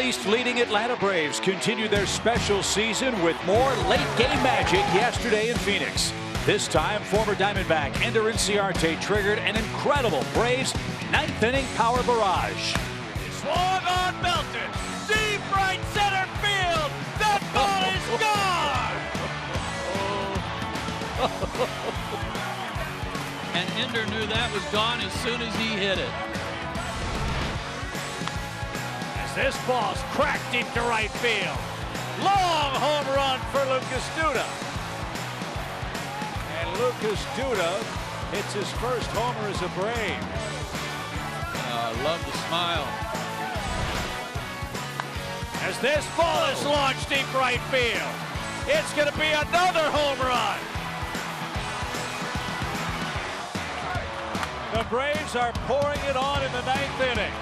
East leading Atlanta Braves continue their special season with more late-game magic yesterday in Phoenix. This time, former Diamondback Ender Inciarte triggered an incredible Braves ninth-inning power barrage. Swung on Belton, deep right center field. That ball is gone. And Ender knew that was gone as soon as he hit it. As this ball's cracked deep to right field. Long home run for Lucas Duda. And Lucas Duda hits his first homer as a Brave. I love the smile. As this ball is launched deep right field. It's going to be another home run. The Braves are pouring it on in the ninth inning.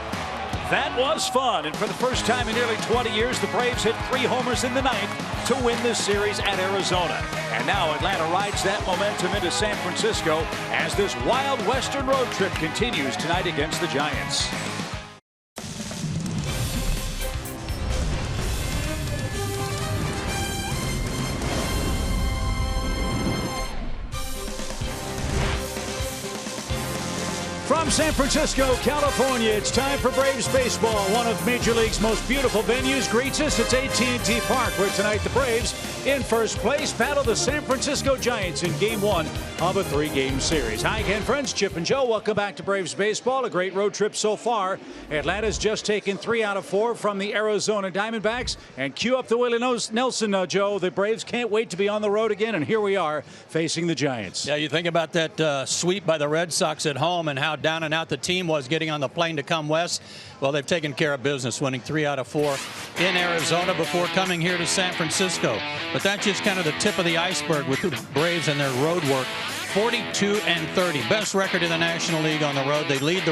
That was fun, and for the first time in nearly 20 years, the Braves hit 3 homers in the ninth to win this series at Arizona. And now Atlanta rides that momentum into San Francisco as this wild Western road trip continues tonight against the Giants. From San Francisco, California, it's time for Braves baseball. One of Major League's most beautiful venues greets us. It's AT&T Park, where tonight the Braves, in first place, battle the San Francisco Giants in Game 1 of a 3-game series. Hi again, friends. Chip and Joe, welcome back to Braves baseball. A great road trip so far. Atlanta's just taken 3 out of 4 from the Arizona Diamondbacks. And cue up the Willie Nelson, Joe. The Braves can't wait to be on the road again, and here we are facing the Giants. Yeah, you think about that sweep by the Red Sox at home and how down and out the team was getting on the plane to come west. Well, they've taken care of business, winning 3 out of 4 in Arizona before coming here to San Francisco. But that's just kind of the tip of the iceberg with the Braves and their road work. 42-30, best record in the National League on the road. They lead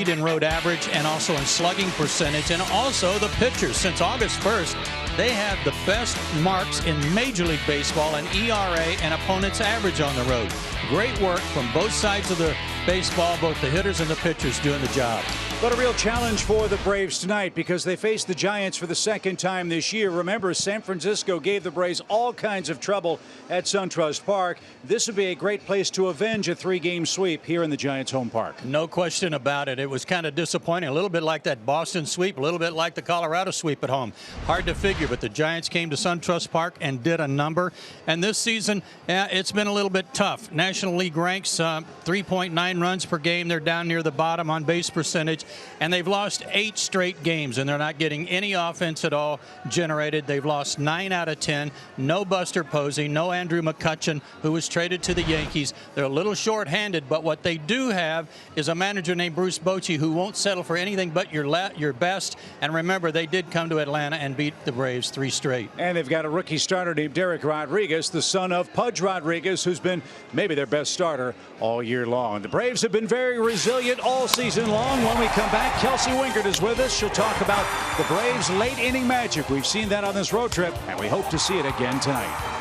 in road average and also in slugging percentage, and also the pitchers. Since August 1st, they have the best marks in Major League Baseball in ERA and opponents' average on the road. Great work from both sides of the baseball, both the hitters and the pitchers doing the job. But a real challenge for the Braves tonight because they face the Giants for the second time this year. Remember, San Francisco gave the Braves all kinds of trouble at SunTrust Park. This would be a great place to avenge a 3-game sweep here in the Giants' home park. No question about it. It was kind of disappointing. A little bit like that Boston sweep, a little bit like the Colorado sweep at home. Hard to figure, but the Giants came to SunTrust Park and did a number. And this season, it's been a little bit tough. National League ranks 3.9 runs per game. They're down near the bottom on base percentage. And they've lost 8 straight games, and they're not getting any offense at all generated. They've lost 9 out of 10. No Buster Posey, no Andrew McCutchen, who was traded to the Yankees. They're a little short-handed, but what they do have is a manager named Bruce Bochy who won't settle for anything but your best. And remember, they did come to Atlanta and beat the Braves 3 straight. And they've got a rookie starter named Derek Rodriguez, the son of Pudge Rodriguez, who's been maybe their best starter all year long. The Braves have been very resilient all season long. When we come back, Kelsey Wingert is with us. She'll talk about the Braves' late inning magic. We've seen that on this road trip, and we hope to see it again tonight.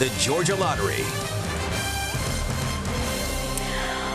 the Georgia Lottery.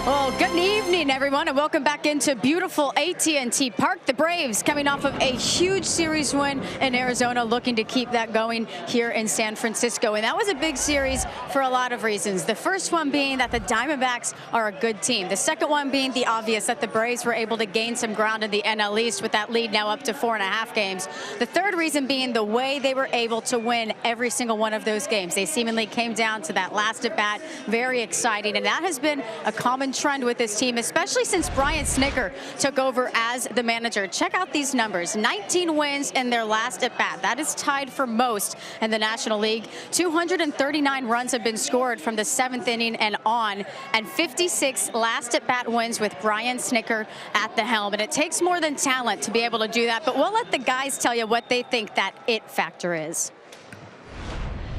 Well, good evening, everyone, and welcome back into beautiful AT&T Park. The Braves coming off of a huge series win in Arizona, looking to keep that going here in San Francisco. And that was a big series for a lot of reasons. The first one being that the Diamondbacks are a good team. The second one being the obvious, that the Braves were able to gain some ground in the NL East with that lead now up to 4.5 games. The third reason being the way they were able to win every single one of those games. They seemingly came down to that last at bat. Very exciting, and that has been a common trend with this team, especially since Brian Snitker took over as the manager. Check out these numbers: 19 wins in their last at bat. That is tied for most in the National League. 239 runs have been scored from the 7th inning and on, and 56 last at bat wins with Brian Snitker at the helm. And it takes more than talent to be able to do that, but we'll let the guys tell you what they think that it factor is.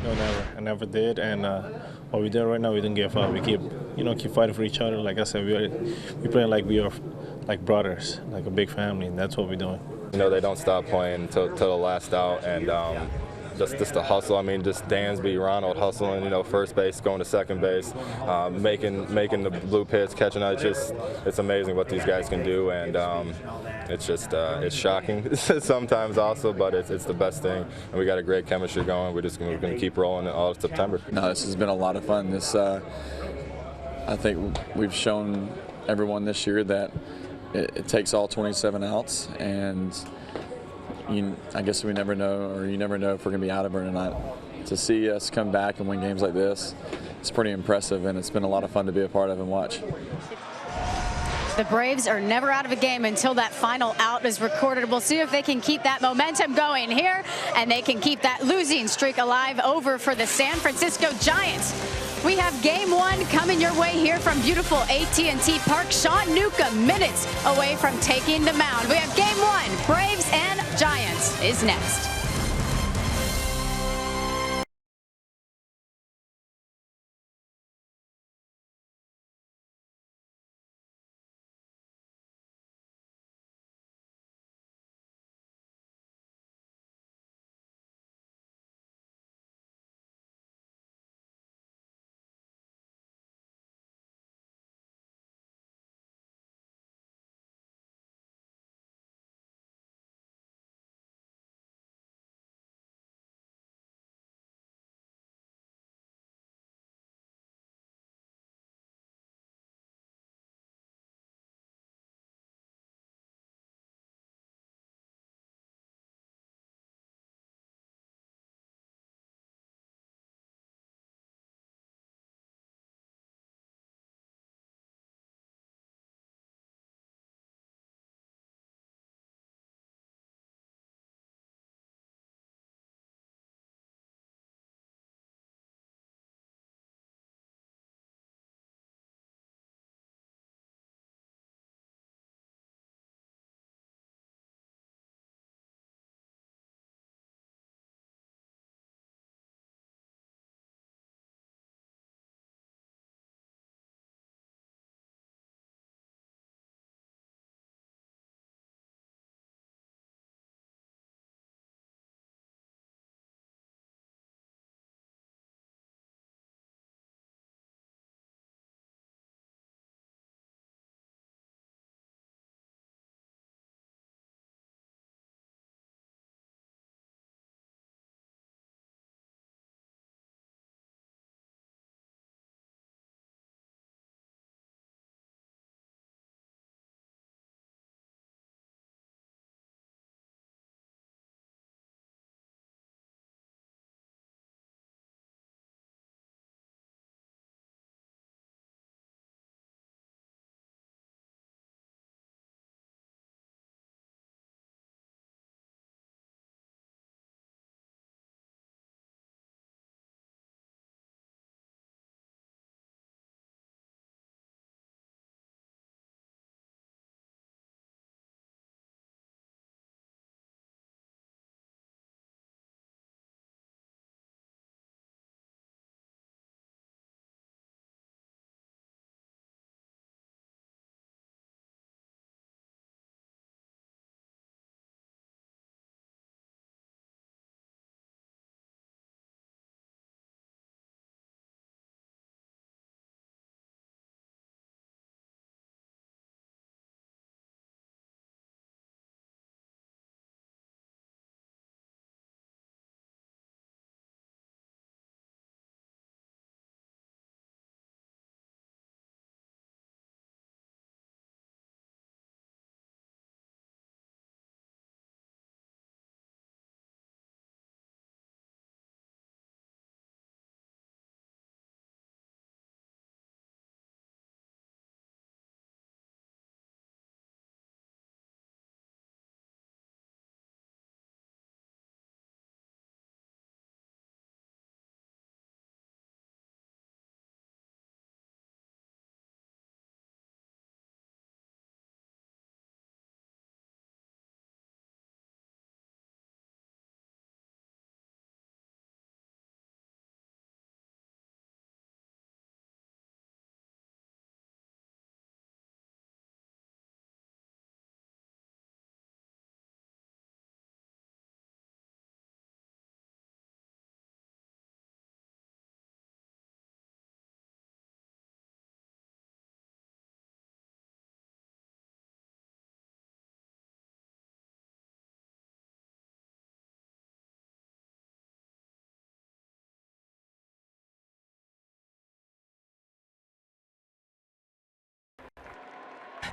No, never. I never did, and what we did right now, we didn't give up. We keep fighting for each other. Like I said, we play like we are like brothers, like a big family, and that's what we're doing. They don't stop playing till the last out, and just the hustle. I mean, just Dansby, Ronald hustling, first base, going to second base, making the blue pitch, catching it. It's amazing what these guys can do, and it's just it's shocking sometimes also, but it's the best thing. And we got a great chemistry going. We're going to keep rolling all of September. No, this has been a lot of fun. I think we've shown everyone this year that it takes all 27 outs, and I guess we never know, or you never know if we're going to be out of it or not. To see us come back and win games like this, it's pretty impressive, and it's been a lot of fun to be a part of and watch. The Braves are never out of a game until that final out is recorded. We'll see if they can keep that momentum going here, and they can keep that losing streak alive over for the San Francisco Giants. We have game one coming your way here from beautiful AT&T Park. Sean Newcomb minutes away from taking the mound. We have game one, Braves and Giants, is next.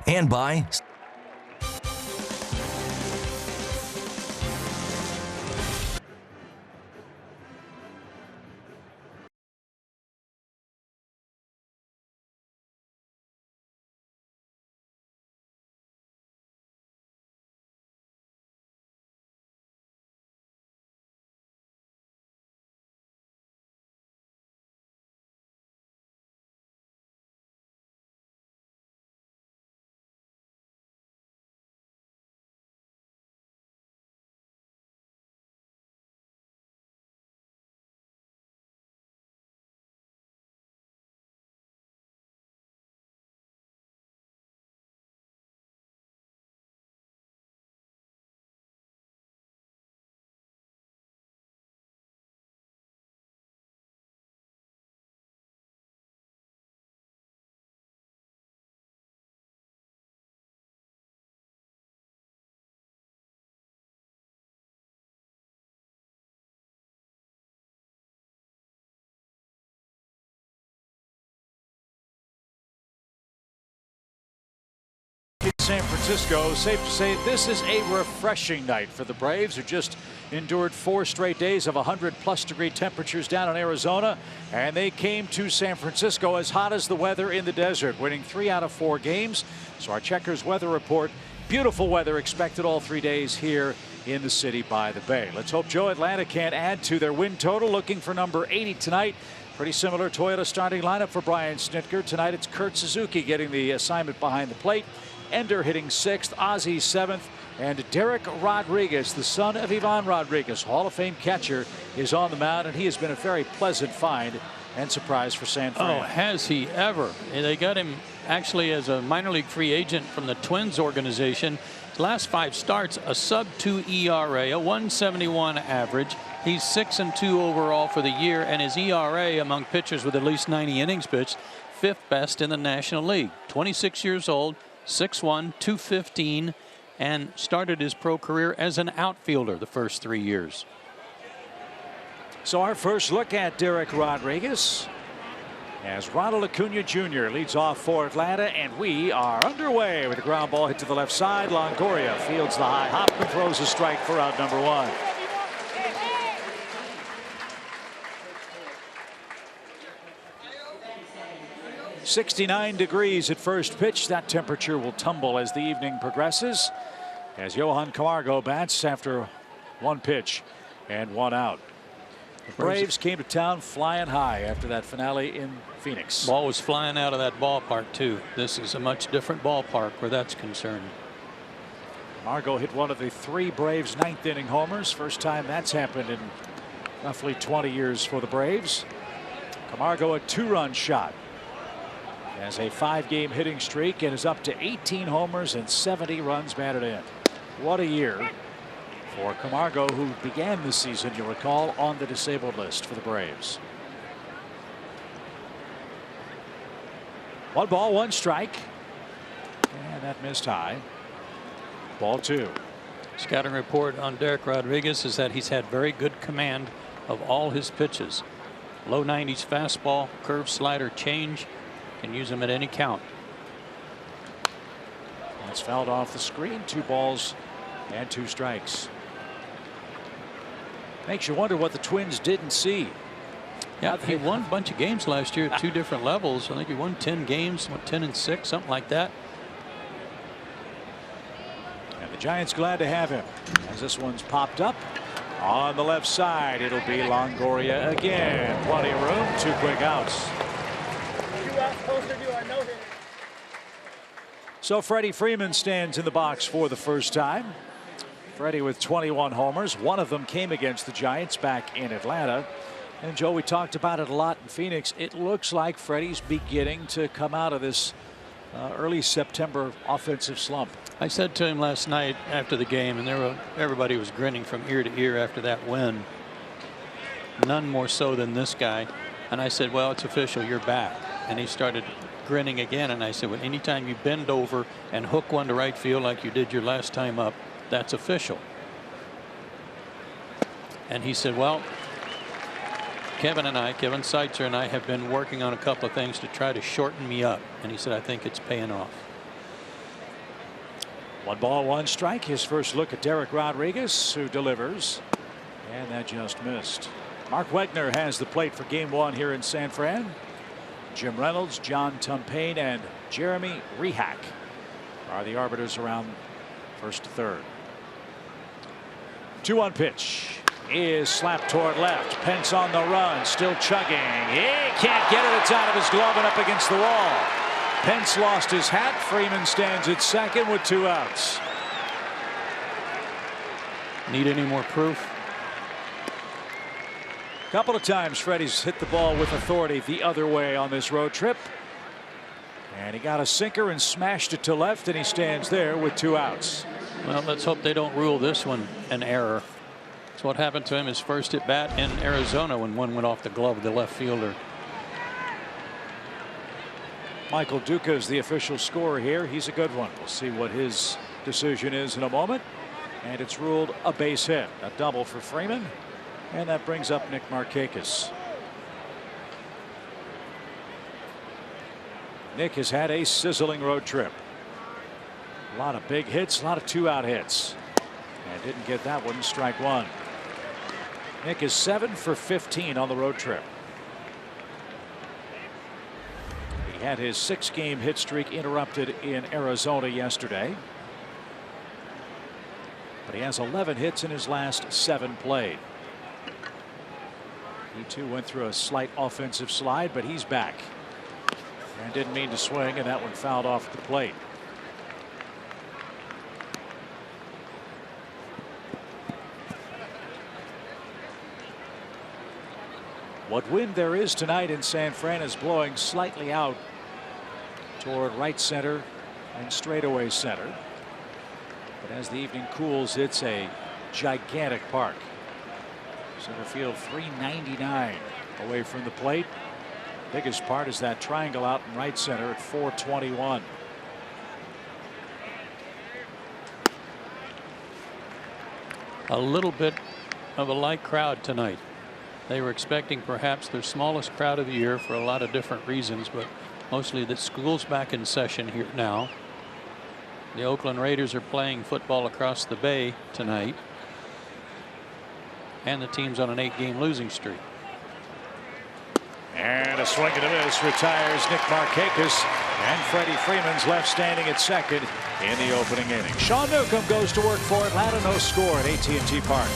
And by San Francisco, safe to say this is a refreshing night for the Braves, who just endured 4 straight days of 100+ degree temperatures down in Arizona, and they came to San Francisco as hot as the weather in the desert, winning 3 out of 4 games. So our Checkers weather report: beautiful weather expected all 3 days here in the city by the Bay. Let's hope Joe Atlanta can't add to their win total. Looking for number 80 tonight. Pretty similar Toyota starting lineup for Brian Snitker. Tonight it's Kurt Suzuki getting the assignment behind the plate. Ender hitting 6th, Ozzie 7th, and Derek Rodriguez, the son of Ivan Rodriguez, Hall of Fame catcher, is on the mound, and he has been a very pleasant find and surprise for San Fran. Oh, has he ever? They got him actually as a minor league free agent from the Twins organization. His last 5 starts, a sub-2 ERA, a 171 average. He's 6-2 overall for the year, and his ERA among pitchers with at least 90 innings pitched, 5th best in the National League. 26 years old. 6'1", 215, and started his pro career as an outfielder the first 3 years. So our first look at Derek Rodriguez as Ronald Acuna Jr. leads off for Atlanta, and we are underway with a ground ball hit to the left side. Longoria fields the high hop and throws a strike for out number 1. .69 degrees at first pitch. That temperature will tumble as the evening progresses, as Johan Camargo bats after 1 pitch and 1 out. The Braves came to town flying high after that finale in Phoenix. Ball was flying out of that ballpark too. This is a much different ballpark where that's concerned. Camargo hit one of the 3 Braves 9th inning homers. First time that's happened in roughly 20 years for the Braves. Camargo a 2-run shot. Has a 5-game hitting streak and is up to 18 homers and 70 runs batted in. What a year for Camargo, who began the season, you recall, on the disabled list for the Braves. 1 ball, 1 strike. And that missed high. Ball 2. Scouting report on Derek Rodriguez is that he's had very good command of all his pitches. Low 90s fastball, curve, slider, change. Can use him at any count. That's fouled off the screen. 2 balls and 2 strikes. Makes you wonder what the Twins didn't see. Yeah, he won a bunch of games last year at 2 different levels. I think he won 10 games, 10-6, something like that. And the Giants glad to have him, as this one's popped up on the left side. It'll be Longoria again. Plenty of room. 2 quick outs. So Freddie Freeman stands in the box for the first time. Freddie with 21 homers. 1 of them came against the Giants back in Atlanta. And Joe, we talked about it a lot in Phoenix. It looks like Freddie's beginning to come out of this early September offensive slump. I said to him last night after the game, and everybody was grinning from ear to ear after that win. None more so than this guy. And I said, well, it's official, you're back. And he started grinning again, and I said, well, anytime you bend over and hook one to right field like you did your last time up, that's official. And he said, well, Kevin Seitzer and I have been working on a couple of things to try to shorten me up. And he said, I think it's paying off. One ball, one strike. His first look at Derek Rodriguez, who delivers. And that just missed. Mark Wegner has the plate for game one here in San Fran. Jim Reynolds, John Tumpain, and Jeremy Rehak are the arbiters around first to third. 2-1 pitch is slapped toward left. Pence on the run, still chugging. He can't get it. It's out of his glove and up against the wall. Pence lost his hat. Freeman stands at second with 2 outs. Need any more proof? Couple of times Freddie's hit the ball with authority the other way on this road trip. And he got a sinker and smashed it to left, and he stands there with 2 outs. Well, let's hope they don't rule this one an error. That's what happened to him his first at bat in Arizona when one went off the glove of the left fielder. Michael Duca is the official scorer here. He's a good one. We'll see what his decision is in a moment. And it's ruled a base hit. A double for Freeman. And that brings up Nick Markakis. Nick has had a sizzling road trip. A lot of big hits, a lot of 2-out hits. And didn't get that one. Strike one. Nick is 7 for 15 on the road trip. He had his 6-game hit streak interrupted in Arizona yesterday. But he has 11 hits in his last 7 played. He too went through a slight offensive slide, but he's back. And didn't mean to swing, and that one fouled off the plate. What wind there is tonight in San Fran is blowing slightly out toward right center and straightaway center. But as the evening cools, it's a gigantic park. Center field 399 away from the plate. Biggest part is that triangle out in right center at 421. A little bit of a light crowd tonight. They were expecting perhaps their smallest crowd of the year for a lot of different reasons, but mostly the school's back in session here now. The Oakland Raiders are playing football across the bay tonight, and the team's on an 8-game losing streak. And a swing and a miss retires Nick Markakis, and Freddie Freeman's left standing at second in the opening inning. Sean Newcomb goes to work for Atlanta. No score at AT&T Park.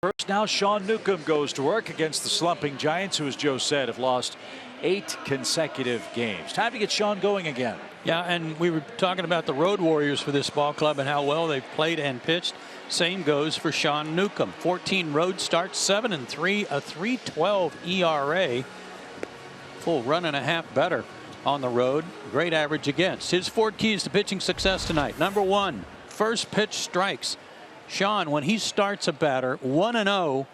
First now, Sean Newcomb goes to work against the slumping Giants, who, as Joe said, have lost 8 consecutive games. Time to get Sean going again. Yeah, and we were talking about the road warriors for this ball club and how well they've played and pitched. Same goes for Sean Newcomb. 14 road starts, 7-3, a 3.12 ERA. Full run and a half better on the road. Great average against. His 4 keys to pitching success tonight. Number 1, first pitch strikes. Sean, when he starts a batter 1-0,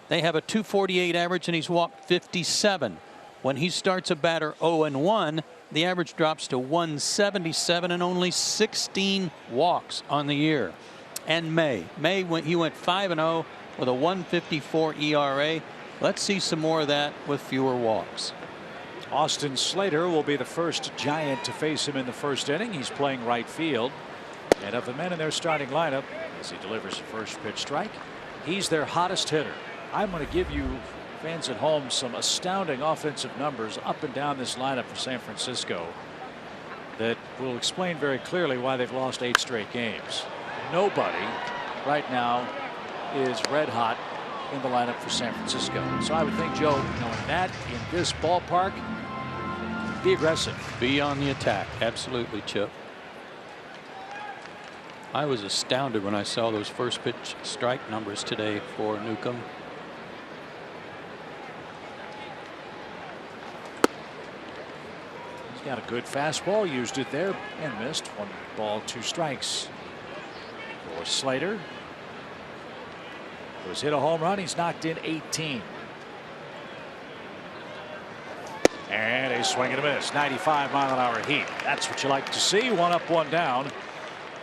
they have a 248 average, and he's walked 57. When he starts a batter 0-1, the average drops to 177 and only 16 walks on the year. And May he went 5-0 with a 154 ERA. Let's see some more of that with fewer walks. Austin Slater will be the first Giant to face him in the first inning. He's playing right field. And of the men in their starting lineup, as he delivers a first pitch strike, he's their hottest hitter. I'm going to give you, fans at home, some astounding offensive numbers up and down this lineup for San Francisco that will explain very clearly why they've lost 8 straight games. Nobody right now is red hot in the lineup for San Francisco. So I would think, Joe, knowing that in this ballpark, be aggressive. Be on the attack. Absolutely, Chip. I was astounded when I saw those first pitch strike numbers today for Newcomb. He's got a good fastball, used it there and missed. 1 ball, 2 strikes for Slater. He was hit a home run. He's knocked in 18. And a swing and a miss. 95-mile-an-hour heat. That's what you like to see. 1 up, 1 down.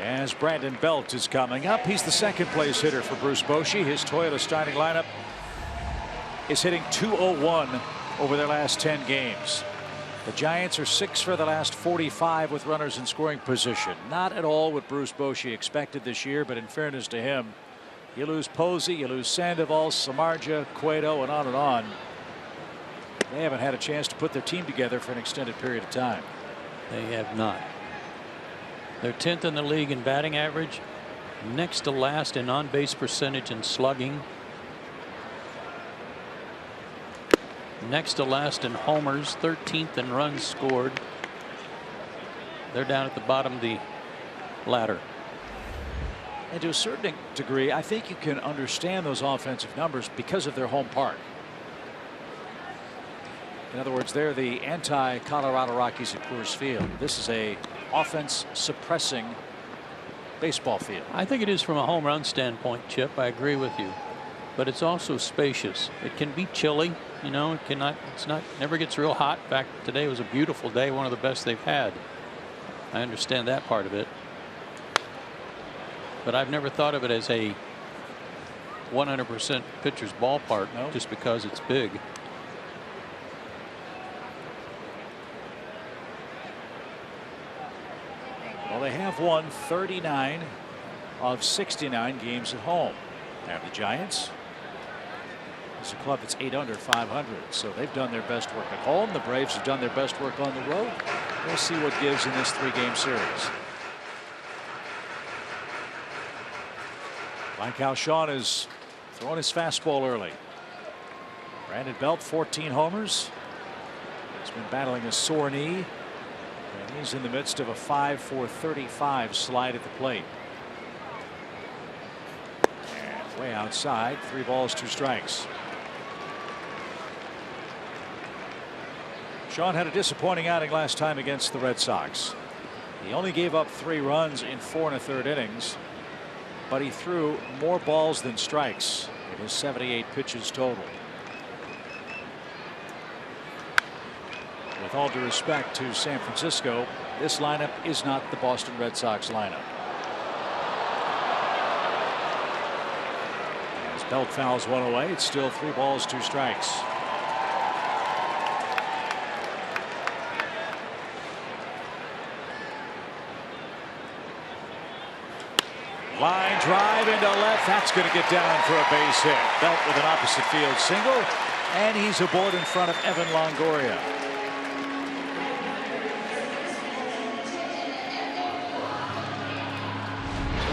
As Brandon Belt is coming up, he's the second place hitter for Bruce Bochy. His Toyota starting lineup is hitting .201 over their last 10 games. The Giants are 6 for the last 45 with runners in scoring position. Not at all what Bruce Bochy expected this year, but in fairness to him, you lose Posey, you lose Sandoval, Samardzija, Cueto, and on. They haven't had a chance to put their team together for an extended period of time. They have not. They're 10th in the league in batting average, next to last in on-base percentage and slugging, next to last in homers, 13th in runs scored. They're down at the bottom of the ladder. And to a certain degree, I think you can understand those offensive numbers because of their home park. In other words, they're the anti-Colorado Rockies at Coors Field. This is a offense suppressing baseball field. I think it is from a home run standpoint, Chip. I agree with you, but it's also spacious. It can be chilly, you know. Never gets real hot. In fact, today was a beautiful day, one of the best they've had. I understand that part of it, but I've never thought of it as a 100% pitcher's ballpark. No. Just because it's big. Well, they have won 39 of 69 games at home. Have the Giants. It's a club that's 8 under 500, so they've done their best work at home. The Braves have done their best work on the road. We'll see what gives in this 3-game series. Like how Sean is throwing his fastball early. Brandon Belt, 14 homers. He's been battling a sore knee. And he's in the midst of a 5-for-35 slide at the plate. And way outside, 3 balls, 2 strikes. Sean had a disappointing outing last time against the Red Sox. He only gave up 3 runs in 4 1/3 innings, but he threw more balls than strikes in his 78 pitches total. With all due respect to San Francisco, this lineup is not the Boston Red Sox lineup. As Belt fouls one away, it's still 3 balls, 2 strikes. Line drive into left. That's going to get down for a base hit. Belt with an opposite field single, and he's aboard in front of Evan Longoria.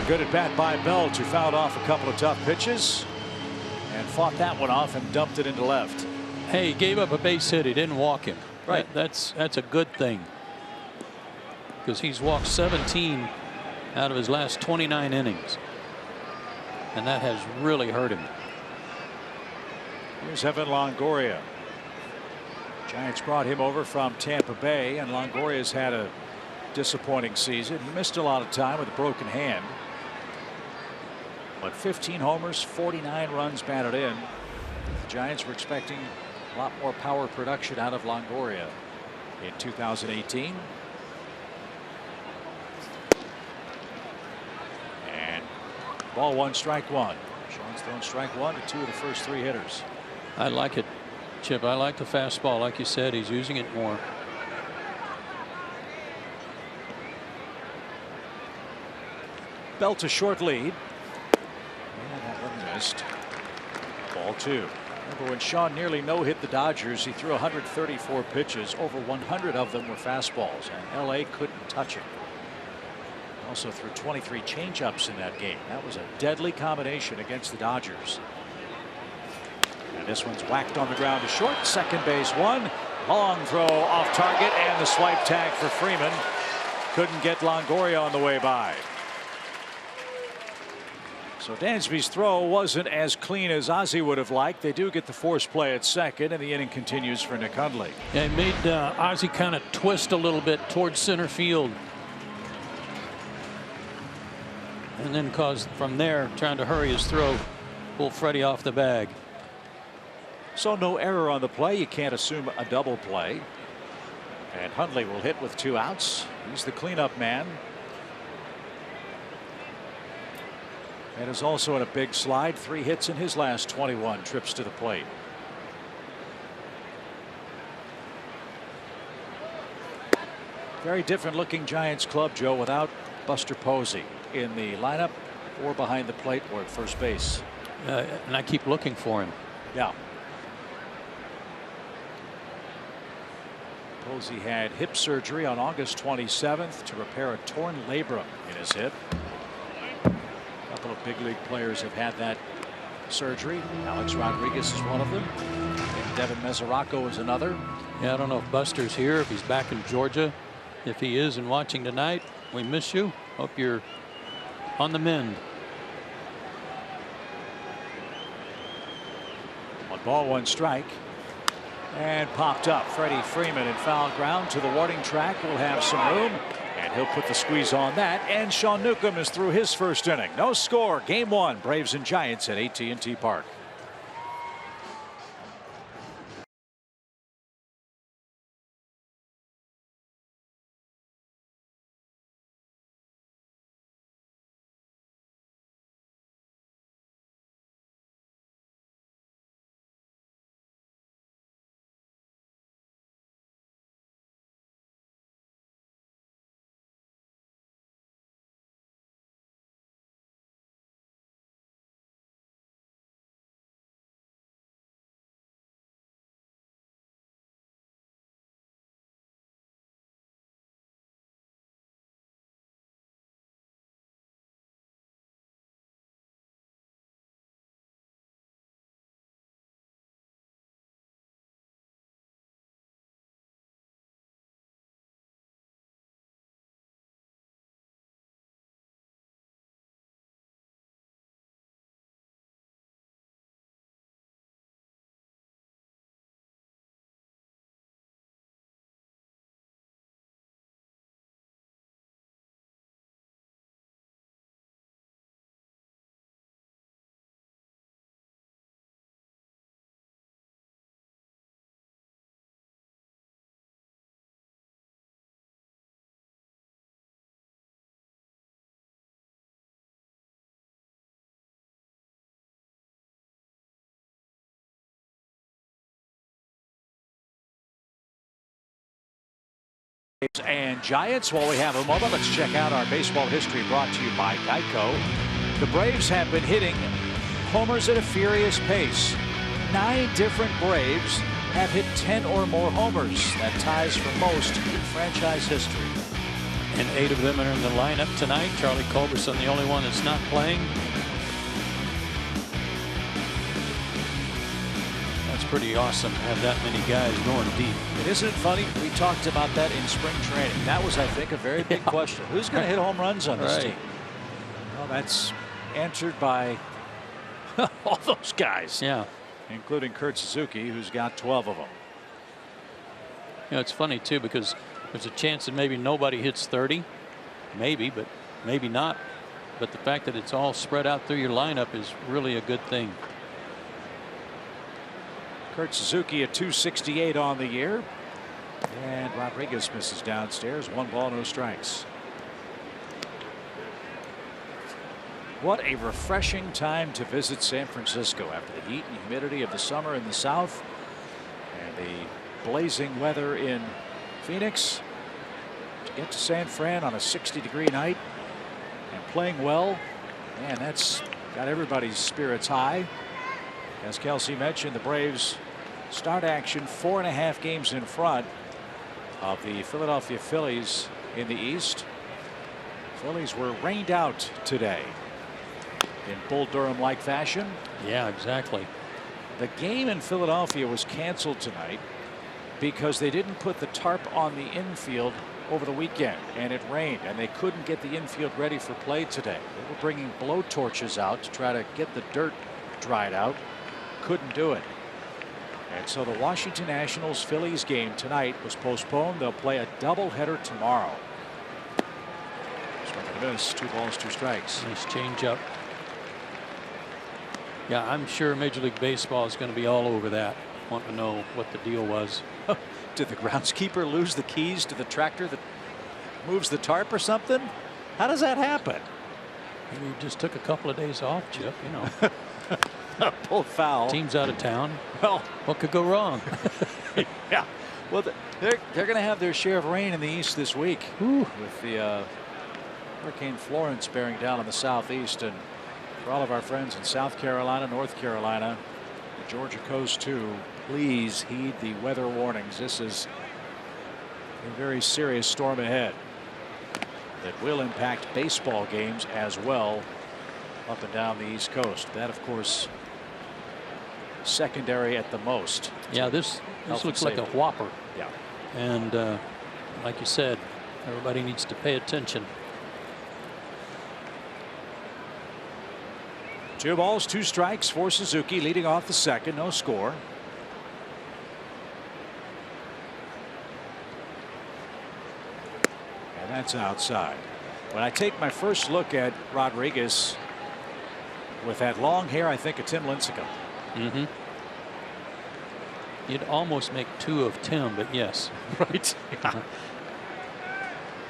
Good at bat by Belt, who fouled off a couple of tough pitches and fought that one off and dumped it into left. Hey, he gave up a base hit. He didn't walk him. Right. That's a good thing, because he's walked 17 out of his last 29 innings, and that has really hurt him. Here's Evan Longoria. Giants brought him over from Tampa Bay, and Longoria's had a disappointing season. He missed a lot of time with a broken hand. But 15 homers, 49 runs batted in. The Giants were expecting A lot more power production out of Longoria in 2018. And ball one, strike one. Sean's thrown strike one to two of the first three hitters. I like it, Chip. I like the fastball. Like you said, he's using it more. Belt a short lead. And that one missed. Ball two. Remember when Sean nearly no-hit the Dodgers, he threw 134 pitches. Over 100 of them were fastballs, and LA couldn't touch him. Also threw 23 changeups in that game. That was a deadly combination against the Dodgers. And this one's whacked on the ground to short. Second base one. Long throw off target, and the swipe tag for Freeman. Couldn't get Longoria on the way by. So Dansby's throw wasn't as clean as Ozzie would have liked. They do get the force play at second, and the inning continues for Newcomb. Yeah, he made Ozzie kind of twist a little bit towards center field. And then caused from there, trying to hurry his throw, pull Freddie off the bag. So no error on the play. You can't assume a double play. And Hundley will hit with 2 outs. He's the cleanup man. And is also in a big slide. 3 hits in his last 21 trips to the plate. Very different looking Giants club, Joe, without Buster Posey in the lineup or behind the plate or at first base. And I keep looking for him. Yeah. Posey had hip surgery on August 27th to repair a torn labrum in his hip. A couple of big league players have had that surgery. Alex Rodriguez is one of them. And Devin Mesoraco is another. Yeah, I don't know if Buster's here, if he's back in Georgia. If he is and watching tonight, we miss you. Hope you're on the mend. 1 ball, 1 strike. And popped up. Freddie Freeman in foul ground to the warning track. Will have some room. And he'll put the squeeze on that. And Sean Newcomb is through his first inning. No score. Game 1. Braves and Giants at AT&T Park. And Giants, while we have a moment, let's check out our baseball history brought to you by Geico. The Braves have been hitting homers at a furious pace. 9 different Braves have hit 10 or more homers. That ties for most in franchise history. And 8 of them are in the lineup tonight. Charlie Culberson, the only one that's not playing. That's pretty awesome to have that many guys going deep. Isn't it funny? We talked about that in spring training. That was, I think, a very big question. Who's going to hit home runs on this team? Well, that's answered by all those guys. Yeah. Including Kurt Suzuki, who's got 12 of them. You know, it's funny, too, because there's a chance that maybe nobody hits 30. Maybe, but maybe not. But the fact that it's all spread out through your lineup is really a good thing. Kurt Suzuki at 268 on the year. And Rodriguez misses downstairs. 1 ball, no strikes. What a refreshing time to visit San Francisco after the heat and humidity of the summer in the south and the blazing weather in Phoenix. To get to San Fran on a 60-degree night and playing well, man, that's got everybody's spirits high. As Kelsey mentioned, the Braves start action 4.5 games in front of the Philadelphia Phillies in the East. Phillies were rained out today in Bull Durham-like fashion. Yeah, exactly. The game in Philadelphia was canceled tonight because they didn't put the tarp on the infield over the weekend, and it rained, and they couldn't get the infield ready for play today. They were bringing blow torches out to try to get the dirt dried out. Couldn't do it. And so the Washington Nationals Phillies game tonight was postponed. They'll play a doubleheader tomorrow. Swing and a miss. 2 balls, 2 strikes. Nice change up. Yeah, I'm sure Major League Baseball is going to be all over that, wanting to know what the deal was. Did the groundskeeper lose the keys to the tractor that moves the tarp or something? How does that happen? Maybe he just took a couple of days off, Chip, you know. Pulled foul. Team's out of town. Well, what could go wrong? Yeah. Well, they're going to have their share of rain in the East this week. Ooh. With the Hurricane Florence bearing down on the southeast. And for all of our friends in South Carolina, North Carolina, the Georgia coast too, please heed the weather warnings. This is a very serious storm ahead that will impact baseball games as well up and down the East Coast. That, of course, secondary at the most. Yeah, this looks like a whopper. Yeah. And like you said, everybody needs to pay attention. 2 balls, 2 strikes for Suzuki, leading off the second. No score. And that's outside. When I take my first look at Rodriguez with that long hair, I think of Tim Lincecum. Mm-hmm. You'd almost make 2 of Tim, but yes. Right. Yeah.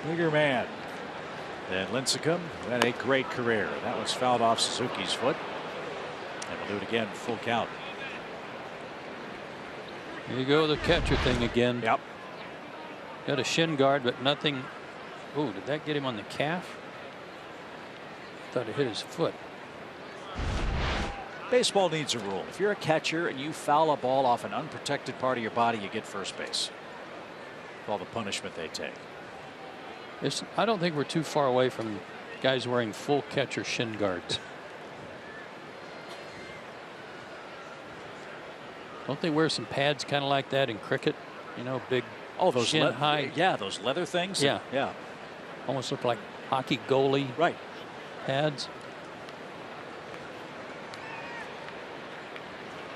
Bigger man than Lincecum, who had a great career. That was fouled off Suzuki's foot. And we'll do it again, full count. Here you go, the catcher thing again. Yep. Got a shin guard, but nothing. Oh, did that get him on the calf? Thought it hit his foot. Baseball needs a rule. If you're a catcher and you foul a ball off an unprotected part of your body, you get first base. With all the punishment they take. I don't think we're too far away from guys wearing full catcher shin guards. Don't they wear some pads kind of like that in cricket? You know, big those shin high. Yeah, those leather things. Yeah. Yeah. Almost look like hockey goalie right pads.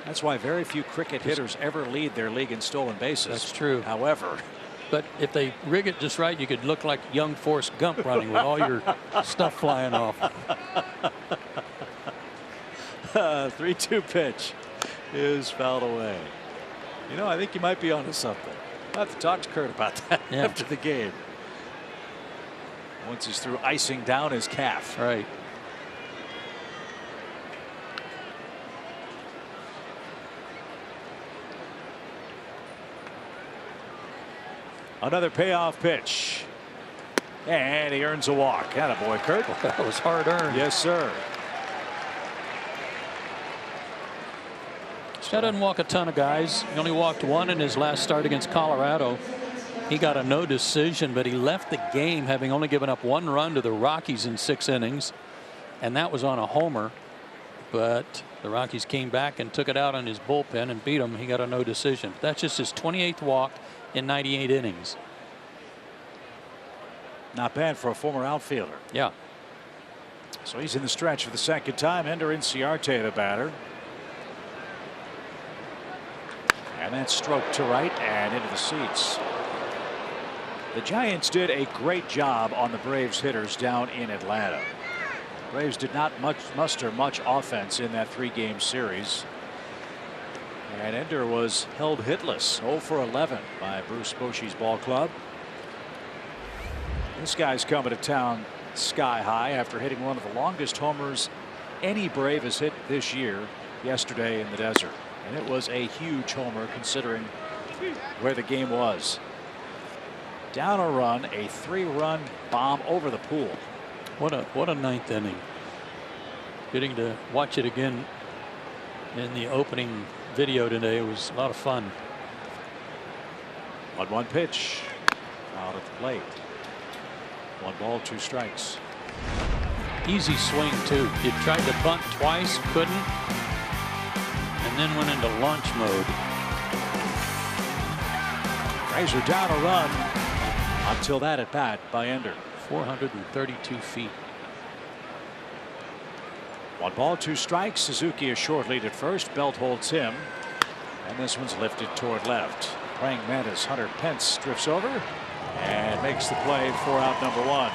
That's why very few cricket hitters ever lead their league in stolen bases. That's true. However, but if they rig it just right, you could look like young Forrest Gump running with all your stuff flying off. 3-2 pitch is fouled away. You know, I think you might be onto something. I'll have to talk to Kurt about that after the game. Once he's through icing down his calf. Right. Another payoff pitch. And he earns a walk. Attaboy, Kurt. That was hard earned. Yes, sir. Scott doesn't walk a ton of guys. He only walked 1 in his last start against Colorado. He got a no decision, but he left the game having only given up 1 run to the Rockies in 6 innings. And that was on a homer. But the Rockies came back and took it out on his bullpen and beat him. He got a no decision. That's just his 28th walk in 98 innings. Not bad for a former outfielder. Yeah. So he's in the stretch for the second time. Ender Inciarte, the batter. And that stroke to right and into the seats. The Giants did a great job on the Braves hitters down in Atlanta. Braves did not muster much offense in that 3-game series. And Ender was held hitless, 0 for 11 by Bruce Bochy's ball club. This guy's coming to town sky high after hitting one of the longest homers any Brave has hit this year yesterday in the desert. And it was a huge homer considering where the game was. Down a run, a 3-run bomb over the pool. What a ninth inning. Getting to watch it again in the opening video today was a lot of fun. 1-1 pitch out at the plate. 1 ball, 2 strikes. Easy swing too. He tried to bunt twice, couldn't, and then went into launch mode. Braves are down a run until that at bat by Ender. 432 feet. 1 ball, 2 strikes. Suzuki a short lead at first. Belt holds him, and this one's lifted toward left. Praying mantis Hunter Pence drifts over and makes the play for out number 1.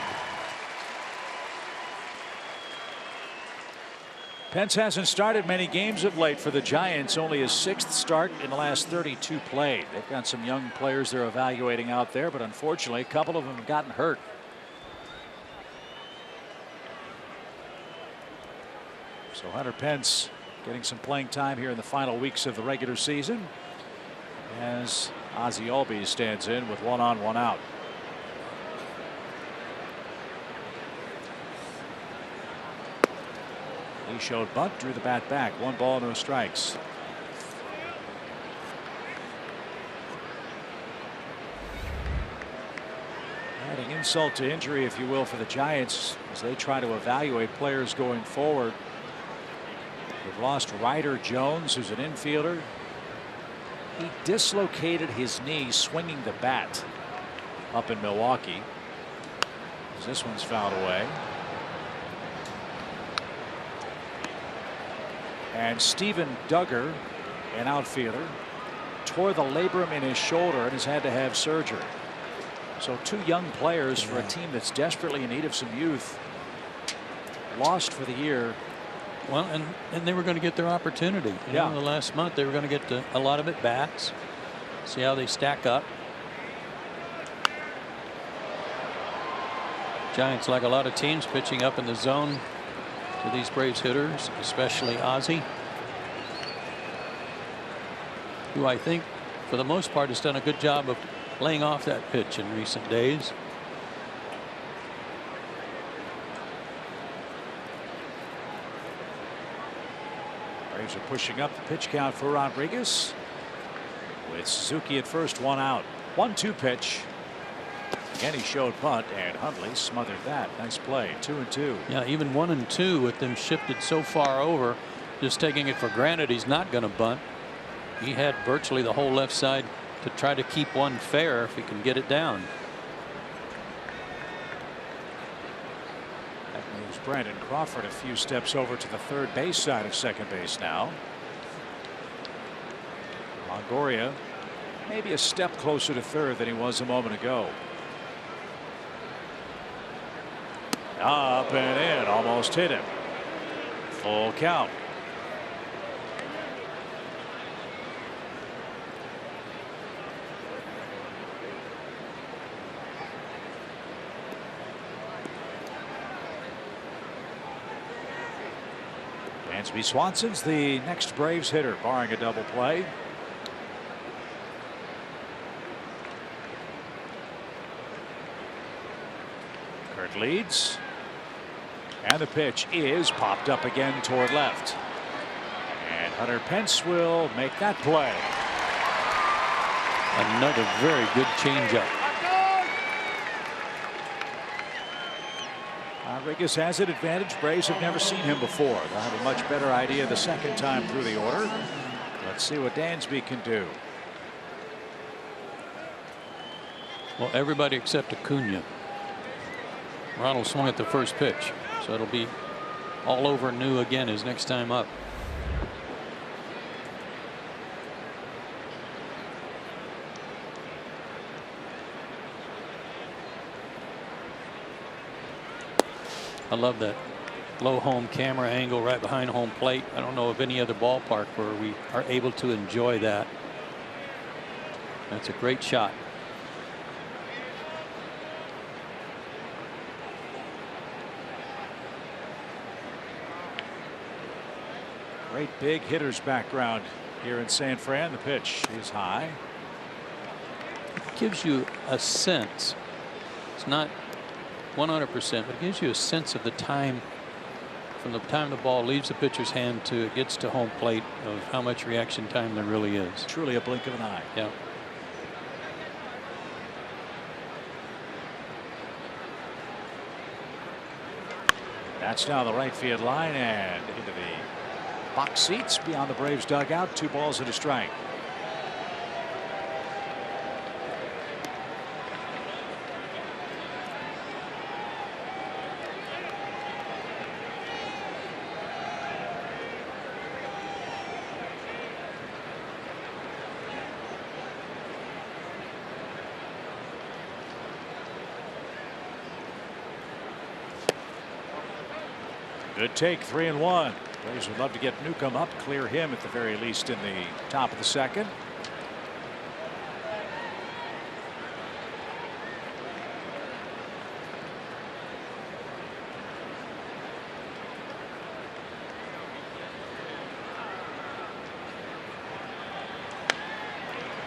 Pence hasn't started many games of late for the Giants. Only his 6th start in the last 32 played. They've got some young players they're evaluating out there, but unfortunately a couple of them have gotten hurt. So Hunter Pence getting some playing time here in the final weeks of the regular season as Ozzie Albies stands in with 1 on, 1 out. He showed bunt, drew the bat back. 1 ball, no strikes. Adding insult to injury, if you will, for the Giants as they try to evaluate players going forward. They've lost Ryder Jones, who's an infielder. He dislocated his knee swinging the bat up in Milwaukee. As this one's fouled away. And Steven Duggar, an outfielder, tore the labrum in his shoulder and has had to have surgery. So 2 young players for a team that's desperately in need of some youth lost for the year. Well, and they were going to get their opportunity. You know, the last month they were going to get a lot of at bats. See how they stack up. Giants, like a lot of teams, pitching up in the zone to these Braves hitters, especially Ozzie, who I think for the most part has done a good job of laying off that pitch in recent days. Braves are pushing up the pitch count for Rodriguez with Suzuki at first, 1 out. 1-2 pitch. Again, he showed bunt, and Hundley smothered that. Nice play. 2-2. Yeah, even 1-2 with them shifted so far over, just taking it for granted he's not going to bunt. He had virtually the whole left side to try to keep one fair if he can get it down. That moves Brandon Crawford a few steps over to the third base side of second base now. Longoria maybe a step closer to third than he was a moment ago. Up and in, almost hit him. Full count. Dansby Swanson's the next Braves hitter, barring a double play. Kurt leads. And the pitch is popped up again toward left. And Hunter Pence will make that play. Another very good changeup. Rodriguez has an advantage. Braves have never seen him before. They'll have a much better idea the second time through the order. Let's see what Dansby can do. Well, everybody except Acuna. Ronald swung at the first pitch, so it'll be all over new again his next time up. I love that low home camera angle right behind home plate. I don't know of any other ballpark where we are able to enjoy that. That's a great shot. Great big hitter's background here in San Fran. The pitch is high. It gives you a sense. It's not 100%, but it gives you a sense of the time from the time the ball leaves the pitcher's hand to it gets to home plate, of how much reaction time there really is. Truly a blink of an eye. Yeah. That's down the right field line and into the box seats beyond the Braves dugout. 2 balls and a strike. Good take, 3-1. Braves would love to get Newcomb up, clear him at the very least in the top of the second.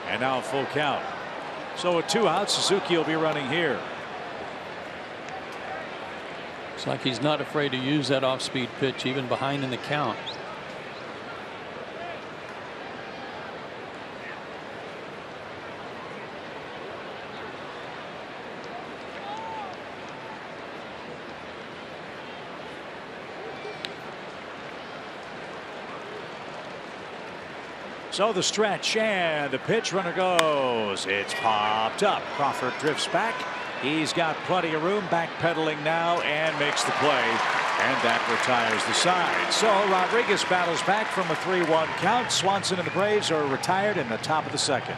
And now a full count. So with 2 outs, Suzuki will be running here. It's like he's not afraid to use that off-speed pitch even behind in the count. So the stretch and the pitch, runner goes. It's popped up. Crawford drifts back. He's got plenty of room, backpedaling now, and makes the play, and that retires the side. So Rodriguez battles back from a 3-1 count. Swanson and the Braves are retired in the top of the second.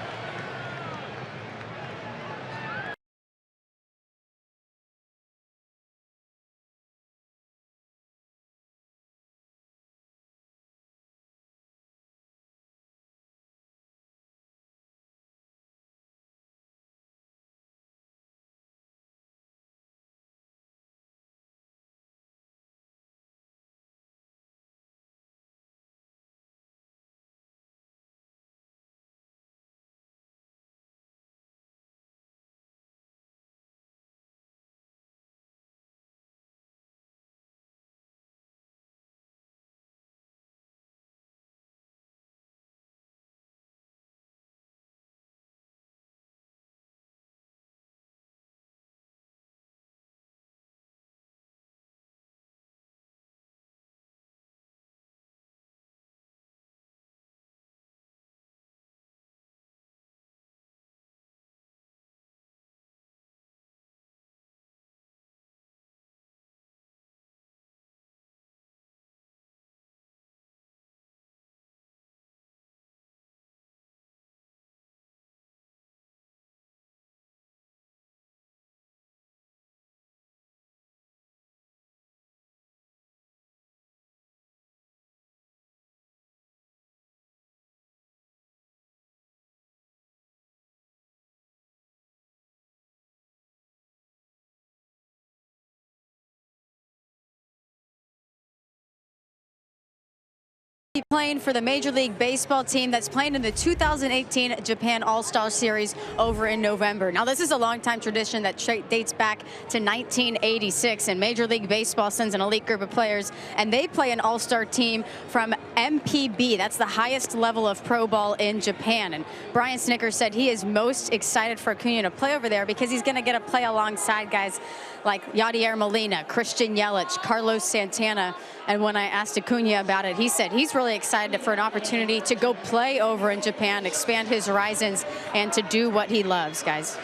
Playing for the Major League Baseball team that's playing in the 2018 Japan All-Star Series over in November. Now, this is a long-time tradition that dates back to 1986, and Major League Baseball sends an elite group of players, and they play an All-Star team from MPB. That's the highest level of pro ball in Japan. And Brian Snicker said he is most excited for Acuna to play over there because he's going to get to play alongside guys like Yadier Molina, Christian Yelich, Carlos Santana. And when I asked Acuna about it, he said he's really excited for an opportunity to go play over in Japan, expand his horizons, and to do what he loves, guys.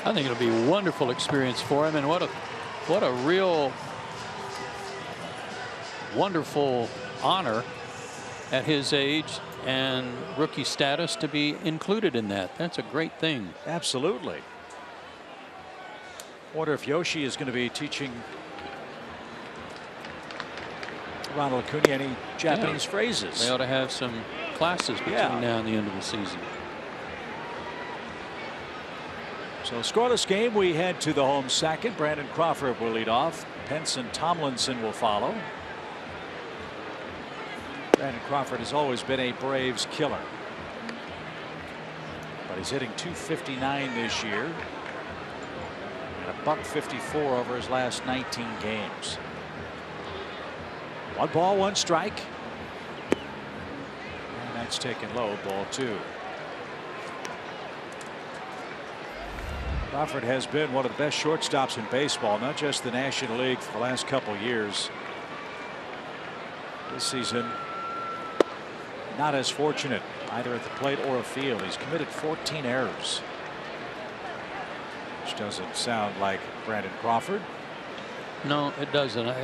I think it'll be a wonderful experience for him, and what a real wonderful honor at his age and rookie status to be included in that. That's a great thing. Absolutely. Wonder if Yoshi is going to be teaching Ronald Acuna any Japanese phrases. They ought to have some classes between now and the end of the season. So scoreless game. We head to the home second. Brandon Crawford will lead off. Pence and Tomlinson will follow. Brandon Crawford has always been a Braves killer, but he's hitting .259 this year and a .154 over his last 19 games. 1 ball, 1 strike. And that's taken low, ball 2. Crawford has been one of the best shortstops in baseball, not just the National League, for the last couple of years. This season, not as fortunate either at the plate or a field. He's committed 14 errors, which doesn't sound like Brandon Crawford. No, it doesn't.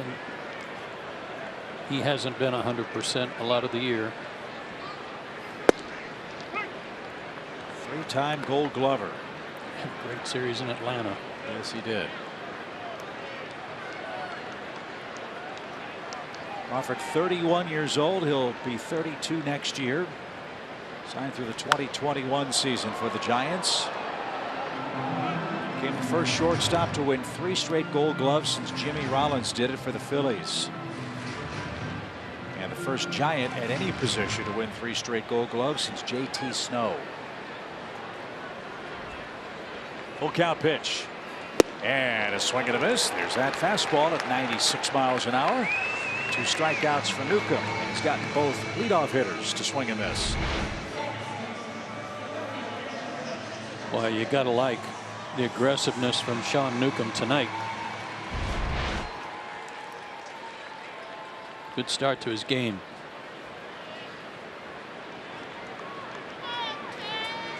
He hasn't been 100% a lot of the year. 3-time Gold Glover. Great series in Atlanta. Yes, he did. Crawford, 31 years old. He'll be 32 next year. Signed through the 2021 season for the Giants. Became the first shortstop to win 3 straight Gold Gloves since Jimmy Rollins did it for the Phillies. And the first Giant at any position to win 3 straight Gold Gloves since J.T. Snow. Full count pitch. And a swing and a miss. There's that fastball at 96 miles an hour. 2 strikeouts for Newcomb. And he's gotten both leadoff hitters to swing and miss. Well, you got to like the aggressiveness from Sean Newcomb tonight. Good start to his game.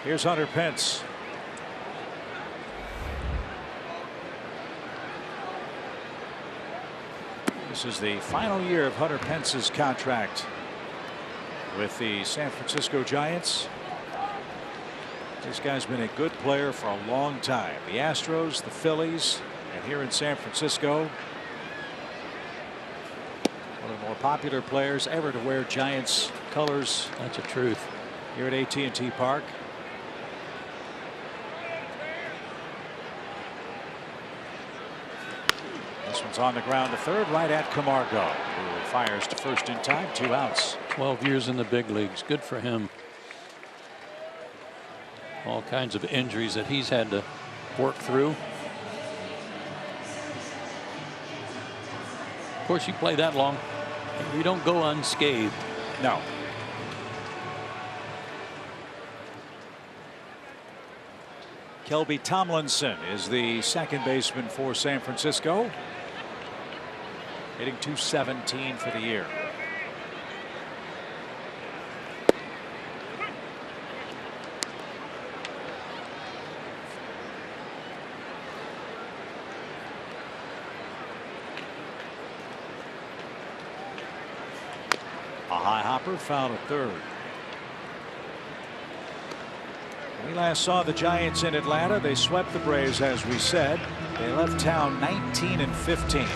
Here's Hunter Pence. This is the final year of Hunter Pence's contract with the San Francisco Giants. This guy's been a good player for a long time. The Astros, the Phillies, and here in San Francisco. One of the more popular players ever to wear Giants colors. That's the truth. Here at AT&T Park. This one's on the ground to third, right at Camargo, who fires to first in time. 2 outs. 12 years in the big leagues. Good for him. All kinds of injuries that he's had to work through. Of course, you play that long, you don't go unscathed. No. Kelby Tomlinson is the second baseman for San Francisco. Hitting .217 for the year. A high hopper fouled at third. We last saw the Giants in Atlanta. They swept the Braves, as we said. They left town 19-15.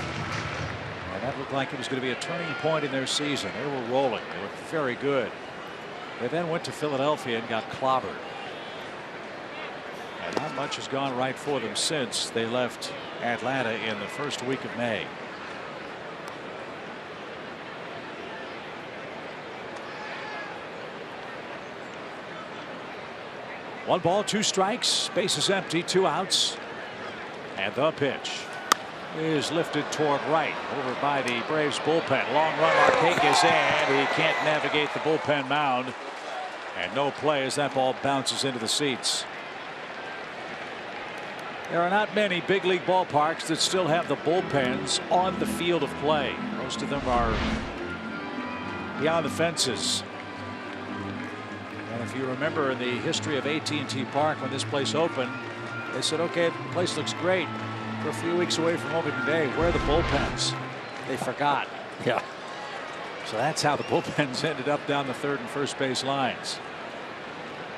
And that looked like it was going to be a turning point in their season. They were rolling. They were very good. They then went to Philadelphia and got clobbered. And not much has gone right for them since they left Atlanta in the first week of May. One ball, 2 strikes, base is empty, 2 outs. And the pitch is lifted toward right over by the Braves bullpen. Long run, Marquez in. He can't navigate the bullpen mound. And no play as that ball bounces into the seats. There are not many big league ballparks that still have the bullpens on the field of play. Most of them are beyond the fences. And if you remember in the history of AT&T Park when this place opened, they said, okay, the place looks great. We're a few weeks away from opening day. Where are the bullpens? They forgot. Yeah. So that's how the bullpens ended up down the third and first base lines.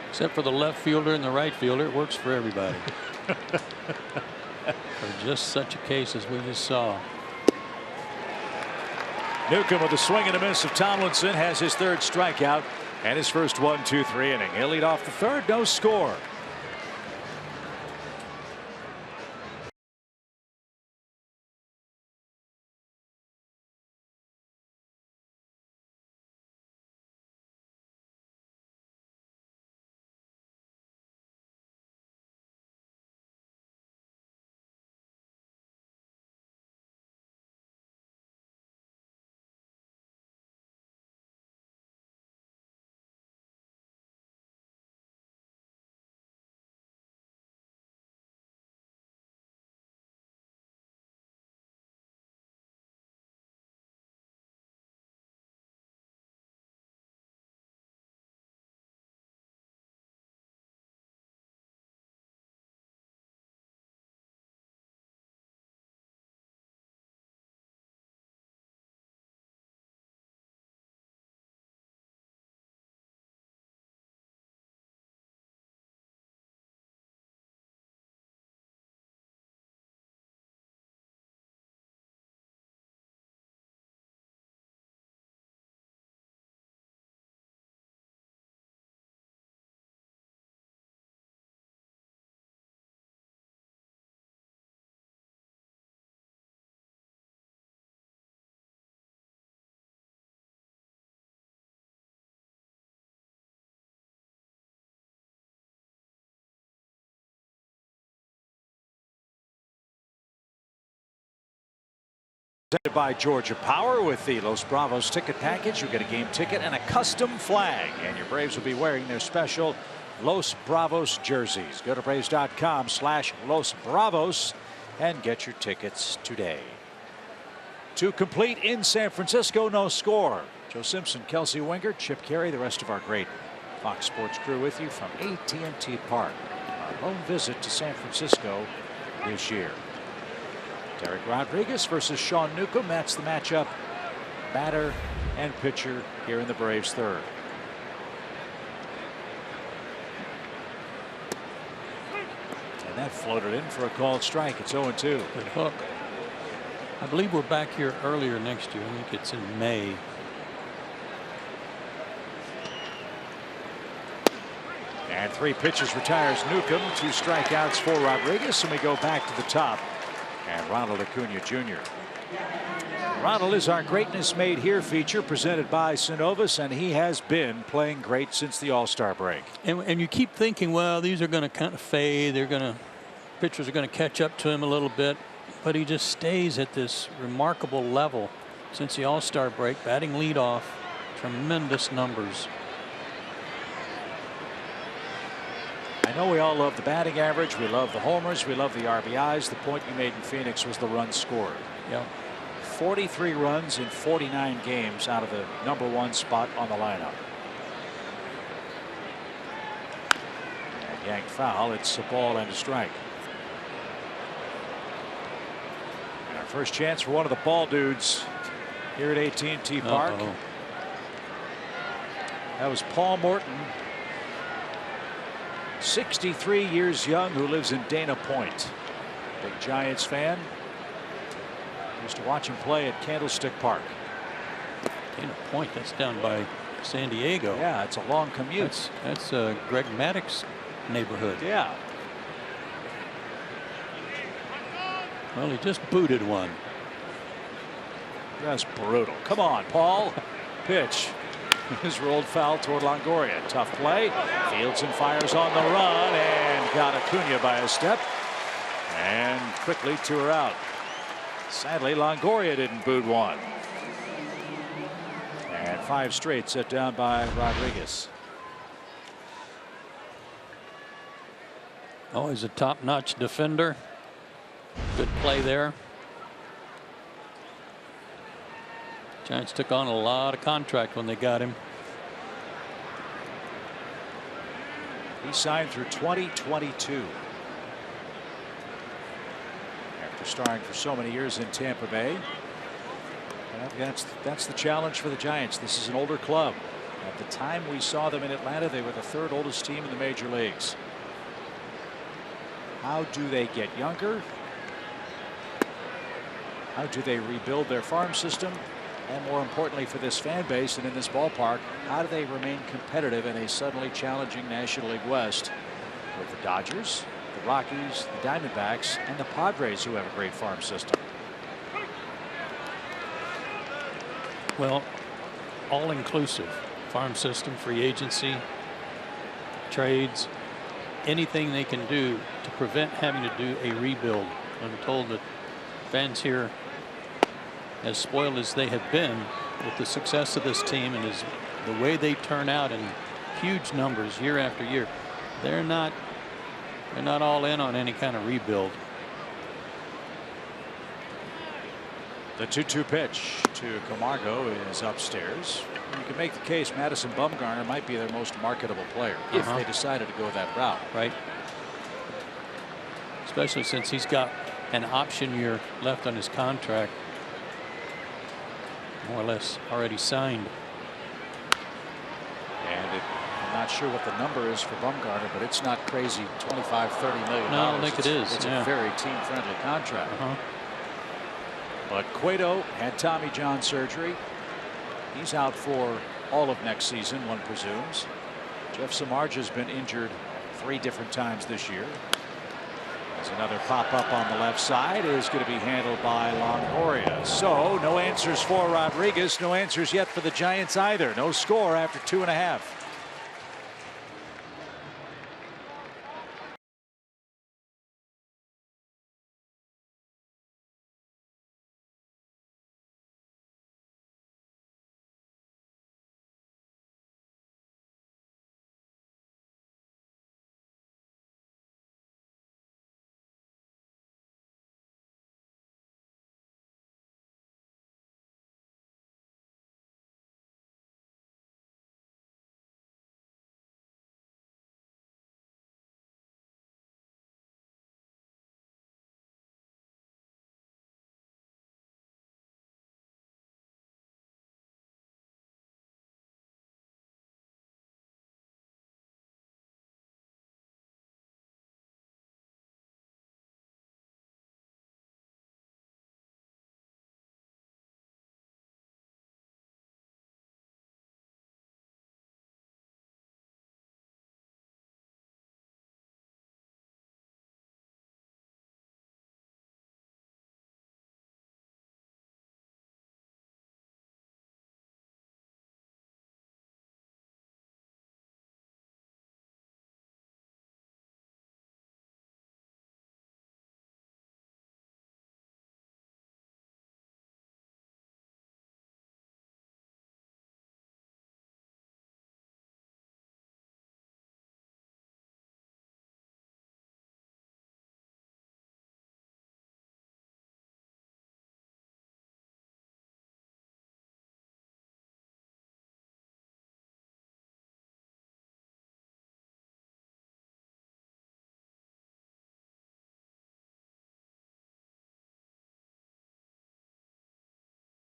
Except for the left fielder and the right fielder, it works for everybody. For just such a case as we just saw. Newcomb with a swing and a miss of Tomlinson has his third strikeout and his first 1-2-3 inning. He'll lead off the third. No score. Presented by Georgia Power. With the Los Bravos ticket package, you get a game ticket and a custom flag, and your Braves will be wearing their special Los Bravos jerseys. Go to Braves.com/Los Bravos and get your tickets today. To complete in San Francisco, no score. Joe Simpson, Kelsey Winger, Chip Carey, the rest of our great Fox Sports crew with you from AT&T Park. Our lone visit to San Francisco this year. Derek Rodriguez versus Sean Newcomb. That's the matchup. Batter and pitcher here in the Braves third. And that floated in for a called strike. It's 0-2. Good hook. I believe we're back here earlier next year. I think it's in May. And 3 pitches retires Newcomb. 2 strikeouts for Rodriguez. And we go back to the top. And Ronald Acuna Jr. Ronald is our Greatness Made Here feature presented by Synovus, and he has been playing great since the All-Star break. And you keep thinking, well, these are going to kind of fade. Pitchers are going to catch up to him a little bit, but he just stays at this remarkable level since the All-Star break, batting leadoff, tremendous numbers. I know we all love the batting average. We love the homers. We love the RBIs. The point you made in Phoenix was the runs scored. Yep. 43 runs in 49 games out of the #1 spot on the lineup. And yanked foul. It's a ball and a strike. And our first chance for one of the ball dudes here at AT&T Park. That was Paul Morton, 63 years young, who lives in Dana Point. Big Giants fan. Used to watch him play at Candlestick Park. Dana Point, that's down by San Diego. Yeah, it's a long commute. That's Greg Maddox's neighborhood. Yeah. Well, he just booted one. That's brutal. Come on, Paul. Pitch. His rolled foul toward Longoria. Tough play. Fields and fires on the run and got Acuna by a step. And quickly 2 are out. Sadly, Longoria didn't boot one. And 5 straight set down by Rodriguez. Oh, he's a top-notch defender. Good play there. Giants took on a lot of contract when they got him. He signed through 2022. After starring for so many years in Tampa Bay. And that's the challenge for the Giants. This is an older club. At the time we saw them in Atlanta, they were the 3rd oldest team in the major leagues. How do they get younger? How do they rebuild their farm system? And more importantly for this fan base and in this ballpark, how do they remain competitive in a suddenly challenging National League West with the Dodgers, the Rockies, the Diamondbacks, and the Padres, who have a great farm system? Well, all-inclusive farm system, free agency, trades, anything they can do to prevent having to do a rebuild. I'm told that fans here, as spoiled as they have been with the success of this team and as the way they turn out in huge numbers year after year, they're not all in on any kind of rebuild. The 2-2 pitch to Camargo is upstairs. You can make the case Madison Bumgarner might be their most marketable player if they decided to go that route. Right. Especially since he's got an option year left on his contract, more or less already signed. And I'm not sure what the number is for Bumgarner, but it's not crazy, $25–30 million. No, I don't think it is. It's a very team-friendly contract. But Cueto had Tommy John surgery. He's out for all of next season, one presumes. Jeff Samardzija's been injured 3 different times this year. As another pop-up on the left side is going to be handled by Longoria. So no answers for Rodriguez. No answers yet for the Giants either. No score after 2.5.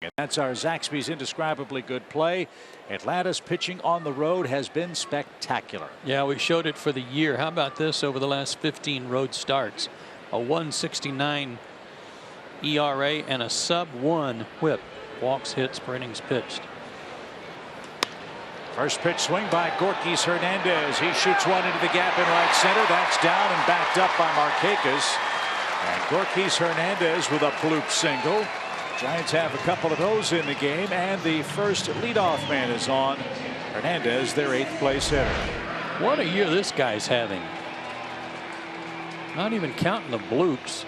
And that's our Zaxby's indescribably good play. Atlanta's pitching on the road has been spectacular. Yeah, we showed it for the year. How about this over the last 15 road starts? A 1.69 ERA and a sub-1 whip. Walks, hits, per innings pitched. First pitch swing by Gorkys Hernandez. He shoots one into the gap in right center. That's down and backed up by Markakis. And Gorkys Hernandez with a bloop single. Giants have a couple of those in the game, and the first leadoff man is on. Hernandez, their 8th place hitter. What a year this guy's having. Not even counting the bloops.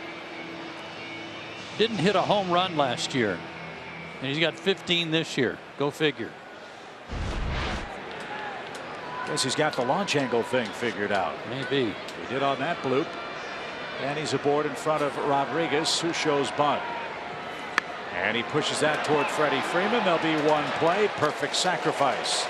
Didn't hit a home run last year, and he's got 15 this year. Go figure. Guess he's got the launch angle thing figured out. Maybe. He did on that bloop. And he's aboard in front of Rodriguez, who shows bunt. And he pushes that toward Freddie Freeman. There'll be one play. Perfect sacrifice.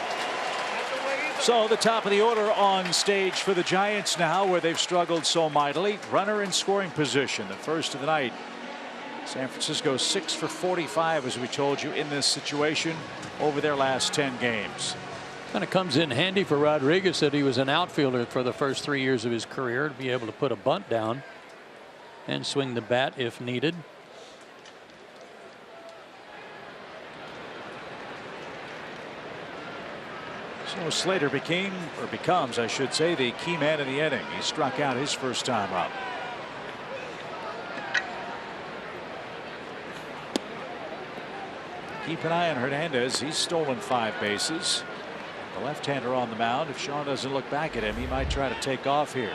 So the top of the order on stage for the Giants now, where they've struggled so mightily. Runner in scoring position, the first of the night. San Francisco 6 for 45, as we told you, in this situation over their last 10 games. Kind of comes in handy for Rodriguez that he was an outfielder for the first 3 years of his career, to be able to put a bunt down and swing the bat if needed. So Slater becomes, I should say, the key man in the inning. He struck out his first time up. Keep an eye on Hernandez. He's stolen 5 bases. The left-hander on the mound. If Sean doesn't look back at him, he might try to take off here.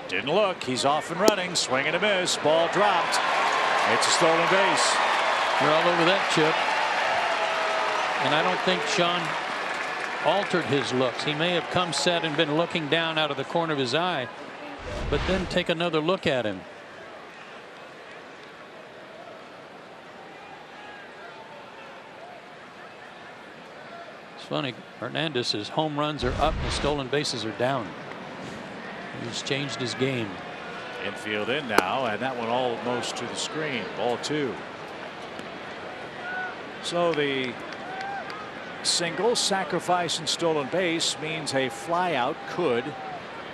Didn't look. He's off and running. Swing and a miss. Ball dropped. It's a stolen base. You're all over that, Chip. And I don't think Sean altered his looks. He may have come set and been looking down out of the corner of his eye, but then take another look at him. It's funny. Hernandez's home runs are up and stolen bases are down. He's changed his game. Infield in now, and that one almost to the screen. Ball 2. So the single, sacrifice, and stolen base means a flyout could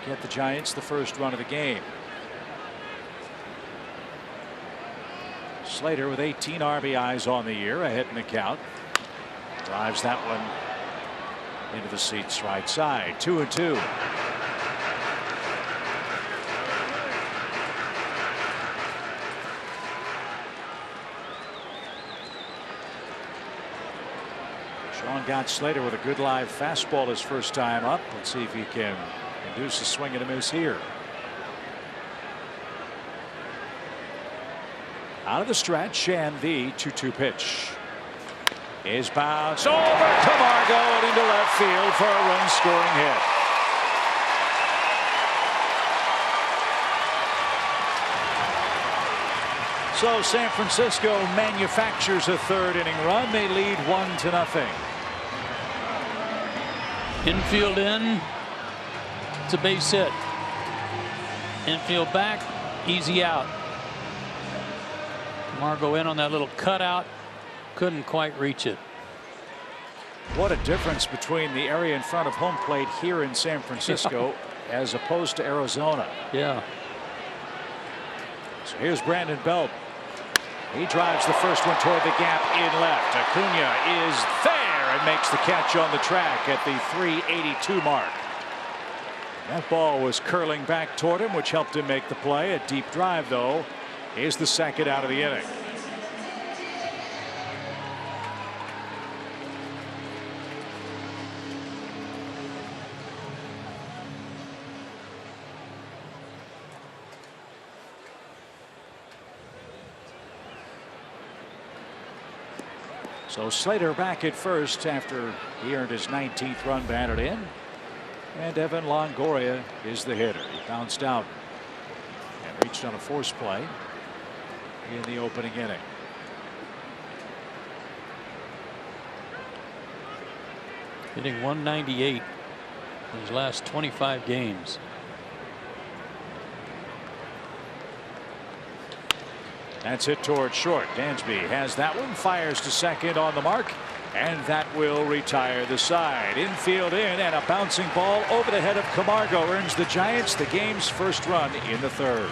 get the Giants the first run of the game. Slater with 18 RBIs on the year, ahead in the count. Drives that one into the seats right side. 2-2. Sean got Slater with a good live fastball his first time up. Let's see if he can induce a swing and a miss here. Out of the stretch, and the 2-2 pitch is bounced over Camargo and into left field for a run scoring hit. So San Francisco manufactures a third inning run. They lead 1-0. Infield in. It's a base hit. Infield back. Easy out. Margo in on that little cutout. Couldn't quite reach it. What a difference between the area in front of home plate here in San Francisco as opposed to Arizona. Yeah. So here's Brandon Belt. He drives the first one toward the gap in left. Acuna is there and makes the catch on the track at the 382 mark. That ball was curling back toward him, which helped him make the play. A deep drive, though, is the second out of the inning. So Slater back at first after he earned his 19th run batted in. And Evan Longoria is the hitter. He bounced out and reached on a force play in the opening inning. Hitting 198 in his last 25 games. That's hit toward short. Dansby has that one, fires to second on the mark, and that will retire the side. Infield in, and a bouncing ball over the head of Camargo earns the Giants the game's first run in the third.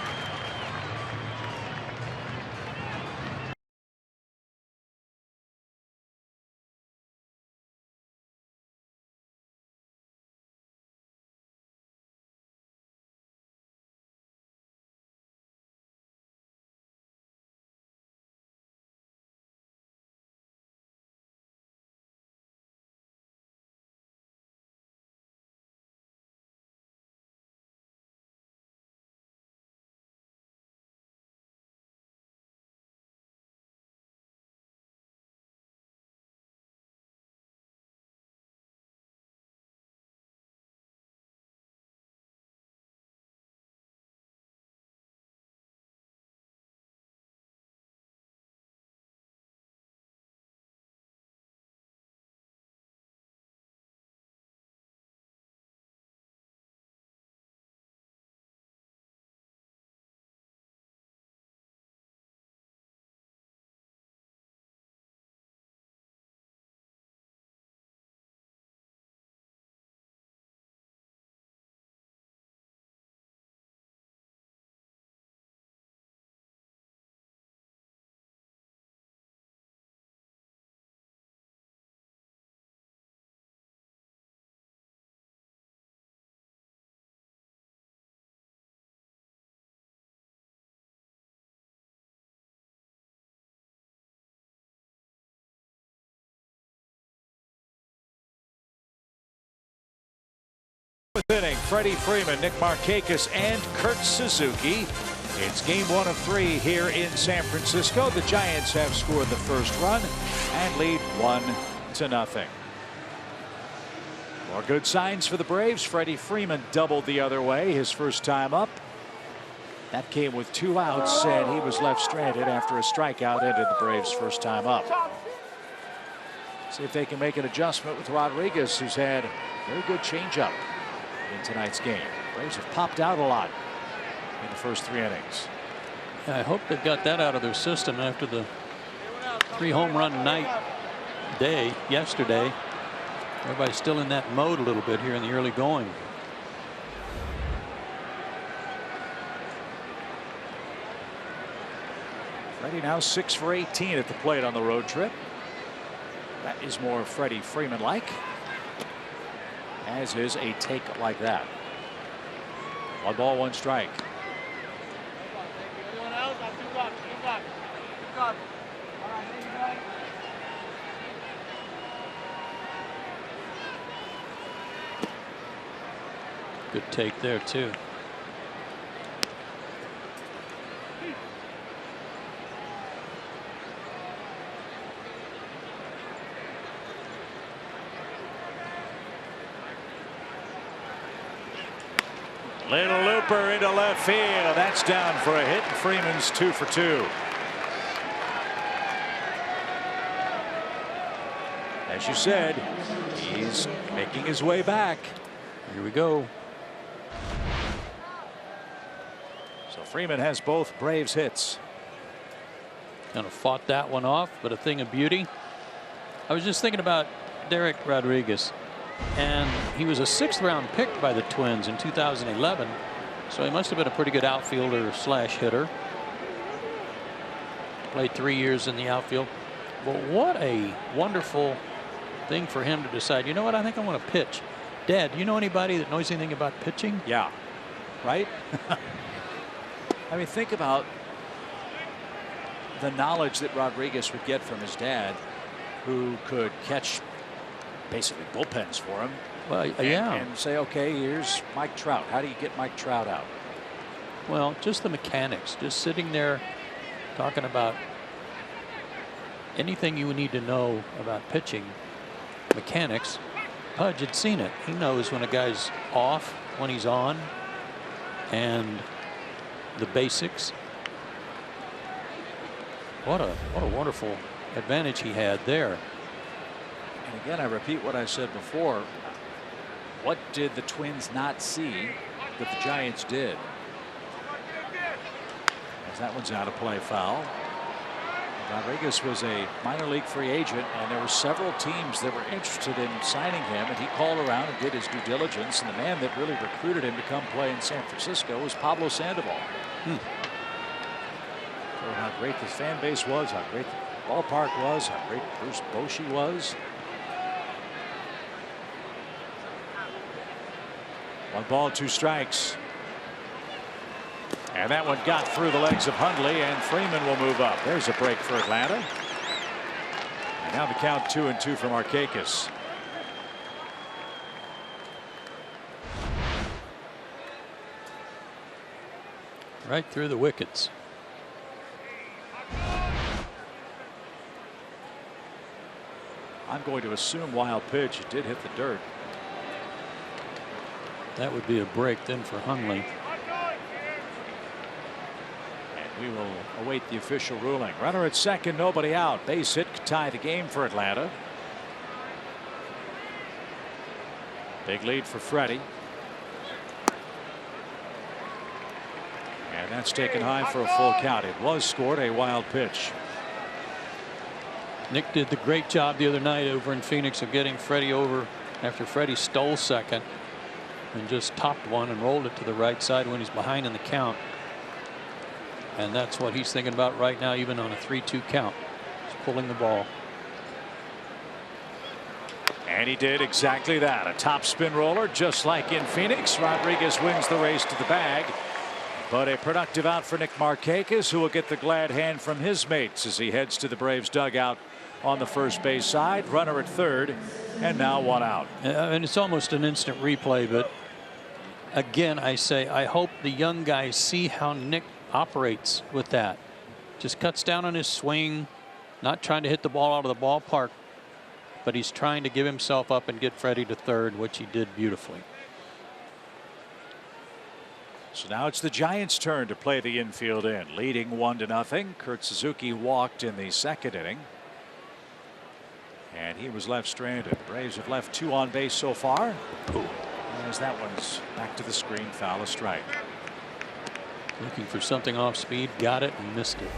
Inning, Freddie Freeman, Nick Markakis, and Kurt Suzuki. It's game 1 of 3 here in San Francisco. The Giants have scored the first run and lead 1-0. More good signs for the Braves. Freddie Freeman doubled the other way his first time up. That came with 2 outs, and he was left stranded after a strikeout ended the Braves' first time up. See if they can make an adjustment with Rodriguez, who's had a very good changeup in tonight's game. Braves have popped out a lot in the first 3 innings. I hope they've got that out of their system after the 3 home run night day yesterday. Everybody's still in that mode a little bit here in the early going. Freddie now 6 for 18 at the plate on the road trip. That is more Freddie Freeman like, as is a take like that. 1 ball, 1 strike. Good take there too. Little looper into left field. That's down for a hit. Freeman's 2 for 2. As you said, he's making his way back. Here we go. So Freeman has both Braves hits. Kind of fought that one off, but a thing of beauty. I was just thinking about Derek Rodriguez, and he was a 6th round pick by the Twins in 2011, so he must have been a pretty good outfielder slash hitter. Played 3 years in the outfield. But what a wonderful thing for him to decide, you know what, I think I want to pitch. Dad, do you know anybody that knows anything about pitching? Yeah, right? I mean, think about the knowledge that Rodriguez would get from his dad, who could catch basically bullpens for him. Well, yeah. And say, okay, here's Mike Trout. How do you get Mike Trout out? Well, just the mechanics, just sitting there talking about anything you need to know about pitching mechanics. Pudge had seen it. He knows when a guy's off, when he's on, and the basics. What a wonderful advantage he had there. And again, I repeat what I said before. What did the Twins not see that the Giants did? As that one's out of play, foul. Rodriguez was a minor league free agent, and there were several teams that were interested in signing him, and he called around and did his due diligence, and the man that really recruited him to come play in San Francisco was Pablo Sandoval. So how great the fan base was, how great the ballpark was, how great Bruce Bochy was. 1 ball, 2 strikes. And that one got through the legs of Hundley, and Freeman will move up. There's a break for Atlanta. And now the count 2-2 for Markakis. Right through the wickets. I'm going to assume wild pitch. It did hit the dirt. That would be a break then for Hundley. We will await the official ruling. Runner at second, nobody out. Base hit could tie the game for Atlanta. Big lead for Freddie. And that's taken high for a full count. It was scored, a wild pitch. Nick did the great job the other night over in Phoenix of getting Freddie over after Freddie stole second and just topped one and rolled it to the right side when he's behind in the count. And that's what he's thinking about right now, even on a 3-2 count. He's pulling the ball. And he did exactly that. A top spin roller, just like in Phoenix. Rodriguez wins the race to the bag. But a productive out for Nick Markakis, who will get the glad hand from his mates as he heads to the Braves dugout on the first base side. Runner at third, and now 1 out. And it's almost an instant replay, but Again, I say I hope the young guys see how Nick operates with that. Just cuts down on his swing, not trying to hit the ball out of the ballpark, but he's trying to give himself up and get Freddie to third, which he did beautifully. So now it's the Giants' turn to play the infield in, leading 1-0. Kurt Suzuki walked in the second inning, and he was left stranded. The Braves have left 2 on base so far. As that one's back to the screen, foul, a strike. Looking for something off speed, got it and missed it.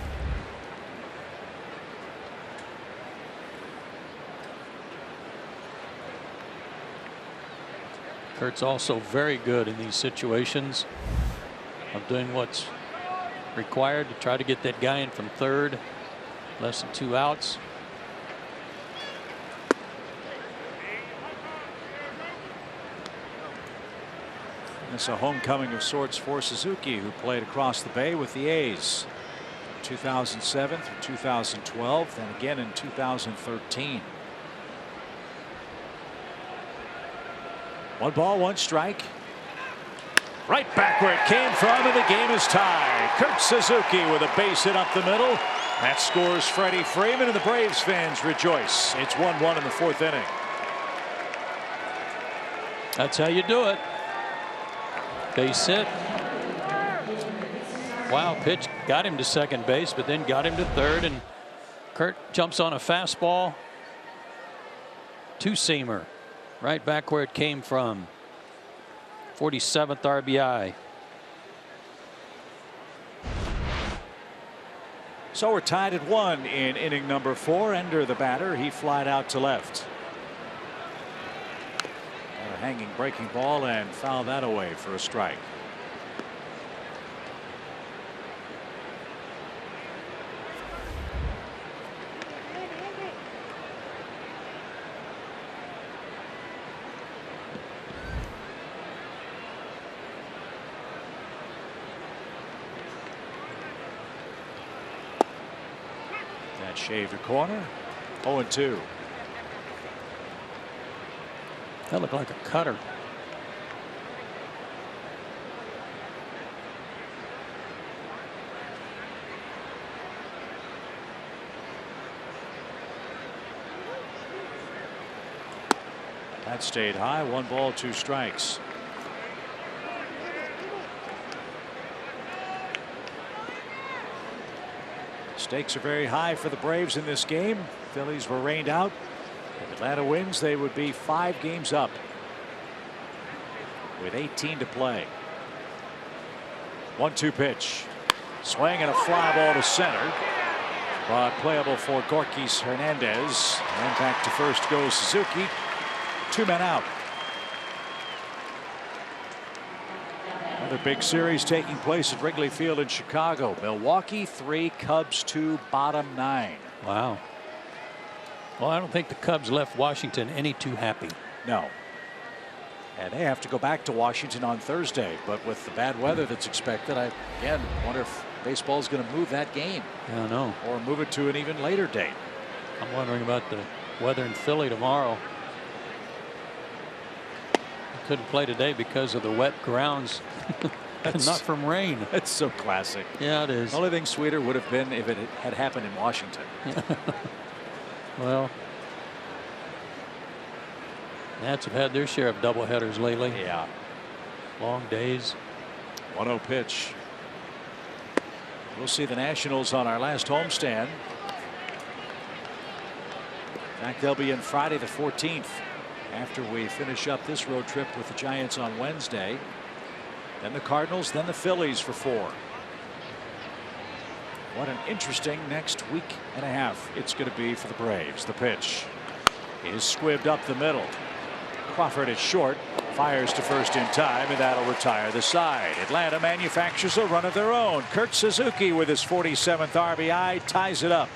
Kurt's also very good in these situations of doing what's required to try to get that guy in from third. Less than 2 outs. It's a homecoming of sorts for Suzuki, who played across the bay with the A's 2007 through 2012, then again in 2013. 1 ball, 1 strike. Right back where it came from, and the game is tied. Kurt Suzuki with a base hit up the middle. That scores Freddie Freeman, and the Braves fans rejoice. It's 1-1 in the 4th inning. That's how you do it. Base hit. Wow, pitch got him to second base, but then got him to third, and Kurt jumps on a fastball. 2-seamer. Right back where it came from. 47th RBI. So we're tied at 1 in inning number 4. Ender, the batter, he flied out to left. A hanging breaking ball, and foul that away for a strike. That shaved a corner. 0-2. That looked like a cutter. That stayed high. 1 ball, 2 strikes. Stakes are very high for the Braves in this game. Phillies were rained out. If Atlanta wins, they would be 5 games up with 18 to play. 1-2 pitch. Swing and a fly ball to center, but playable for Gorkis Hernandez. And back to first goes Suzuki. 2 men out. Another big series taking place at Wrigley Field in Chicago. Milwaukee 3, Cubs 2, bottom 9. Wow. Well, I don't think the Cubs left Washington any too happy. No. And they have to go back to Washington on Thursday. But with the bad weather that's expected, I again wonder if baseball is going to move that game. Yeah, I know. Or move it to an even later date. I'm wondering about the weather in Philly tomorrow. I couldn't play today because of the wet grounds. Not from rain. That's so classic. Yeah, it is. The only thing sweeter would have been if it had happened in Washington. Well, Nats have had their share of doubleheaders lately. Yeah. Long days. 1-0 pitch. We'll see the Nationals on our last homestand. In fact, they'll be in Friday the 14th after we finish up this road trip with the Giants on Wednesday. Then the Cardinals, then the Phillies for 4. What an interesting next week and a half it's going to be for the Braves. The pitch is squibbed up the middle. Crawford is short, fires to first in time, and that'll retire the side. Atlanta manufactures a run of their own. Kurt Suzuki with his 47th RBI ties it up.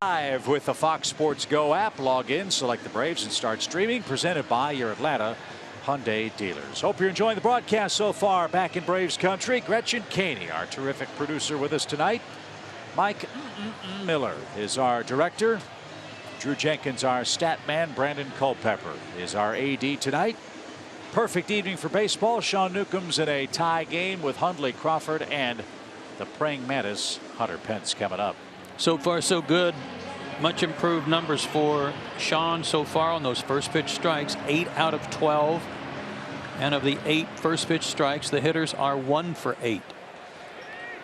Live with the Fox Sports Go app. Log in, select the Braves, and start streaming. Presented by your Atlanta Hyundai dealers. Hope you're enjoying the broadcast so far. Back in Braves country, Gretchen Caney, our terrific producer, with us tonight. Mike Miller is our director. Drew Jenkins, our stat man. Brandon Culpepper is our AD tonight. Perfect evening for baseball. Sean Newcomb's in a tie game with Hundley Crawford and the praying mantis Hunter Pence coming up. So far, so good. Much improved numbers for Sean so far on those first pitch strikes. 8 out of 12. And of the 8 first pitch strikes, the hitters are 1 for 8.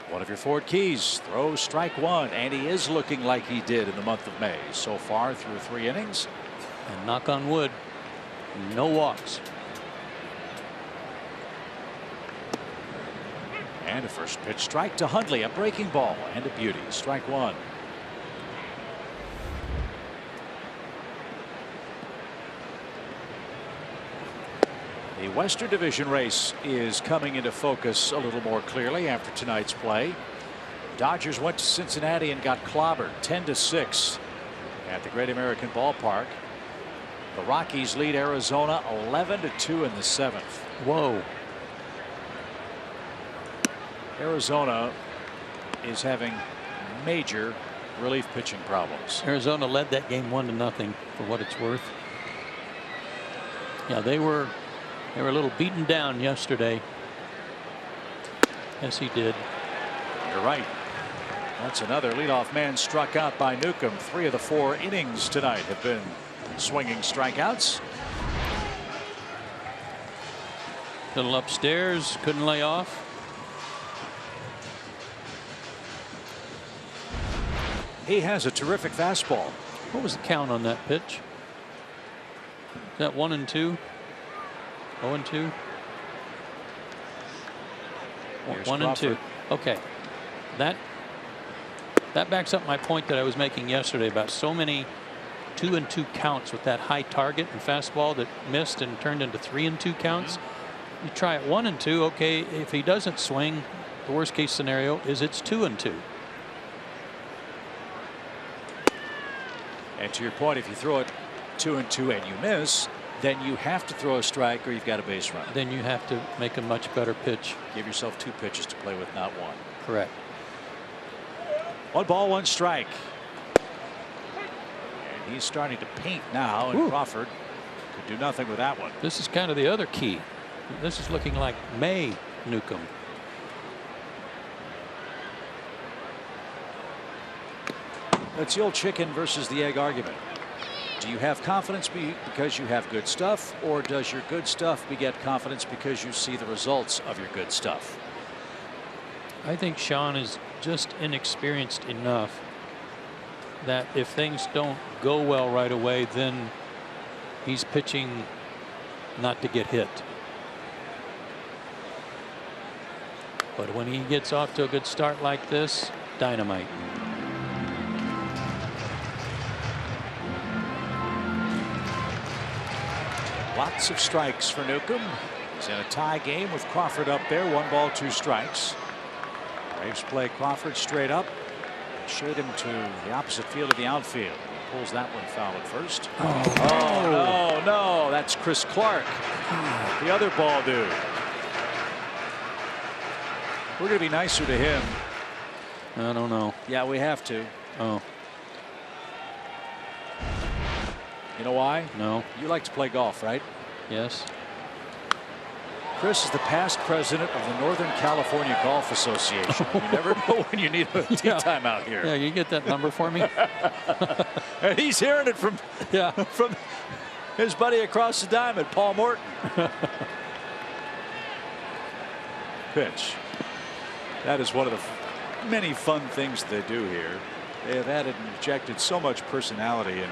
One of your Ford keys, throw strike one, and he is looking like he did in the month of May so far through 3 innings. And knock on wood, no walks. And a first pitch strike to Hundley, a breaking ball and a beauty. Strike one. The Western Division race is coming into focus a little more clearly after tonight's play. Dodgers went to Cincinnati and got clobbered 10-6 at the Great American Ballpark. The Rockies lead Arizona 11-2 in the 7th. Whoa. Arizona is having major relief pitching problems. Arizona led that game 1-0 for what it's worth. Yeah, they were a little beaten down yesterday. Yes, he did. You're right. That's another leadoff man struck out by Newcomb. 3 of the 4 innings tonight have been swinging strikeouts. Little upstairs, couldn't lay off. He has a terrific fastball. What was the count on that pitch? Is that 1-2? 0-2? 1-2. Okay. That backs up my point that I was making yesterday about so many 2-2 counts with that high target and fastball that missed and turned into 3-2 counts. You try it 1-2. Okay, if he doesn't swing, the worst case scenario is it's 2-2. And to your point, if you throw it 2-2 and you miss, then you have to throw a strike or you've got a base run. Then you have to make a much better pitch. Give yourself 2 pitches to play with, not 1. Correct. 1 ball, 1 strike. And he's starting to paint now, and Crawford could do nothing with that one. This is kind of the other key. This is looking like May Newcomb. It's the old chicken versus the egg argument. Do you have confidence because you have good stuff, or does your good stuff beget confidence because you see the results of your good stuff? I think Sean is just inexperienced enough that if things don't go well right away, then he's pitching not to get hit. But when he gets off to a good start like this, dynamite. Lots of strikes for Newcomb. He's in a tie game with Crawford up there. 1 ball, 2 strikes. Braves play Crawford straight up. Shade him to the opposite field of the outfield. He pulls that one foul at first. Oh no, that's Chris Clark, the other ball dude. We're going to be nicer to him. I don't know. Yeah, we have to. Oh. You know why? No. You like to play golf, right? Yes. Chris is the past president of the Northern California Golf Association. You never know when you need a tee time out here. Yeah, you get that number for me? And he's hearing it from his buddy across the diamond, Paul Morton. Pitch. That is one of the many fun things they do here. They have added and injected so much personality in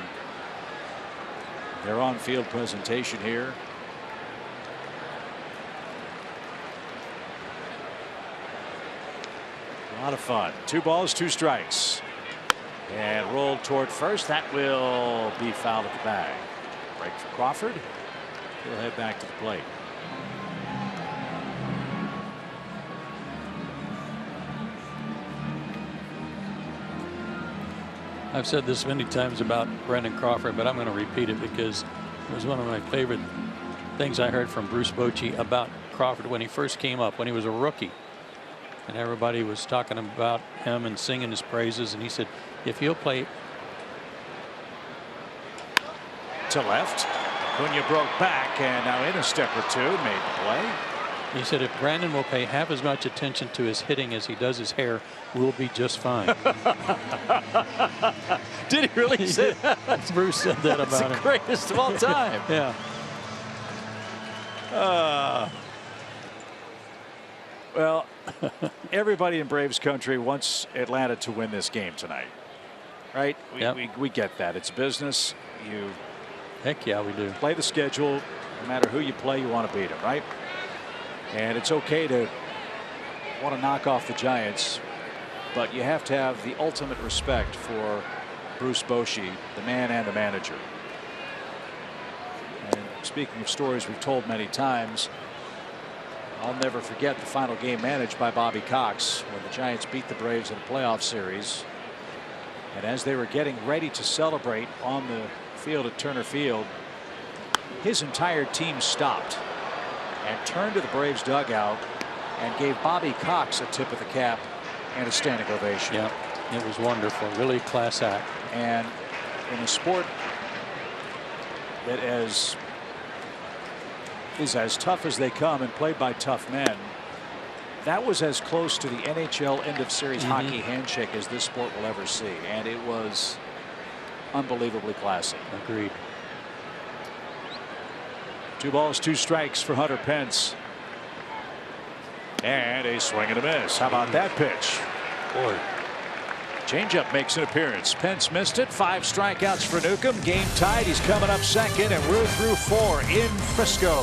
their on-field presentation here. A lot of fun. 2 balls, 2 strikes. And rolled toward first. That will be fouled at the bag. Break for Crawford. He'll head back to the plate. I've said this many times about Brandon Crawford, but I'm going to repeat it because it was one of my favorite things I heard from Bruce Bochy about Crawford when he first came up, when he was a rookie. And everybody was talking about him and singing his praises. And he said, if he'll play to left, Acuna broke back and now in a step or two made the play. He said, if Brandon will pay half as much attention to his hitting as he does his hair, we'll be just fine. Did he really say that? Bruce said that about him. It's the greatest of all time. Yeah. Well, everybody in Braves country wants Atlanta to win this game tonight, right? We get that. It's business. You Heck yeah, we do. Play the schedule. No matter who you play, you want to beat them, right? And it's okay to want to knock off the Giants, but you have to have the ultimate respect for Bruce Bochy, the man and the manager. And speaking of stories we've told many times, I'll never forget the final game managed by Bobby Cox when the Giants beat the Braves in a playoff series. And as they were getting ready to celebrate on the field at Turner Field, his entire team stopped and turned to the Braves dugout and gave Bobby Cox a tip of the cap and a standing ovation. Yeah, it was wonderful. Really class act. And in a sport that is as tough as they come and played by tough men, that was as close to the NHL end of series hockey handshake as this sport will ever see. And it was unbelievably classy. Agreed. 2 balls, 2 strikes for Hunter Pence. And a swing and a miss. How about that pitch? Boy. Changeup makes an appearance. Pence missed it. 5 strikeouts for Newcomb. Game tied. He's coming up second, and we're through 4 in Frisco.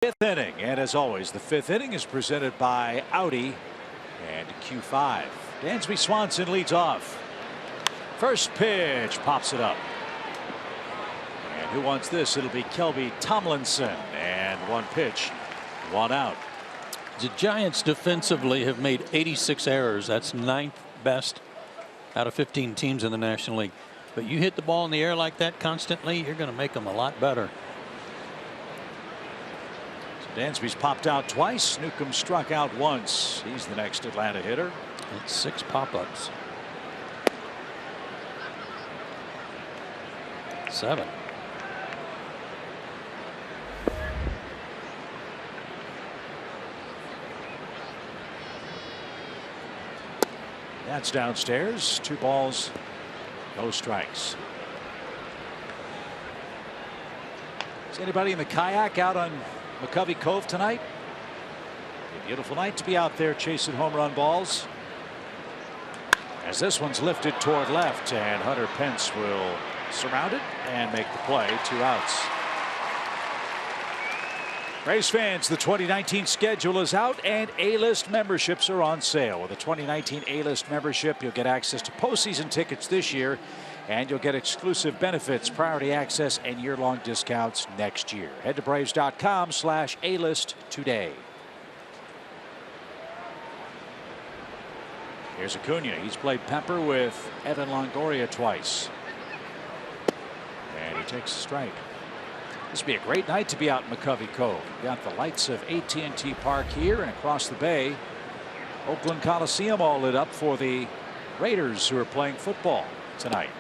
Fifth inning, and as always, the 5th inning is presented by Audi and Q5. Dansby Swanson leads off. First pitch, pops it up. And who wants this? It'll be Kelby Tomlinson. And 1 pitch, 1 out. The Giants defensively have made 86 errors. That's 9th best out of 15 teams in the National League. But you hit the ball in the air like that constantly, you're going to make them a lot better. Dansby's popped out twice. Newcomb struck out once. He's the next Atlanta hitter. It's 6 pop-ups. 7. That's downstairs. 2 balls, no strikes. Is anybody in the kayak out on McCovey Cove tonight? A beautiful night to be out there chasing home run balls. As this one's lifted toward left, and Hunter Pence will surround it and make the play. 2 outs. Braves fans, the 2019 schedule is out and A-list memberships are on sale. With a 2019 A-list membership, you'll get access to postseason tickets this year, and you'll get exclusive benefits, priority access, and year-long discounts next year. Head to Braves.com/A-list today. Here's Acuna. He's played Pepper with Evan Longoria twice. And he takes a strike. This would be a great night to be out in McCovey Cove. You've got the lights of AT&T Park here, and across the bay, Oakland Coliseum all lit up for the Raiders, who are playing football tonight.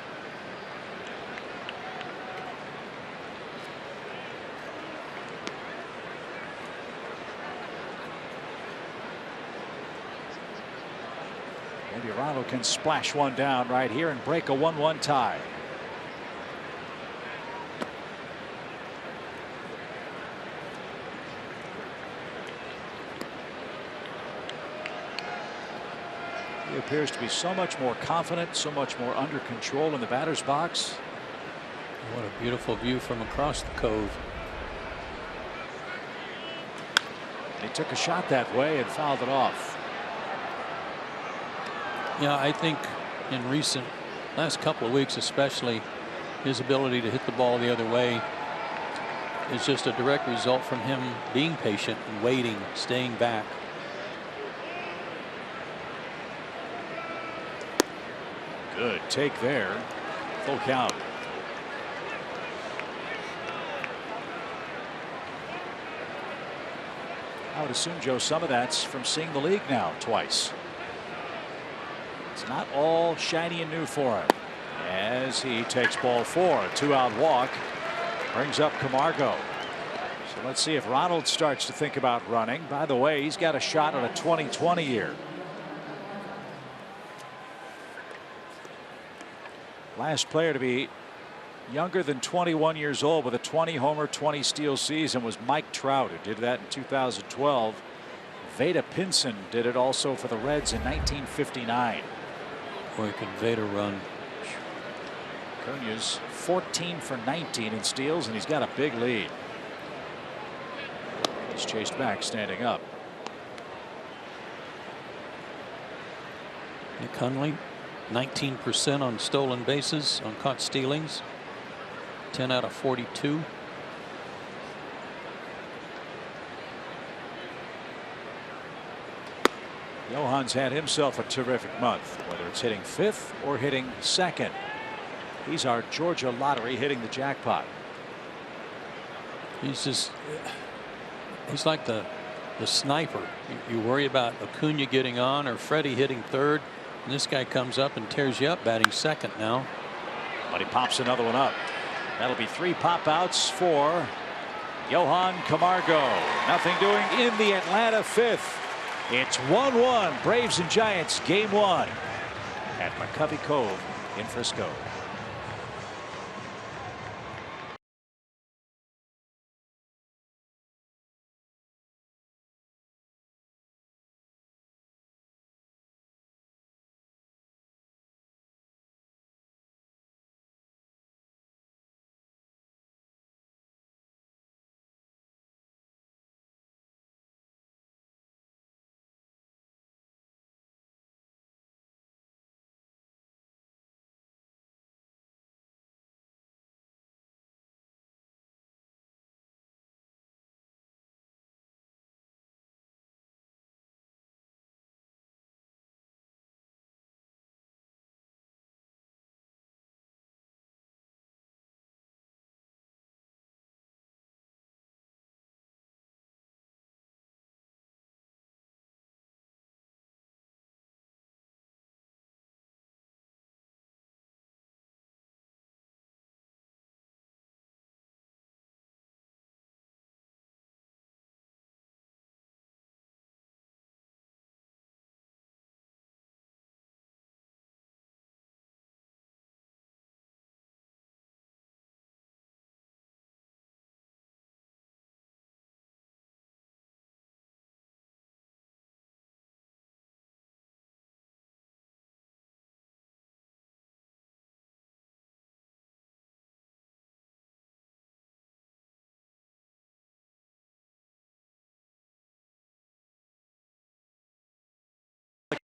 Maybe Ronald can splash one down right here and break a 1-1 tie. He appears to be so much more confident, so much more under control in the batter's box. What a beautiful view from across the cove. He took a shot that way and fouled it off. Yeah, I think in recent last couple of weeks, especially, his ability to hit the ball the other way is just a direct result from him being patient and waiting, staying back. Good take there. Full count. I would assume, Joe, some of that's from seeing the league now twice. It's not all shiny and new for him. As he takes ball 4, a 2-out walk, brings up Camargo. So let's see if Ronald starts to think about running. By the way, he's got a shot at a 2020 year. Last player to be younger than 21 years old with a 20 homer 20 steal season was Mike Trout, who did that in 2012. Veda Pinson did it also for the Reds in 1959. Boy, can Veda run. Acuna's 14 for 19 in steals, and he's got a big lead. He's chased back standing up. Nick Hundley, 19% on stolen bases, on caught stealings, 10 out of 42. Johan's had himself a terrific month, whether it's hitting 5th or hitting 2nd. He's our Georgia lottery hitting the jackpot. He's like the sniper. You worry about Acuna getting on or Freddie hitting 3rd. And this guy comes up and tears you up, batting 2nd now. But he pops another one up. That'll be 3 pop outs for Johan Camargo. Nothing doing in the Atlanta 5th. It's 1-1 Braves and Giants game 1 at McCovey Cove in Frisco.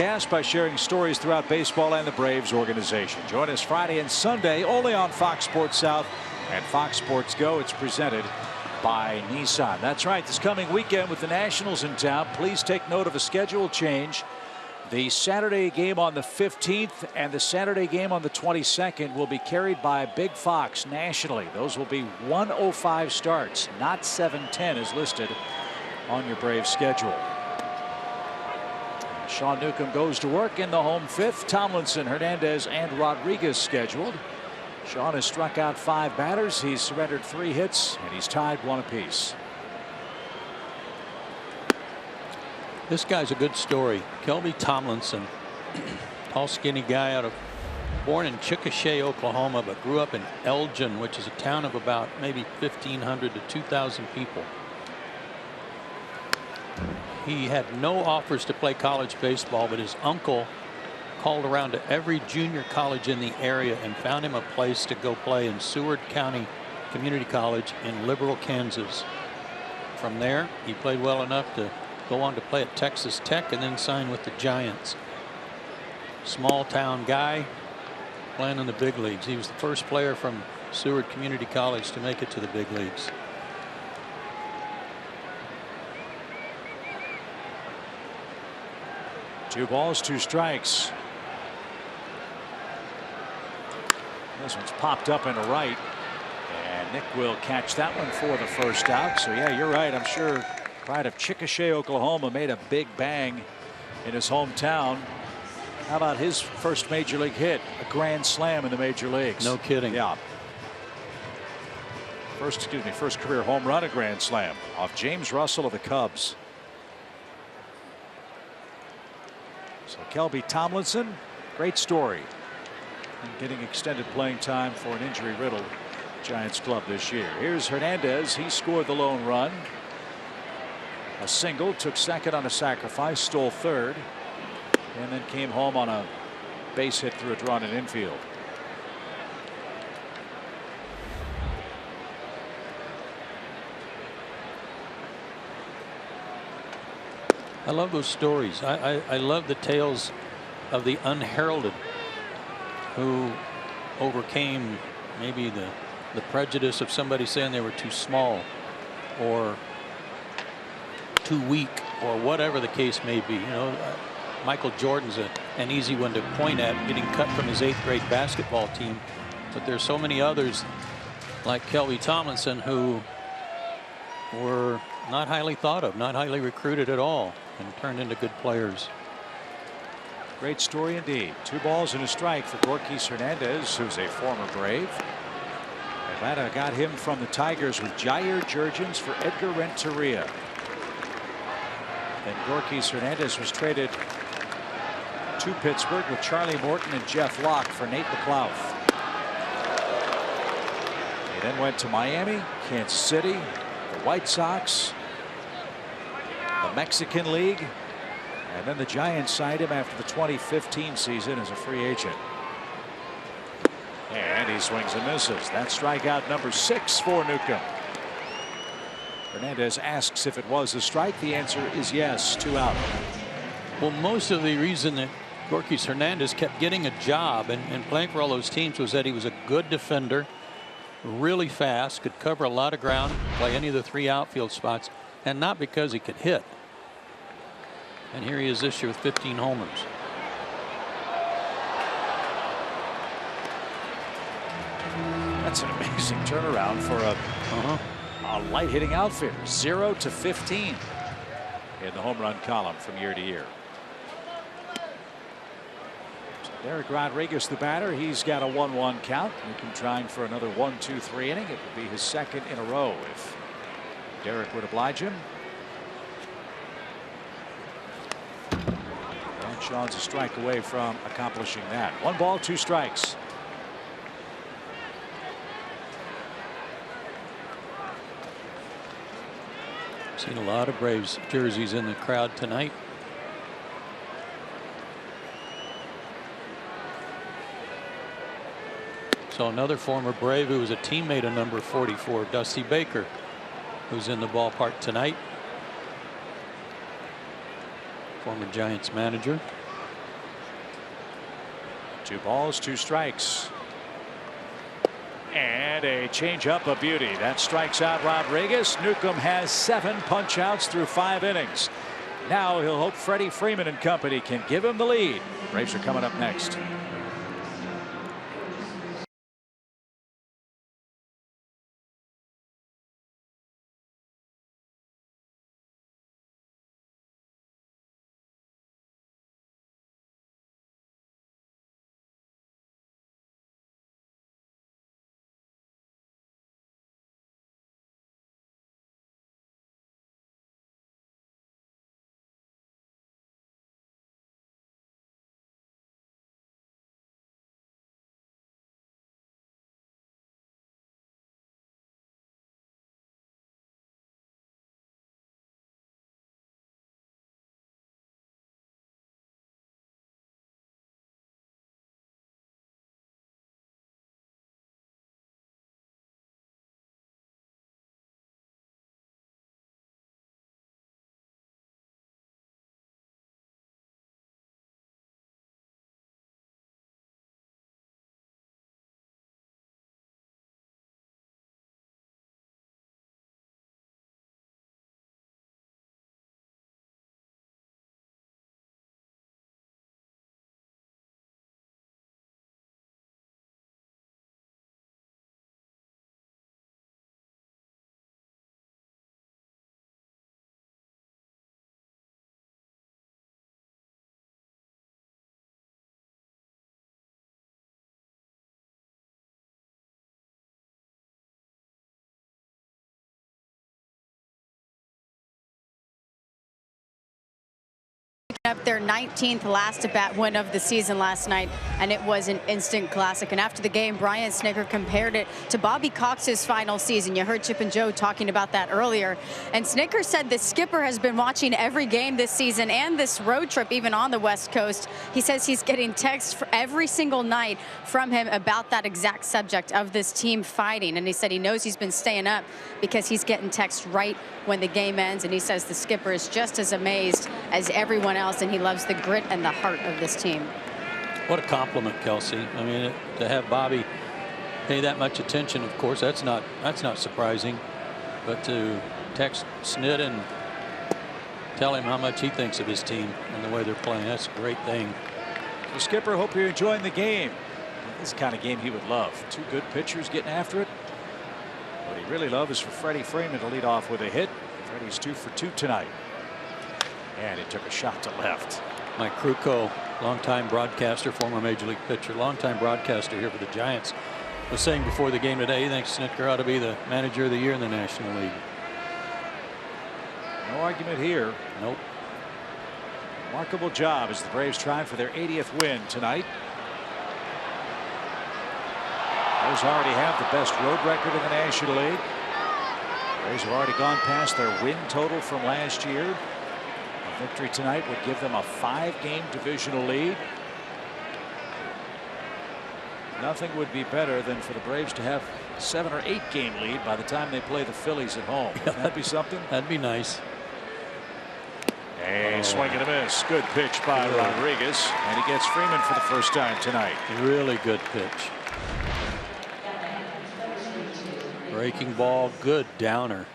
By sharing stories throughout baseball and the Braves organization. Join us Friday and Sunday only on Fox Sports South and Fox Sports Go. It's presented by Nissan. That's right, this coming weekend with the Nationals in town, please take note of a schedule change. The Saturday game on the 15th and the Saturday game on the 22nd will be carried by Big Fox nationally. Those will be 1:05 starts, not 7:10 as listed on your Braves schedule. Sean Newcomb goes to work in the home fifth. Tomlinson, Hernandez, and Rodriguez scheduled. Sean has struck out 5 batters. He's surrendered 3 hits, and he's tied 1 apiece. This guy's a good story. Kelby Tomlinson, tall, skinny guy born in Chickasha, Oklahoma, but grew up in Elgin, which is a town of about maybe 1,500 to 2,000 people. He had no offers to play college baseball, but his uncle called around to every junior college in the area and found him a place to go play in Seward County Community College in Liberal, Kansas. From there, he played well enough to go on to play at Texas Tech and then sign with the Giants. Small town guy playing in the big leagues. He was the first player from Seward Community College to make it to the big leagues. Two balls, 2 strikes. This one's popped up into right, and Nick will catch that one for the first out. So yeah, you're right. I'm sure pride of Chickasha, Oklahoma made a big bang in his hometown. How about his first major league hit? A grand slam in the major leagues. No kidding. Yeah. First career home run, a grand slam off James Russell of the Cubs. So Kelby Tomlinson, great story, and getting extended playing time for an injury-riddled Giants club this year. Here's Hernandez. He scored the lone run. A single, took second on a sacrifice, stole third, and then came home on a base hit through a drawn in infield. I love those stories. I love the tales of the unheralded who overcame maybe the prejudice of somebody saying they were too small or too weak or whatever the case may be. You know, Michael Jordan's an easy one to point at, getting cut from his 8th grade basketball team. But there's so many others like Kelby Tomlinson who were not highly thought of, not highly recruited at all, and turned into good players. Great story indeed. 2 balls and a strike for Gorkys Hernandez, who's a former Brave. Atlanta got him from the Tigers with Jair Jurgens for Edgar Renteria. Then Gorkys Hernandez was traded to Pittsburgh with Charlie Morton and Jeff Locke for Nate McLouth. He then went to Miami, Kansas City, the White Sox, the Mexican League, and then the Giants signed him after the 2015 season as a free agent. And he swings and misses. That's strikeout number 6 for Newcomb. Hernandez asks if it was a strike. The answer is yes. 2 out. Well, most of the reason that Gorkys Hernandez kept getting a job and playing for all those teams was that he was a good defender, really fast, could cover a lot of ground, play any of the 3 outfield spots, and not because he could hit. And here he is this year with 15 homers. That's an amazing turnaround for a light hitting outfielder. 0 to 15 in the home run column from year to year. So Derek Rodriguez, the batter, he's got a 1-1 count. Newcomb trying for another 1-2-3 inning. It would be his 2nd in a row if Derek would oblige him. And Sean's a strike away from accomplishing that. 1 ball, 2 strikes. Seen a lot of Braves jerseys in the crowd tonight. So another former Brave who was a teammate of number 44, Dusty Baker, who's in the ballpark tonight. Former Giants manager. 2 balls, 2 strikes. And a changeup of beauty that strikes out Rodriguez. Newcomb has 7 punch outs through 5 innings. Now he'll hope Freddie Freeman and company can give him the lead. Braves are coming up next. Up their 19th last at bat win of the season last night, and it was an instant classic. And after the game, Brian Snitker compared it to Bobby Cox's final season. You heard Chip and Joe talking about that earlier. And Snitker said the skipper has been watching every game this season and this road trip, even on the West Coast. He says he's getting texts for every single night from him about that exact subject of this team fighting. And he said he knows he's been staying up because he's getting texts right when the game ends. And he says the skipper is just as amazed as everyone else, and he loves the grit and the heart of this team. What a compliment, Kelsey. I mean, to have Bobby pay that much attention, of course, that's not surprising. But to text Snit and tell him how much he thinks of his team and the way they're playing, that's a great thing. So Skipper, hope you're enjoying the game. This is the kind of game he would love. 2 good pitchers getting after it. What he really loves is for Freddie Freeman to lead off with a hit. Freddie's 2 for 2 tonight. And it took a shot to left. Mike Krukow, longtime broadcaster, former Major League pitcher, longtime broadcaster here for the Giants, was saying before the game today he thinks Snitker ought to be the manager of the year in the National League. No argument here. Nope. Remarkable job as the Braves trying for their 80th win tonight. Braves already have the best road record in the National League. Braves have already gone past their win total from last year. A victory tonight would give them a 5-game divisional lead. Nothing would be better than for the Braves to have a 7 or 8 game lead by the time they play the Phillies at home. Wouldn't that be something? That'd be nice. A swing and a miss. Good pitch by Rodriguez, and he gets Freeman for the first time tonight. Really good pitch. Breaking ball, good downer.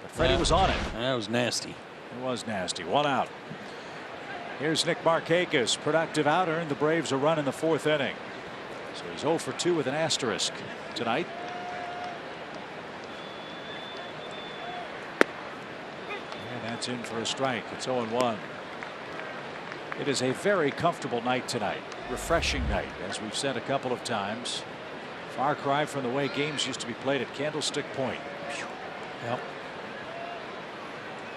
But Freddie was on it. That was nasty. It was nasty. 1 out. Here's Nick Markakis, productive outer, and the Braves a run in the 4th inning. So he's 0 for 2 with an asterisk tonight. And that's in for a strike. It's 0-1. It is a very comfortable night tonight. Refreshing night, as we've said a couple of times. Far cry from the way games used to be played at Candlestick Point. Yep.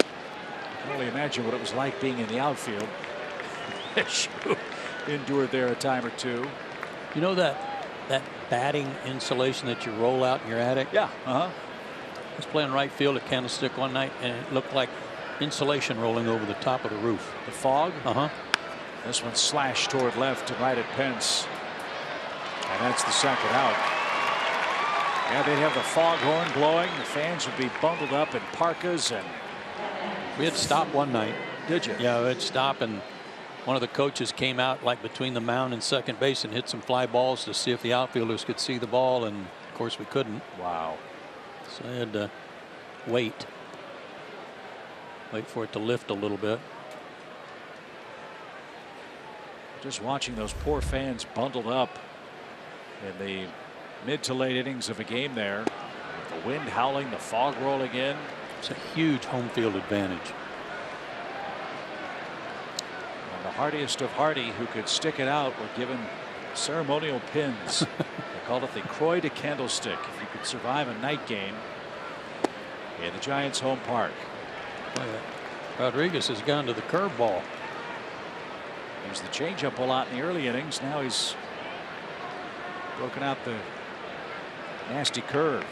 I can only imagine what it was like being in the outfield. You endured there a time or 2. You know that batting insulation that you roll out in your attic? Yeah. I was playing right field at Candlestick one night, and it looked like insulation rolling over the top of the roof. The fog? This one slashed toward left and right at Pence. And that's the 2nd out. Yeah, they'd have the foghorn blowing. The fans would be bundled up in parkas. And we had stopped one night. Did you? Yeah, we had stopped, and One of the coaches came out like between the mound and second base and hit some fly balls to see if the outfielders could see the ball, and of course we couldn't. Wow. So they had to wait for it to lift a little bit. Just watching those poor fans bundled up in the mid to late innings of a game there. The wind howling, the fog rolling in. It's a huge home field advantage. And the hardiest of hardy who could stick it out were given ceremonial pins. They called it the Croix de Candlestick. If you could survive a night game in the Giants' home park. Rodriguez has gone to the curveball. Used the changeup a lot in the early innings. Now he's broken out the nasty curve.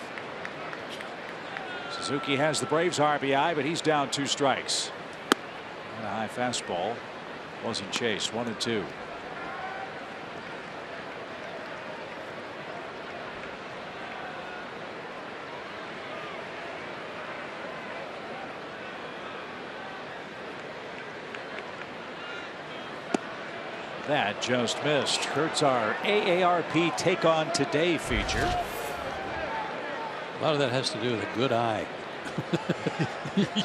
Suzuki has the Braves RBI, but he's down 2 strikes. And a high fastball wasn't chased. 1-2. That just missed. Hurts our AARP Take On Today feature. A lot of that has to do with a good eye.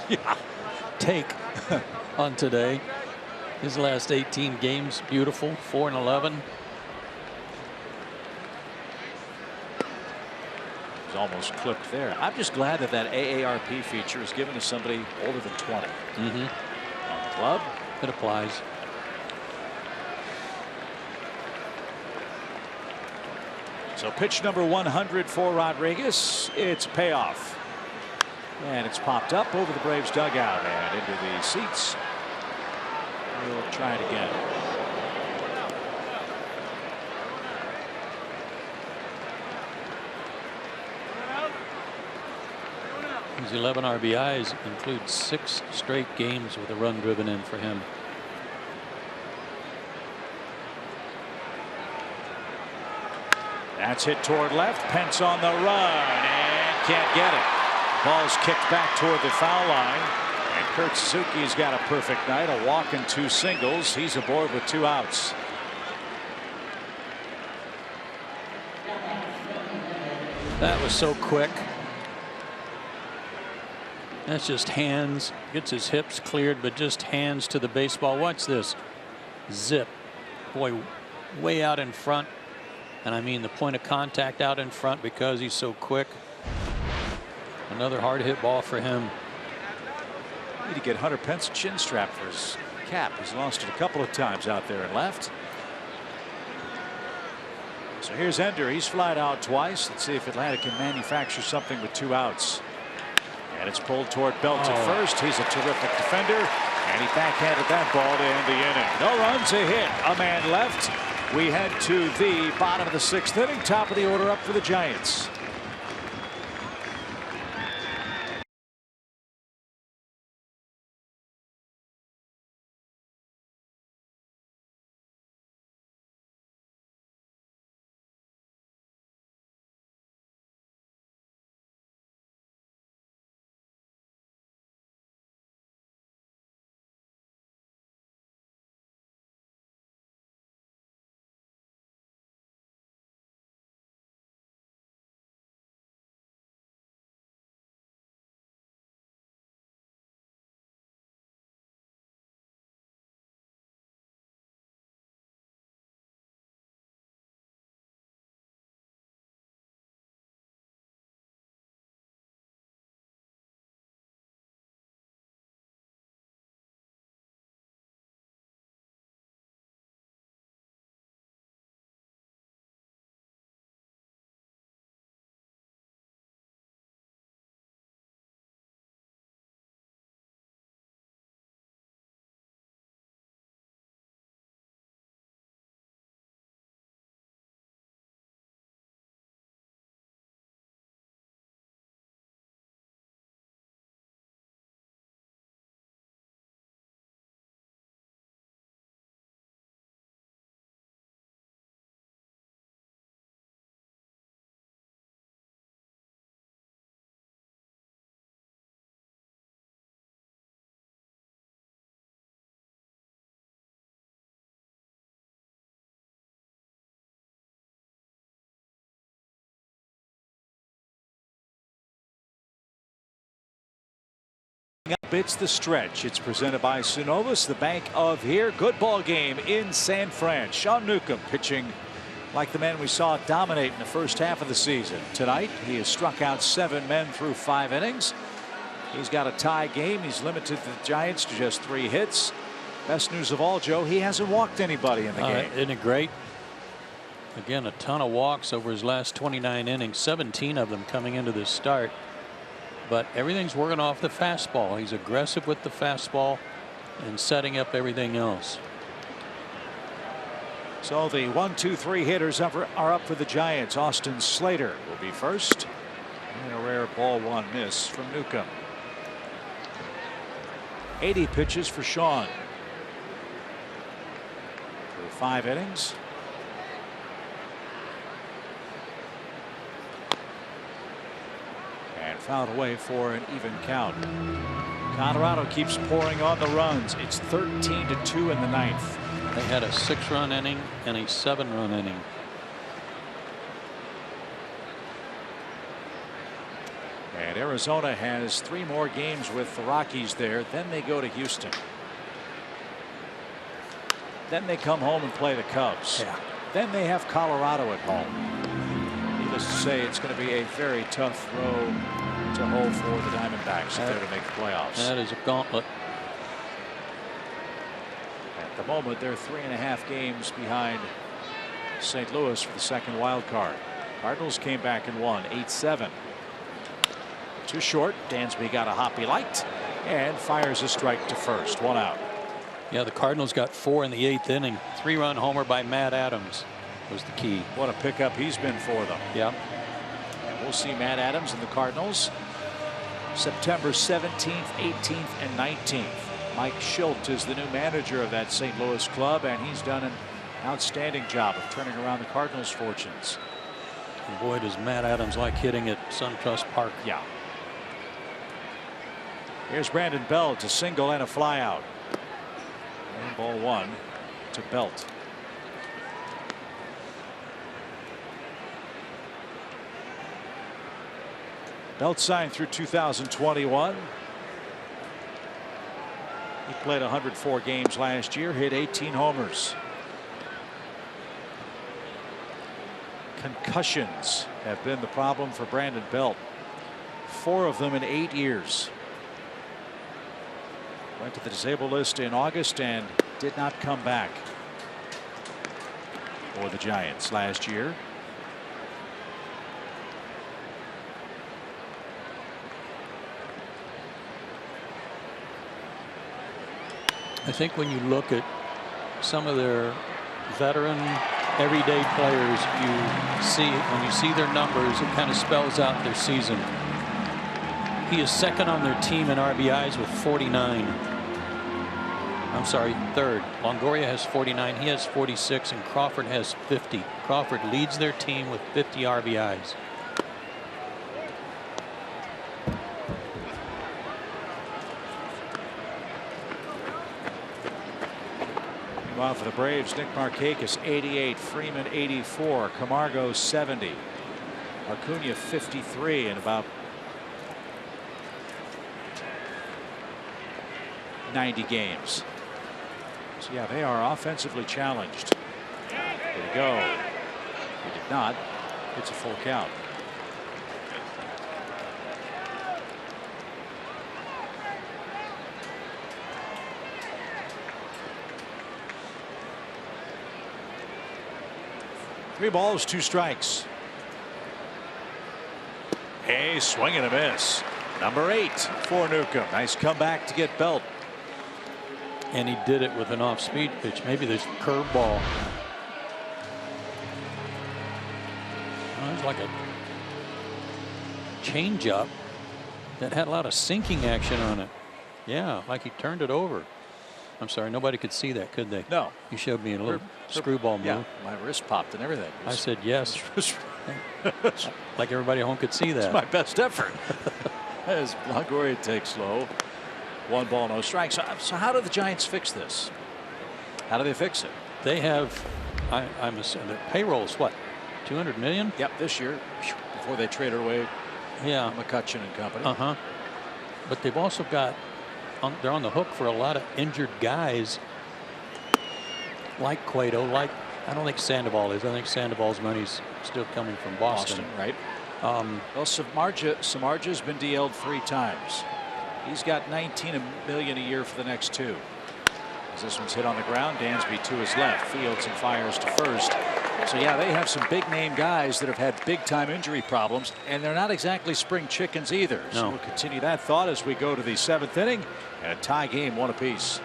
Yeah. Take on today. His last 18 games, beautiful. 4-11. He's almost clipped there. I'm just glad that AARP feature is given to somebody older than 20. Mm-hmm. On the club. It applies. So pitch number 100 for Rodriguez. It's a payoff. And it's popped up over the Braves dugout and into the seats. We'll try it again. His 11 RBIs include 6 straight games with a run driven in for him. That's hit toward left. Pence on the run and can't get it. Ball's kicked back toward the foul line. And Kurt Suzuki's got a perfect night. A walk and 2 singles. He's aboard with 2 outs. That was so quick. That's just hands. Gets his hips cleared, but just hands to the baseball. Watch this. Zip. Boy, way out in front. And I mean the point of contact out in front because he's so quick. Another hard hit ball for him. Need to get Hunter Pence a chin strap for his cap. He's lost it a couple of times out there and left. So here's Ender. He's flied out twice. Let's see if Atlanta can manufacture something with 2 outs. And it's pulled toward Belt at first. He's a terrific defender. And he backhanded that ball to end the inning. No runs, a hit. A man left. We head to the bottom of the 6th inning. Top of the order up for the Giants. It's the stretch. It's presented by Synovus, the bank of here. Good ball game in San Fran. Sean Newcomb pitching like the man we saw dominate in the first half of the season. Tonight, he has struck out 7 men through 5 innings. He's got a tie game. He's limited the Giants to just 3 hits. Best news of all, Joe, he hasn't walked anybody in the game. Isn't it great? Again, a ton of walks over his last 29 innings, 17 of them coming into this start. But everything's working off the fastball. He's aggressive with the fastball and setting up everything else. So the 1, 2, 3 hitters are up for the Giants. Austin Slater will be first. And a rare ball 1 miss from Newcomb. 80 pitches for Sean. Through 5 innings. And fouled away for an even count. Colorado keeps pouring on the runs. It's 13-2 in the 9th. They had a 6-run inning and a 7-run inning. And Arizona has 3 more games with the Rockies there. Then they go to Houston. Then they come home and play the Cubs. Yeah. Then they have Colorado at home. Needless to say, it's going to be a very tough row to hoe for the Diamondbacks if they're to make the playoffs. That is a gauntlet. At the moment, they're 3.5 games behind St. Louis for the 2nd wild card. Cardinals came back and won 8-7. Too short. Dansby got a hop he liked and fires a strike to first. 1 out. Yeah, the Cardinals got 4 in the 8th inning. 3-run homer by Matt Adams was the key. What a pickup he's been for them. Yeah. And we'll see Matt Adams and the Cardinals September 17th, 18th, and 19th. Mike Schilt is the new manager of that St. Louis club, and he's done an outstanding job of turning around the Cardinals' fortunes. And boy, does Matt Adams like hitting at SunTrust Park. Yeah. Here's Brandon Belt, a single and a fly out. And ball 1 to Belt. Belt signed through 2021. He played 104 games last year, hit 18 homers. Concussions have been the problem for Brandon Belt. 4 of them in 8 years. Went to the disabled list in August and did not come back for the Giants last year. I think when you look at some of their veteran everyday players, you see when you see their numbers, it kind of spells out their season. He is 2nd on their team in RBIs with 49. I'm sorry, 3rd. Longoria has 49. He has 46, and Crawford has 50. Crawford leads their team with 50 RBIs. Meanwhile, for the Braves, Nick Markakis 88, Freeman 84, Camargo 70, Acuna 53 in about 90 games. So yeah, they are offensively challenged. Did he go? He did not. It's a full count. Three balls, 2 strikes. A swing and a miss. Number 8 for Newcomb. Nice comeback to get Belt. And he did it with an off-speed pitch. Maybe this curveball. It was like a changeup that had a lot of sinking action on it. Yeah, like he turned it over. I'm sorry, nobody could see that, could they? No. You showed me a little screwball move. Yeah, my wrist popped and everything. I said yes. Like everybody at home could see that. It's my best effort. As Longoria takes low. 1 ball, no strikes. So how do the Giants fix this? How do they fix it? They have, I'm assuming, their payroll's what, 200 million? Yep, this year, before they traded away Yeah. McCutchen and company. But they've also got they're on the hook for a lot of injured guys like Cueto, like I don't think Sandoval is. I think Sandoval's money's still coming from Boston. Right. Well, Samardzij's been DL'd 3 times. He's got $19 million a year for the next 2. As this one's hit on the ground, Dansby to his left, fields and fires to first. So yeah, they have some big name guys that have had big time injury problems, and they're not exactly spring chickens either. No. So we'll continue that thought as we go to the 7th inning and a tie game, 1 apiece.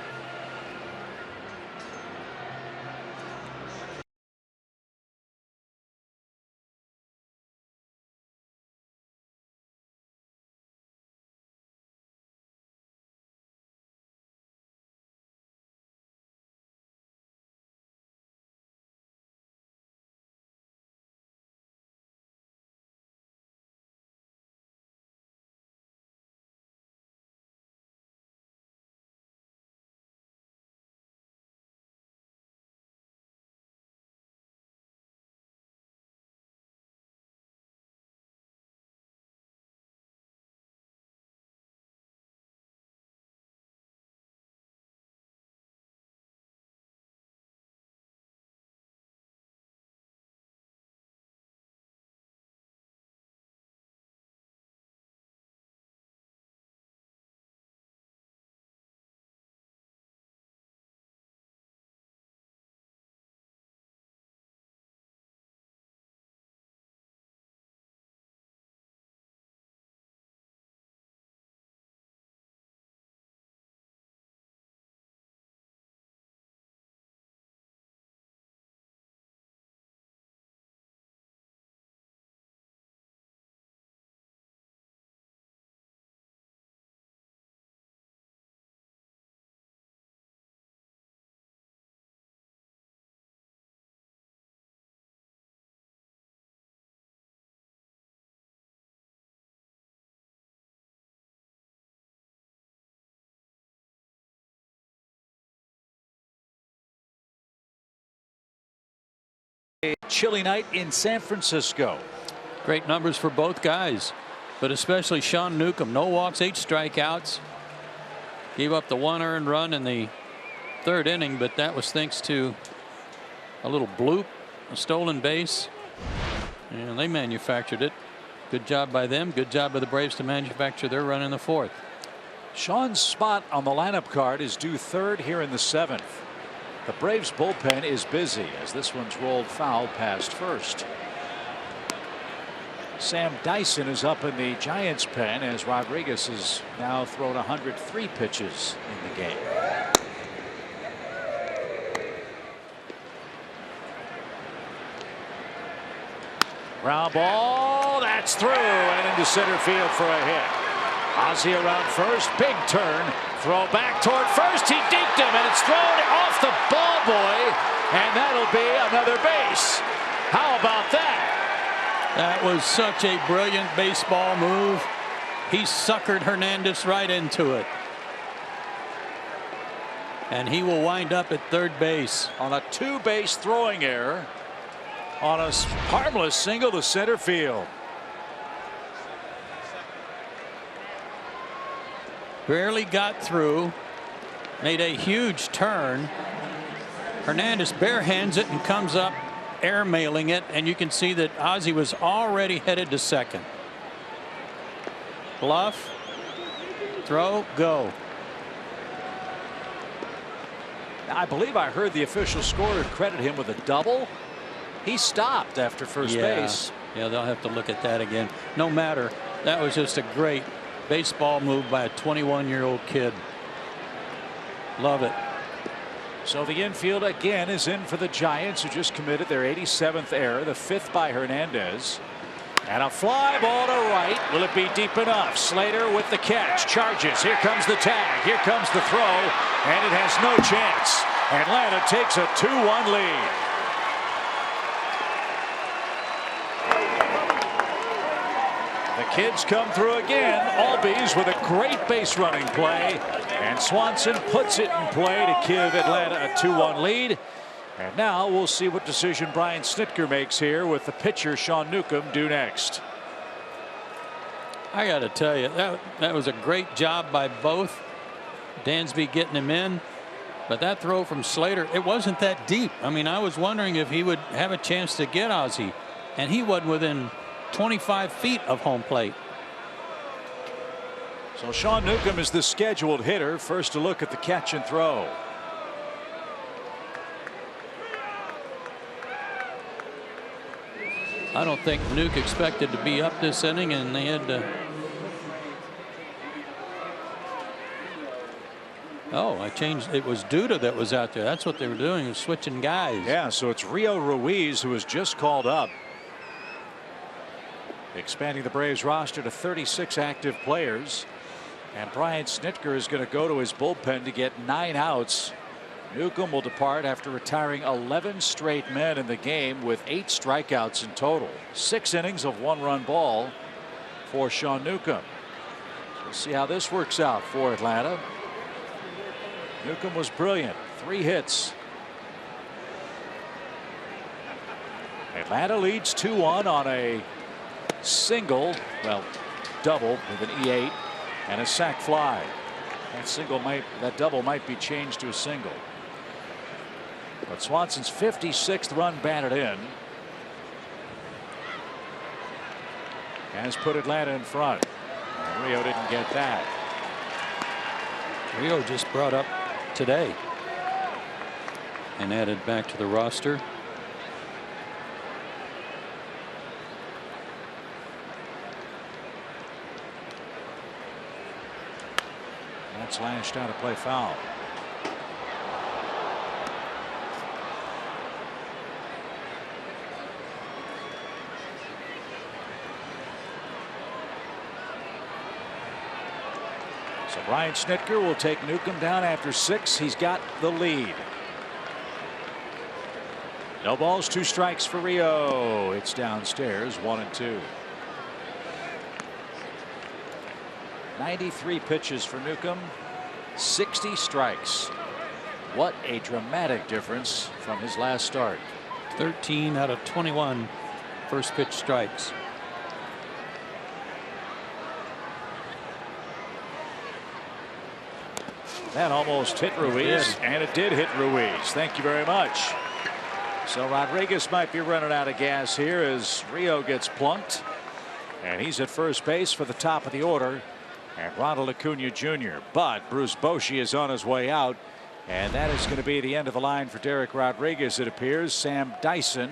A chilly night in San Francisco. Great numbers for both guys, but especially Sean Newcomb. No walks, 8 strikeouts. Gave up the 1 earned run in the 3rd inning, but that was thanks to a little bloop, a stolen base, and they manufactured it. Good job by them. Good job by the Braves to manufacture their run in the 4th. Sean's spot on the lineup card is due 3rd here in the 7th. The Braves bullpen is busy as this one's rolled foul past first. Sam Dyson is up in the Giants pen as Rodriguez has now thrown 103 pitches in the game. Ground ball, that's through and into center field for a hit. Ozzie around first, big turn, throw back toward first, he deked him and it's thrown off the ball boy, and that'll be another base. How about that? That was such a brilliant baseball move. He suckered Hernandez right into it. And he will wind up at 3rd base. On a 2-base throwing error on a harmless single to center field. Barely got through, made a huge turn. Hernandez barehands it and comes up airmailing it, and you can see that Ozzie was already headed to second. Bluff, throw, go. I believe I heard the official scorer credit him with a double. He stopped after first base. Yeah, they'll have to look at that again. No matter, that was just a great baseball move by a 21-year-old kid. Love it. So the infield again is in for the Giants, who just committed their 87th error, the 5th by Hernandez. And a fly ball to right. Will it be deep enough? Slater with the catch, charges. Here comes the tag. Here comes the throw, and it has no chance. Atlanta takes a 2-1 lead. The kids come through again. Albies with a great base running play, and Swanson puts it in play to give Atlanta a 2-1 lead. And now we'll see what decision Brian Snitker makes here with the pitcher Sean Newcomb due next. I got to tell you, that was a great job by both. Dansby getting him in. But that throw from Slater, it wasn't that deep. I mean, I was wondering if he would have a chance to get Ozzie, and he wasn't within 25 feet of home plate. So Sean Newcomb is the scheduled hitter. First to look at the catch and throw. I don't think Nuke expected to be up this inning, and they had to. Oh, I changed. It was Duda that was out there. That's what they were doing, was switching guys. Yeah, so it's Rio Ruiz who was just called up. Expanding the Braves roster to 36 active players. And Brian Snitker is going to go to his bullpen to get 9 outs. Newcomb will depart after retiring 11 straight men in the game with 8 strikeouts in total. 6 innings of 1-run ball for Sean Newcomb. So we'll see how this works out for Atlanta. Newcomb was brilliant. 3 hits. Atlanta leads 2-1 on a single, well, double with an E8 and a sac fly. That double might be changed to a single. But Swanson's 56th run batted in has put Atlanta in front. And Rio didn't get that. Rio just brought up today and added back to the roster. That's lashed out to play foul. So Brian Snitker will take Newcomb down after 6. He's got the lead. No balls, 2 strikes for Rio. It's downstairs, 1-2. 93 pitches for Newcomb, 60 strikes. What a dramatic difference from his last start. 13 out of 21 first pitch strikes. That almost hit Ruiz, and it did hit Ruiz. Thank you very much. So Rodriguez might be running out of gas here as Rio gets plunked, and he's at first base for the top of the order, and Ronald Acuna Jr. But Bruce Bochy is on his way out, and that is going to be the end of the line for Derek Rodriguez. It appears Sam Dyson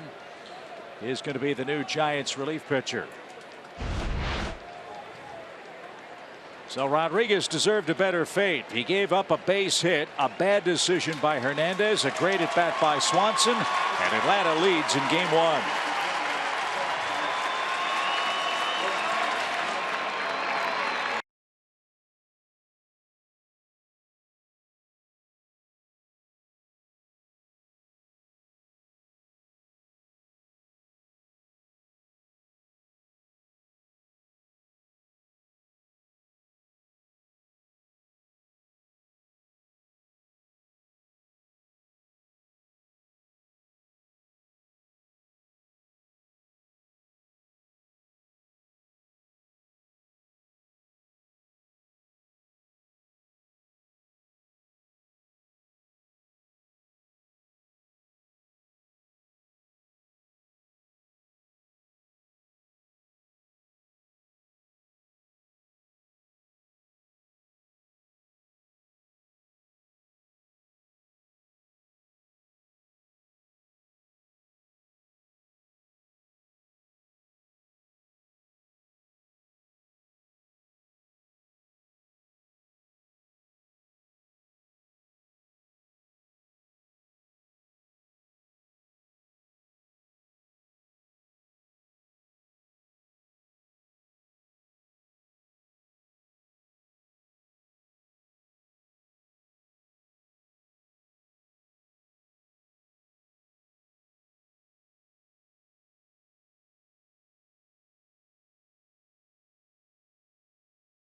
is going to be the new Giants relief pitcher. So Rodriguez deserved a better fate. He gave up a base hit, a bad decision by Hernandez, a great at bat by Swanson, and Atlanta leads in game 1.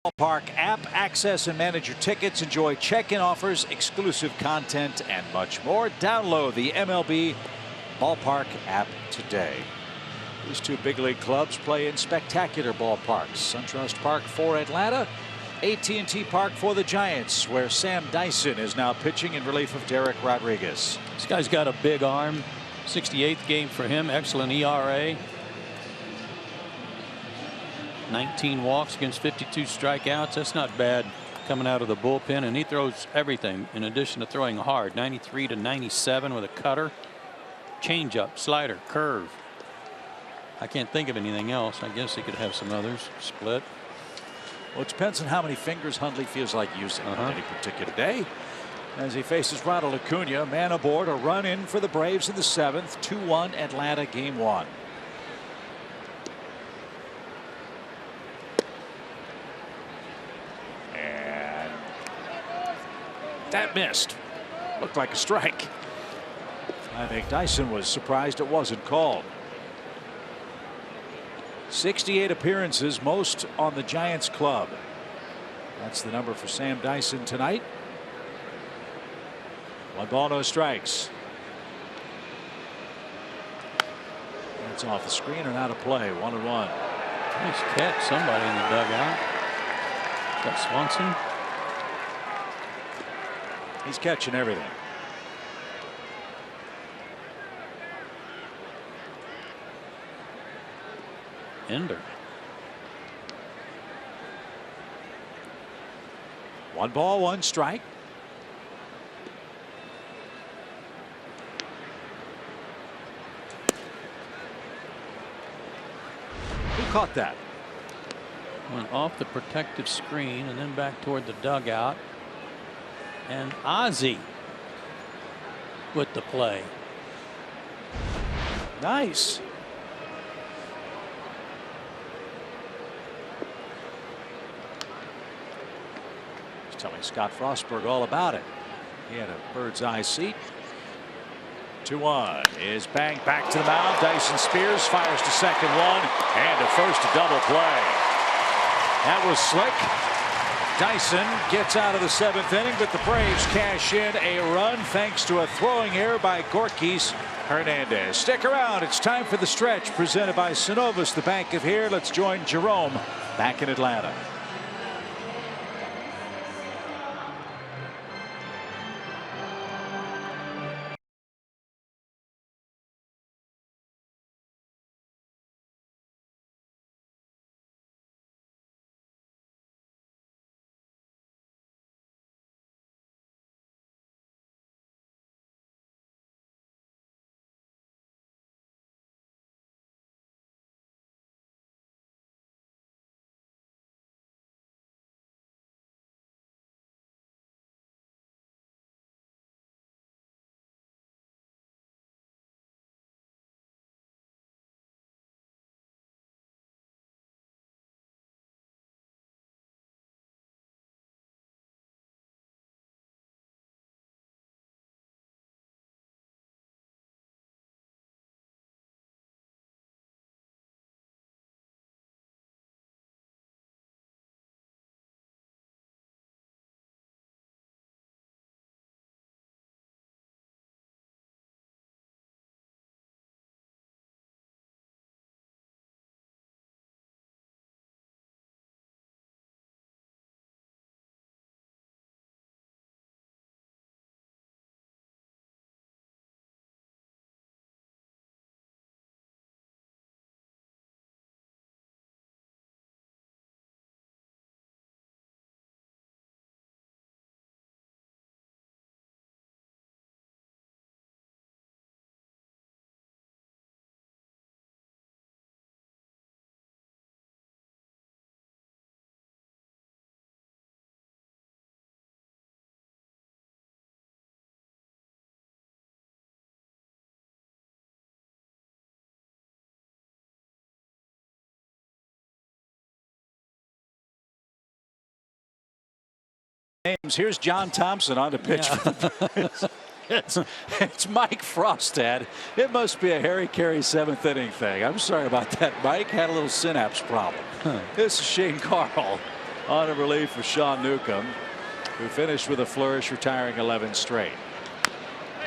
Ballpark app, access and manage your tickets, enjoy check-in offers, exclusive content, and much more. Download the MLB Ballpark app today. These 2 big league clubs play in spectacular ballparks. SunTrust Park for Atlanta AT&T Park for the Giants, where Sam Dyson is now pitching in relief of Derek Rodriguez. This guy's got a big arm. 68th game for him. Excellent ERA. 19 walks against 52 strikeouts. That's not bad coming out of the bullpen, and he throws everything in addition to throwing hard. 93 to 97 with a cutter, changeup, slider, curve. I can't think of anything else. I guess he could have some others. Split. Well, it depends on how many fingers Hundley feels like using on any particular day. As he faces Ronald Acuna, man aboard, a run in for the Braves in the 7th. 2-1 Atlanta game 1. And that missed. Looked like a strike. I think Dyson was surprised it wasn't called. 68 appearances, most on the Giants club. That's the number for Sam Dyson tonight. 1 ball, no strikes. That's off the screen and out of play. 1-1. Nice catch. Somebody in the dugout. Is that Swanson? He's catching everything. Ender. 1 ball, 1 strike. Who caught that? Went off the protective screen and then back toward the dugout. And Ozzie with the play. Nice. Telling Scott Frostberg all about it. He had a bird's eye seat. 2-1 is banged back to the mound. Dyson Spears fires to second, 1 and to first, a double play. That was slick. Dyson gets out of the 7th inning, but the Braves cash in a run thanks to a throwing error by Gorkys Hernandez. Stick around. It's time for the stretch presented by Synovus, the Bank of Here. Let's join Jerome back in Atlanta. Here's John Thompson on the pitch. It's Mike Frostad. It must be a Harry Carey 7th inning thing. I'm sorry about that. Mike had a little synapse problem. This is Shane Carl on a relief for Sean Newcomb, who finished with a flourish, retiring 11 straight.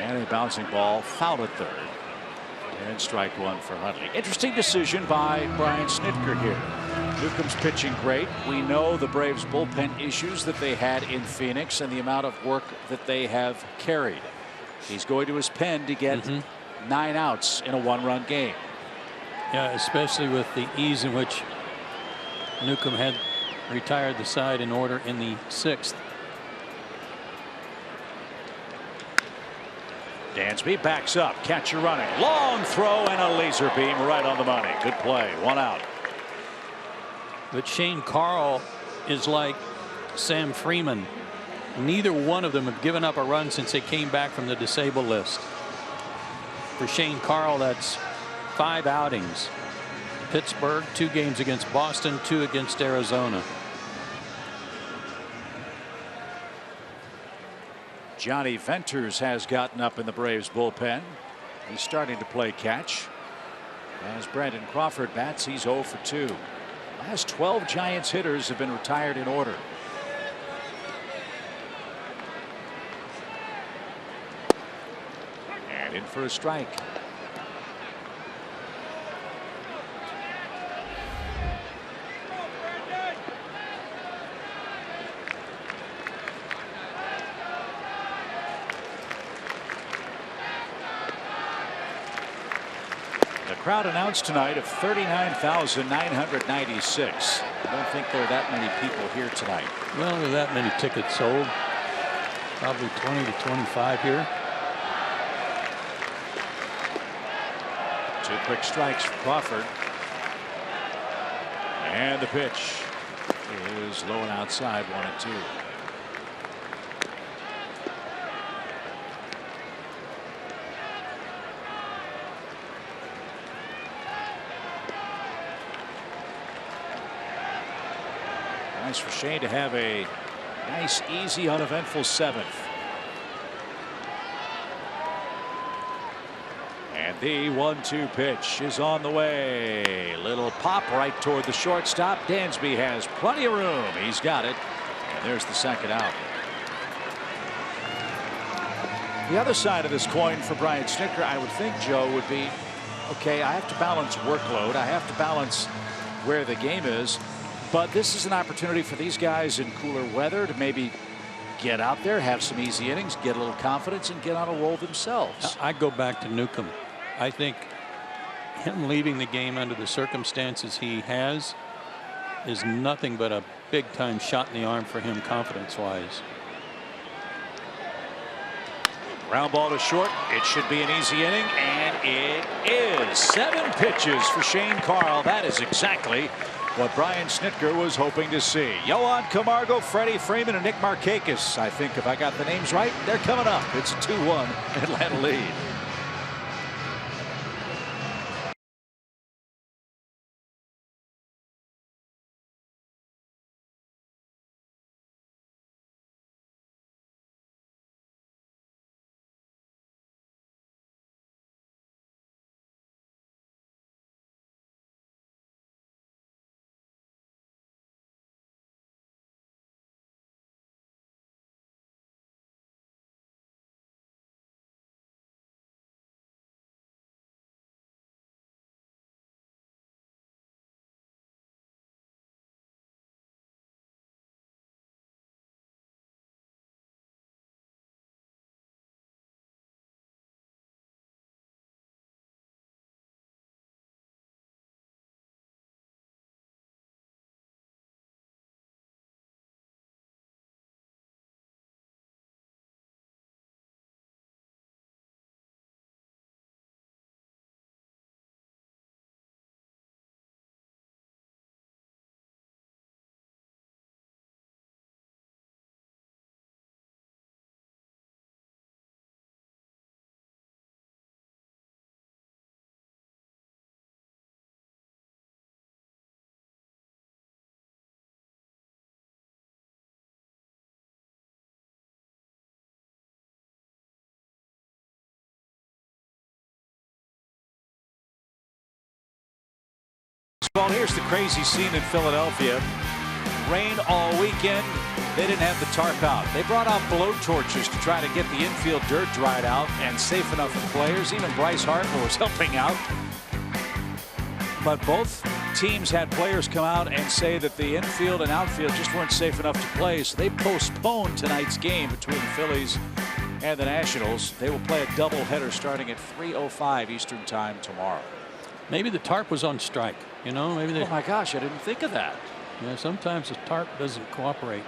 And a bouncing ball foul at third. And strike 1 for Hundley. Interesting decision by Brian Snitker here. Newcomb's pitching great. We know the Braves bullpen issues that they had in Phoenix and the amount of work that they have carried. He's going to his pen to get 9 outs in a 1-run game. Yeah, especially with the ease in which Newcomb had retired the side in order in the 6th. Dansby backs up, catcher running, long throw and a laser beam right on the money. Good play, 1 out. But Shane Carl is like Sam Freeman. Neither one of them have given up a run since they came back from the disabled list. For Shane Carl, that's 5 outings. Pittsburgh, 2 games against Boston, 2 against Arizona. Johnny Venters has gotten up in the Braves bullpen. He's starting to play catch. As Brandon Crawford bats, he's 0 for 2. Last 12 Giants hitters have been retired in order. And in for a strike. The crowd announced tonight of 39,996. I don't think there are that many people here tonight. Well, there are that many tickets sold. Probably 20 to 25 here. 2 quick strikes for Crawford. And the pitch is low and outside, 1-2. Nice for Shane to have a nice, easy, uneventful 7th. And the 1-2 pitch is on the way. Little pop right toward the shortstop. Dansby has plenty of room. He's got it. And there's the 2nd out. The other side of this coin for Brian Snitker, I would think, Joe, would be, okay, I have to balance workload. I have to balance where the game is. But this is an opportunity for these guys in cooler weather to maybe get out there, have some easy innings, get a little confidence, and get on a roll themselves. I go back to Newcomb. I think him leaving the game under the circumstances he has is nothing but a big-time shot in the arm for him confidence-wise. Ground ball to short. It should be an easy inning, and it is. 7 pitches for Shane Carl. That is exactly what Brian Snitker was hoping to see. Yohan Camargo, Freddie Freeman, and Nick Markakis. I think if I got the names right, they're coming up. It's a 2-1 Atlanta lead. Well, here's the crazy scene in Philadelphia. Rain all weekend. They didn't have the tarp out. They brought out blow torches to try to get the infield dirt dried out and safe enough for players. Even Bryce Harper was helping out. But both teams had players come out and say that the infield and outfield just weren't safe enough to play, so they postponed tonight's game between the Phillies and the Nationals. They will play a doubleheader starting at 3:05 Eastern time tomorrow. Maybe the tarp was on strike. You know, maybe they. Oh my gosh, I didn't think of that. Yeah, sometimes the tarp doesn't cooperate.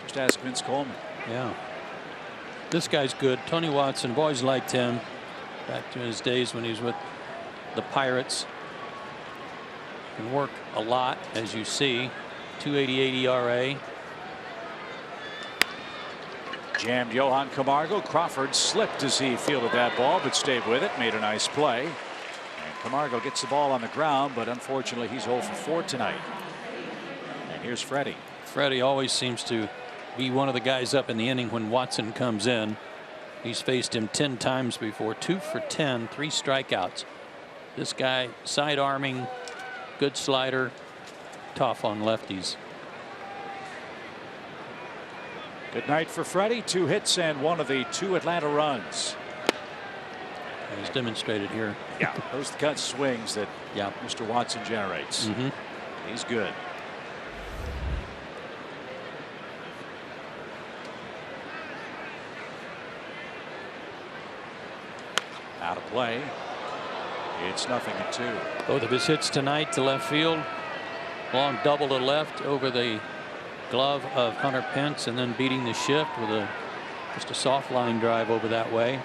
Just ask Vince Coleman. Yeah. This guy's good. Tony Watson, boys liked him back to his days when he was with the Pirates. Can work a lot, as you see. 2.88 ERA. Jammed Johan Camargo. Crawford slipped as he fielded that ball, but stayed with it. Made a nice play. And Camargo gets the ball on the ground, but unfortunately he's 0 for 4 tonight. And here's Freddie. Freddie always seems to be one of the guys up in the inning when Watson comes in. He's faced him 10 times before. 2 for 10, 3 strikeouts. This guy side arming, good slider, tough on lefties. Good night for Freddie. 2 hits and 1 of the 2 Atlanta runs. He's demonstrated here. Yeah, those are the cut swings that Mr. Watson generates. He's good. Out of play. It's 0-2. Both of his hits tonight to left field. Long double to left over the glove of Hunter Pence, and then beating the shift with just a soft line drive over that way.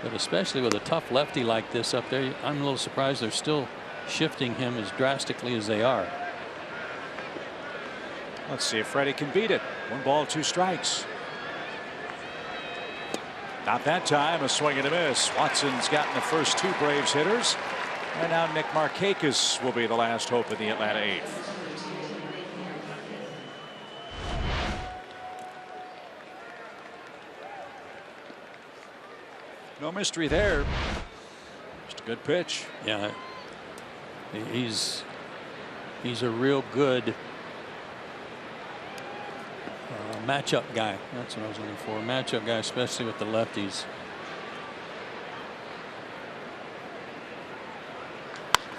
But especially with a tough lefty like this up there, I'm a little surprised they're still shifting him as drastically as they are. Let's see if Freddie can beat it. 1 ball, 2 strikes. Not that time. A swing and a miss. Watson's gotten the first 2 Braves hitters. And now Nick Markakis will be the last hope in the Atlanta 8th. No mystery there. Just a good pitch. Yeah. He's a real good matchup guy. That's what I was looking for. Matchup guy, especially with the lefties.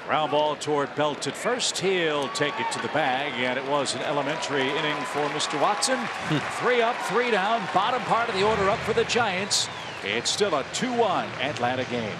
Ground ball toward Belt at first. He'll take it to the bag, and it was an elementary inning for Mr. Watson. 3 up, 3 down. Bottom part of the order up for the Giants. It's still a 2-1 Atlanta game.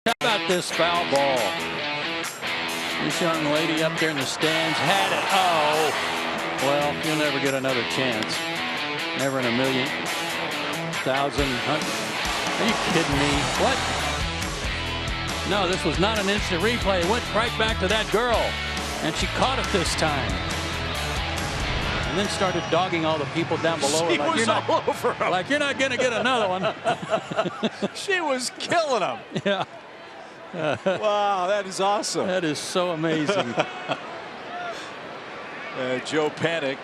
How about this foul ball? This young lady up there in the stands had it. Oh, well, you'll never get another chance. Never in a million, thousand, hundred. Are you kidding me? What? No, this was not an instant replay. It went right back to that girl, and she caught it this time. And then started dogging all the people down below her. She was all over him. Like you're not going to get another one. She was killing him. Yeah. Wow, that is awesome. That is so amazing. Joe Panik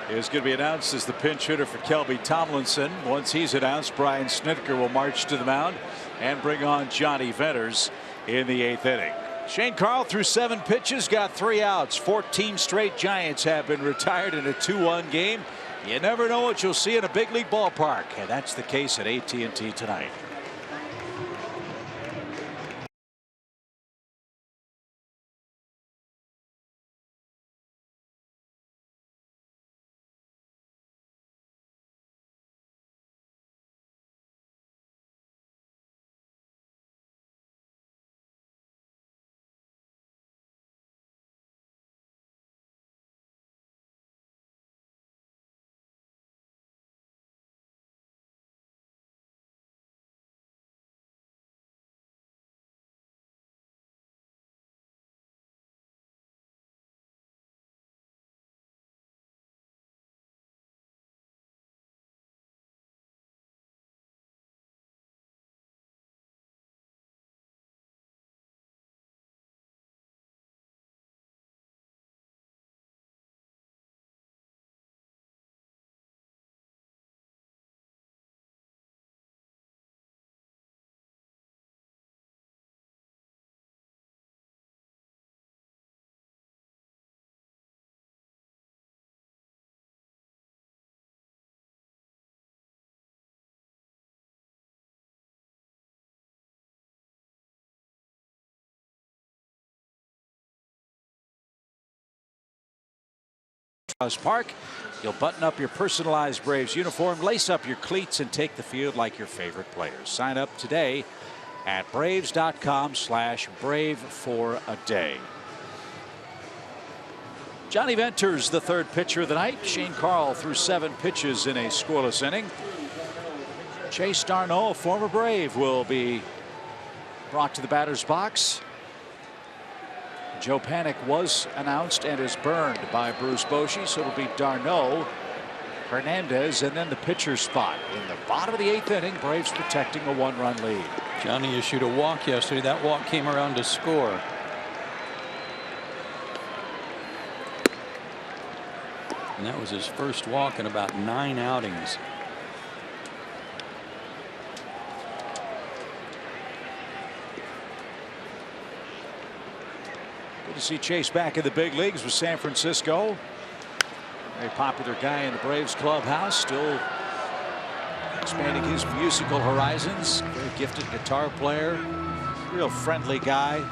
is going to be announced as the pinch hitter for Kelby Tomlinson. Once he's announced, Brian Snitker will march to the mound and bring on Johnny Venters in the 8th inning. Shane Carl threw 7 pitches, got 3 outs. 14 straight Giants have been retired in a 2-1 game. You never know what you'll see in a big league ballpark, and that's the case at AT&T tonight. Park. You'll button up your personalized Braves uniform, lace up your cleats, and take the field like your favorite players. Sign up today at braves.com/brave for a day. Johnny Venters, the 3rd pitcher of the night. Shane Carl threw 7 pitches in a scoreless inning. Chase Darno, a former Brave, will be brought to the batter's box. Joe Panik was announced and is burned by Bruce Bochy, so it'll be Darno, Hernandez, and then the pitcher spot. In the bottom of the 8th inning, Braves protecting a 1-run lead. Johnny issued a walk yesterday. That walk came around to score. And that was his first walk in about 9 outings. Good to see Chase back in the big leagues with San Francisco. Very popular guy in the Braves clubhouse, still expanding his musical horizons. Very gifted guitar player, real friendly guy.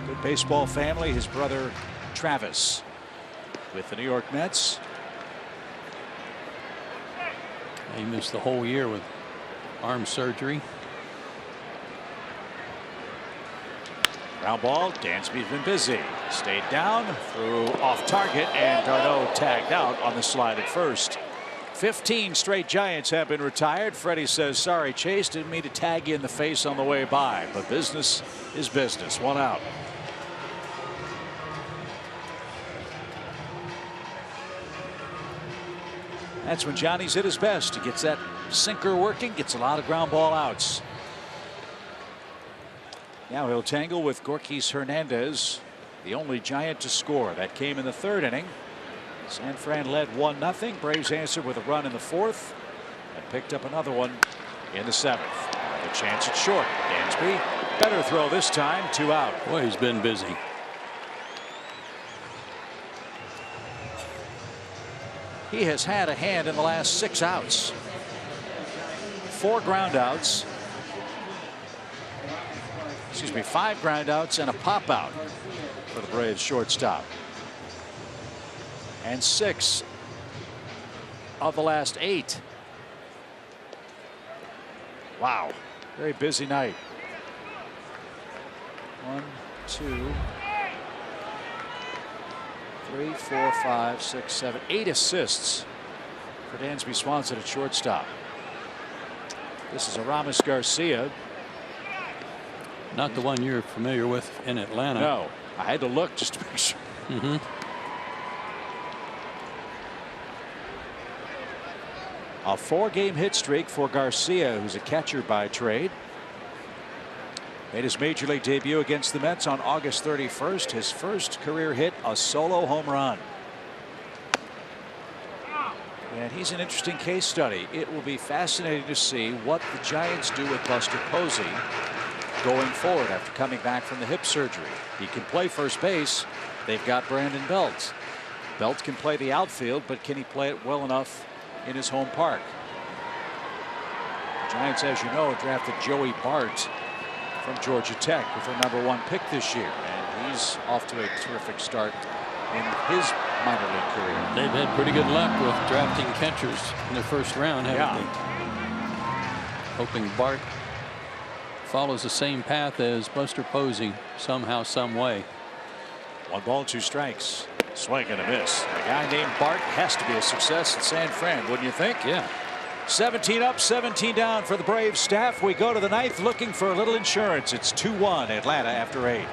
Good baseball family. His brother Travis with the New York Mets. He missed the whole year with arm surgery. Ground ball. Dansby's been busy. Stayed down, threw off target, and Darno tagged out on the slide at first. 15 straight Giants have been retired. Freddie says, sorry, Chase, didn't mean to tag you in the face on the way by, but business is business. 1 out. That's when Johnny's at his best. He gets that sinker working, gets a lot of ground ball outs. Now he'll tangle with Gorkys Hernandez, the only Giant to score. That came in the 3rd inning. San Fran led 1-0. Braves answered with a run in the 4th and picked up another one in the 7th. The chance at short. Dansby, better throw this time. 2 out. Boy, he's been busy. He has had a hand in the last 6 outs. 4 ground outs. Excuse me, 5 ground outs and a pop out for the Braves shortstop. And 6 of the last 8. Wow, very busy night. 1, 2, 3, 4, 5, 6, 7, 8 assists for Dansby Swanson at shortstop. This is Aramis Garcia. Not the one you're familiar with in Atlanta. No, I had to look just to make sure. A 4-game hit streak for Garcia, who's a catcher by trade. Made his major league debut against the Mets on August 31st. His first career hit, a solo home run. And he's an interesting case study. It will be fascinating to see what the Giants do with Buster Posey going forward after coming back from the hip surgery. He can play first base. They've got Brandon Belt. Belt can play the outfield, but can he play it well enough in his home park? The Giants, as you know, drafted Joey Bart from Georgia Tech with their #1 pick this year, and he's off to a terrific start in his minor league career. They've had pretty good luck with drafting catchers in the first round, haven't they? Hoping Bart follows the same path as Buster Posey somehow, some way. 1 ball, 2 strikes. Swing and a miss. A guy named Bart has to be a success at San Fran, wouldn't you think? Yeah. 17 up, 17 down for the Braves staff. We go to the 9th looking for a little insurance. It's 2-1 Atlanta after 8.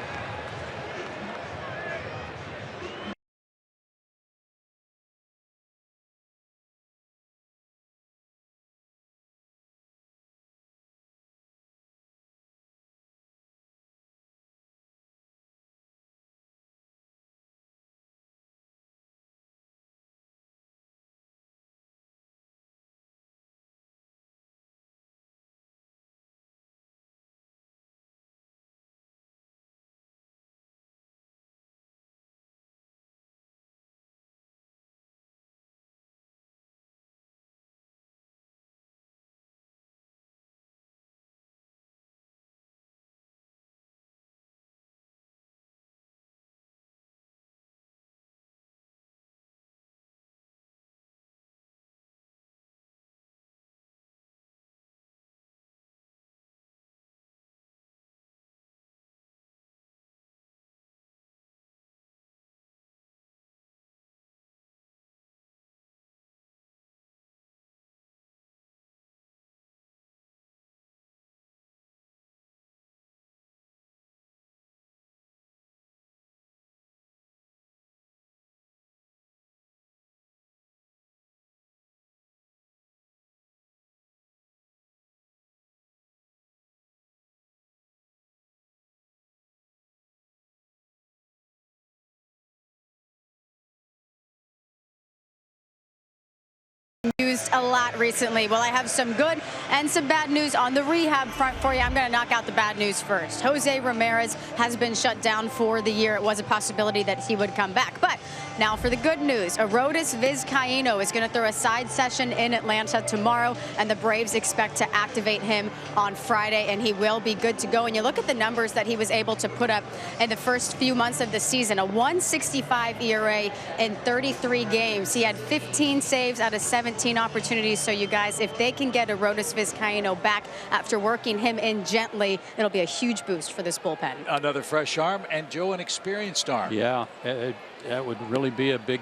Used a lot recently. Well, I have some good and some bad news on the rehab front for you. I'm going to knock out the bad news first. Jose Ramirez has been shut down for the year. It was a possibility that he would come back. But now for the good news, Arodys Vizcaíno is going to throw a side session in Atlanta tomorrow, and the Braves expect to activate him on Friday, and he will be good to go. And you look at the numbers that he was able to put up in the first few months of the season, a 1.65 ERA in 33 games. He had 15 saves out of 17 opportunities. So you guys, if they can get Arodys Vizcaíno back after working him in gently, it'll be a huge boost for this bullpen. Another fresh arm, and Joe, an experienced arm. Yeah, that would really be a big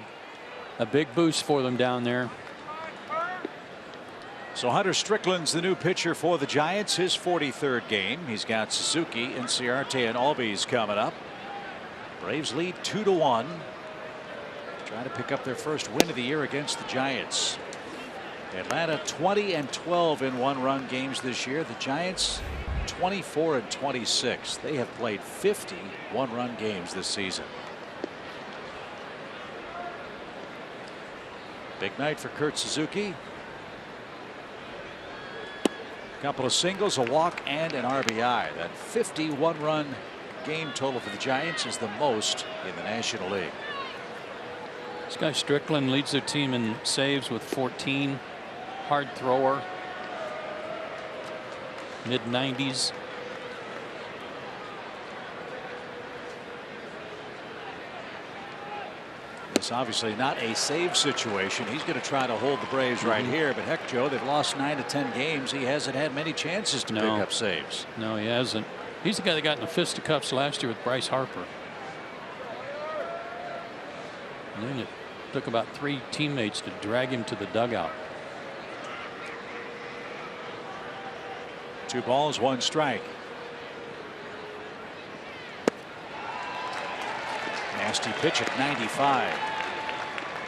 boost for them down there. So Hunter Strickland's the new pitcher for the Giants, his 43rd game. He's got Suzuki, Inciarte, and Albies coming up. Braves lead 2-1. Trying to pick up their first win of the year against the Giants. Atlanta 20-12 in one-run games this year. The Giants 24-26. They have played 50 one-run games this season. Big night for Kurt Suzuki. Couple of singles, a walk, and an RBI. That 51-run game total for the Giants is the most in the National League. This guy Strickland leads their team in saves with 14. Hard thrower. Mid-90s. It's obviously not a save situation. He's going to try to hold the Braves right here. But heck, Joe, they've lost 9 of 10 games. He hasn't had many chances to pick up saves. No, he hasn't. He's the guy that got in the fisticuffs last year with Bryce Harper. And then it took about 3 teammates to drag him to the dugout. 2 balls, 1 strike. Nasty pitch at 95.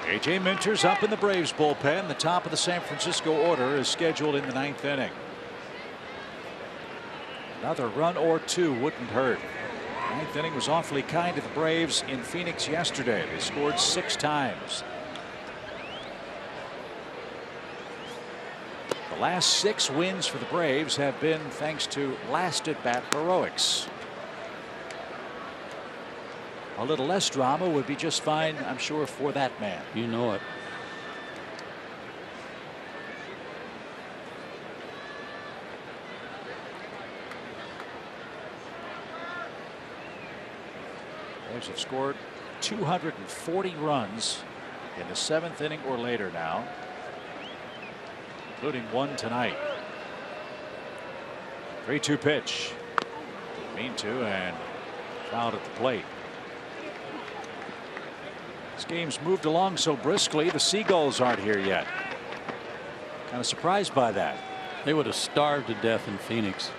A.J. Minter's up in the Braves bullpen. The top of the San Francisco order is scheduled in the 9th inning. Another run or two wouldn't hurt. Ninth inning was awfully kind to the Braves in Phoenix yesterday. They scored 6 times. The last 6 wins for the Braves have been thanks to last at bat heroics. A little less drama would be just fine, I'm sure, for that man. You know it. Braves have scored 240 runs in the 7th inning or later now, including 1 tonight. 3-2 pitch. Didn't mean to, and fouled at the plate. This game's moved along so briskly, the Seagulls aren't here yet. Kind of surprised by that. They would have starved to death in Phoenix.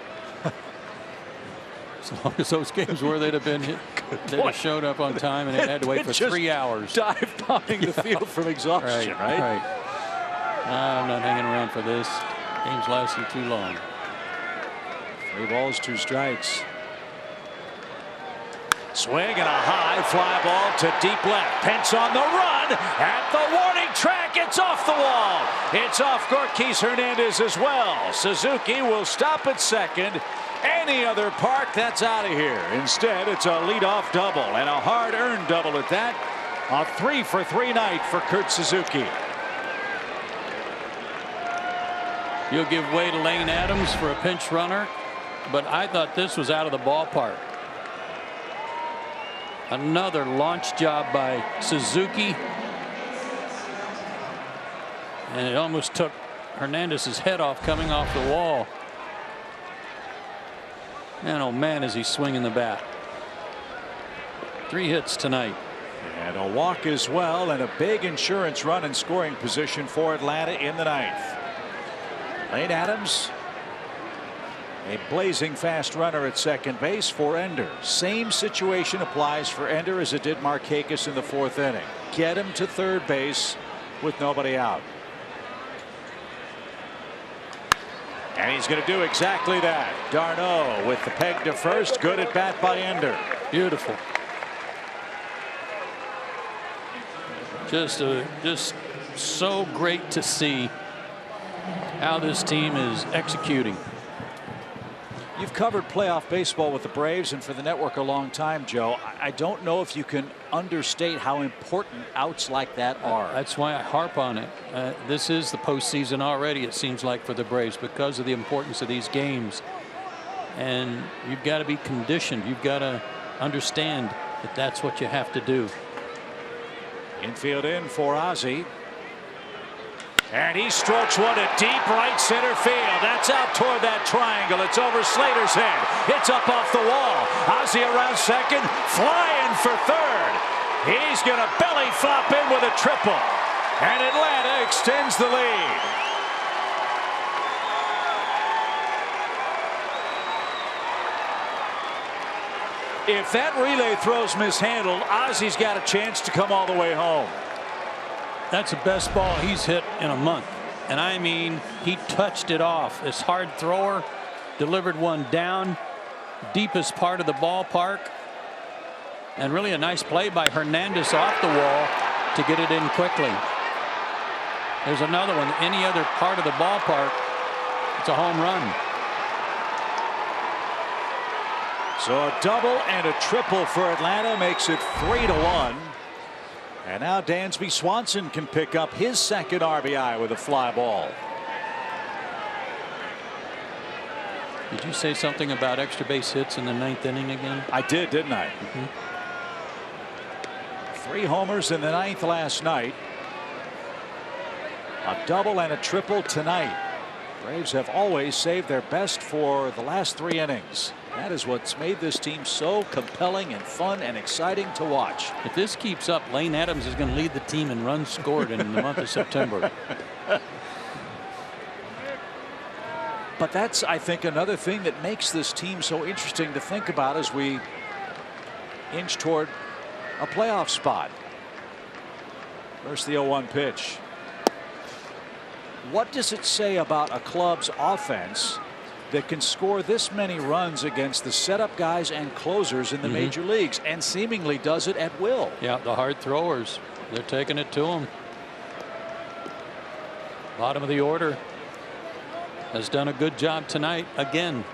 As long as those games were, they'd have been hit. They'd have showed up on time, and they had to wait for 3 hours. Dive bombing the field from exhaustion, right? I'm not hanging around for this. Game's lasting too long. 3 balls, 2 strikes. Swing and a high fly ball to deep left. Pence on the run at the warning track. It's off the wall. It's off Gorkis Hernandez as well. Suzuki will stop at second. Any other park, that's out of here. Instead, it's a leadoff double, and a hard-earned double at that. A 3-for-3 night for Kurt Suzuki. You'll give way to Lane Adams for a pinch runner, but I thought this was out of the ballpark. Another launch job by Suzuki, and it almost took Hernandez's head off coming off the wall. Man, oh man, is he swinging the bat. 3 hits tonight. And a walk as well, and a big insurance run in scoring position for Atlanta in the 9th. Lane Adams, a blazing fast runner at second base for Ender. Same situation applies for Ender as it did Markakis in the 4th inning. Get him to third base with nobody out. And he's going to do exactly that. Darno with the peg to first. Good at bat by Ender. Beautiful. Just so great to see how this team is executing. You've covered playoff baseball with the Braves and for the network a long time, Joe. I don't know if you can understate how important outs like that are. That's why I harp on it. This is the postseason already, it seems like, for the Braves because of the importance of these games. And you've got to be conditioned. You've got to understand that that's what you have to do. Infield in for Ozzie. And he strokes one to deep right center field. That's out toward that triangle. It's over Slater's head. It's up off the wall. Ozzie around second, flying for third. He's going to belly flop in with a triple. And Atlanta extends the lead. If that relay throw's mishandled, Ozzie's got a chance to come all the way home. That's the best ball he's hit in a month. And I mean, he touched it off. This hard thrower delivered one down, deepest part of the ballpark. And really a nice play by Hernandez off the wall to get it in quickly. There's another one. Any other part of the ballpark, it's a home run. So a double and a triple for Atlanta makes it 3-1. And now Dansby Swanson can pick up his second RBI with a fly ball. Did you say something about extra base hits in the 9th inning again? I did, didn't I? 3 homers in the 9th last night. A double and a triple tonight. Braves have always saved their best for the last 3 innings. That is what's made this team so compelling and fun and exciting to watch. If this keeps up, Lane Adams is going to lead the team in runs scored in the month of September. But that's, I think, another thing that makes this team so interesting to think about as we inch toward a playoff spot. First the 0-1 pitch. What does it say about a club's offense that can score this many runs against the setup guys and closers in the major leagues, and seemingly does it at will. Yeah, the hard throwers, they're taking it to him. Bottom of the order has done a good job tonight again.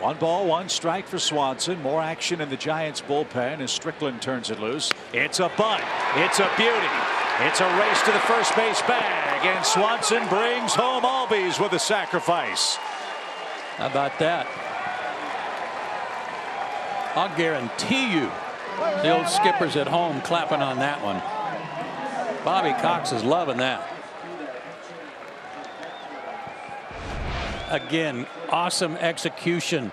1 ball, 1 strike for Swanson. More action in the Giants bullpen as Strickland turns it loose. It's a bunt. It's a beauty. It's a race to the first base bag, and Swanson brings home Albies with a sacrifice. How about that? I'll guarantee you the old skippers at home clapping on that one. Bobby Cox is loving that. Again, awesome execution.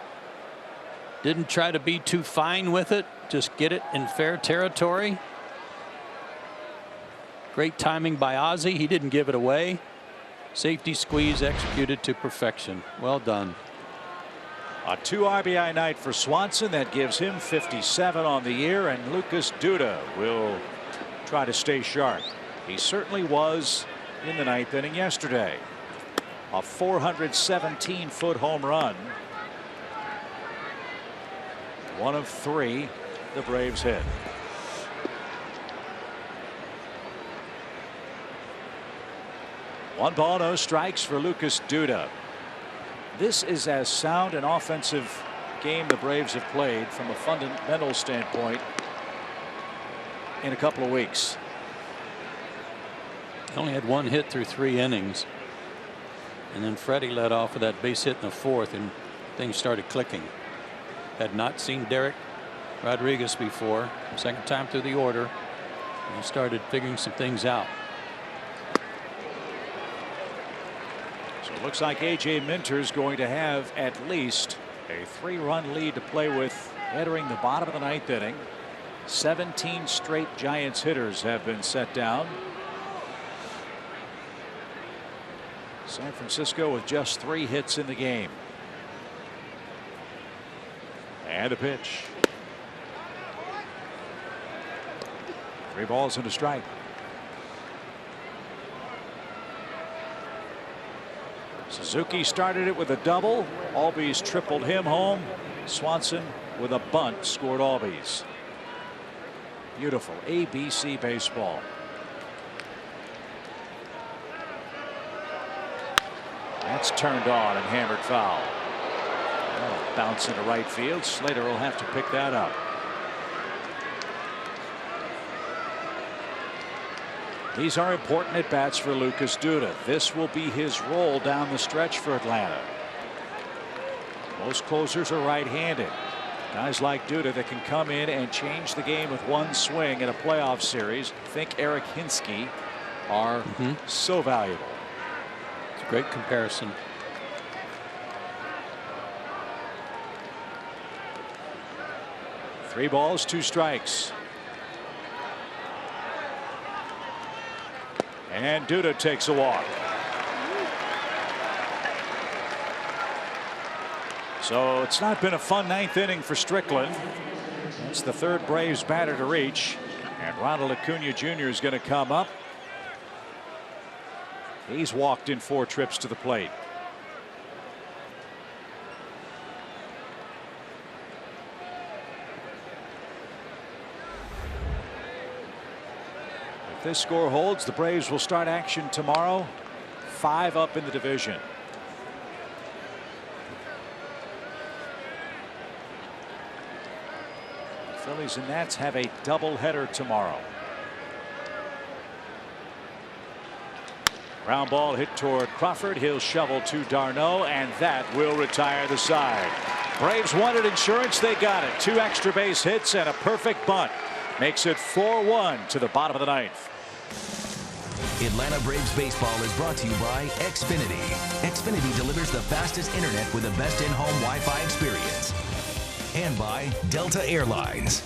Didn't try to be too fine with it. Just get it in fair territory. Great timing by Ozzie. He didn't give it away. Safety squeeze executed to perfection. Well done. A 2 RBI night for Swanson. That gives him 57 on the year, and Lucas Duda will try to stay sharp. He certainly was in the 9th inning yesterday. A 417-foot home run. 1 of 3 the Braves hit. One ball, no strikes for Lucas Duda. This is as sound an offensive game the Braves have played from a fundamental standpoint in a couple of weeks. Only had 1 hit through 3 innings. And then Freddie led off with that base hit in the 4th, and things started clicking. Had not seen Derek Rodriguez before. Second time through the order. And he started figuring some things out. So it looks like A.J. Minter's going to have at least a 3-run lead to play with entering the bottom of the 9th inning. 17 straight Giants hitters have been set down. San Francisco with just 3 hits in the game. And a pitch. 3 balls and a strike. Suzuki started it with a double. Albies tripled him home. Swanson with a bunt scored Albies. Beautiful ABC baseball. That's turned on and hammered foul. That'll bounce into right field. Slater will have to pick that up. These are important at bats for Lucas Duda. This will be his role down the stretch for Atlanta. Most closers are right-handed. Guys like Duda that can come in and change the game with 1 swing in a playoff series. Think Eric Hinsky are so valuable. It's a great comparison. Three balls, 2 strikes. And Duda takes a walk. So it's not been a fun 9th inning for Strickland. That's the 3rd Braves batter to reach. And Ronald Acuna Jr. is going to come up. He's walked in 4 trips to the plate. If this score holds, the Braves will start action tomorrow. 5 up in the division. The Phillies and Nats have a doubleheader tomorrow. Ground ball hit toward Crawford. He'll shovel to Darno, and that will retire the side. Braves wanted insurance. They got it. 2 extra base hits and a perfect bunt. Makes it 4-1 to the bottom of the 9th. Atlanta Braves baseball is brought to you by Xfinity. Xfinity delivers the fastest internet with the best in-home Wi-Fi experience. And by Delta Airlines.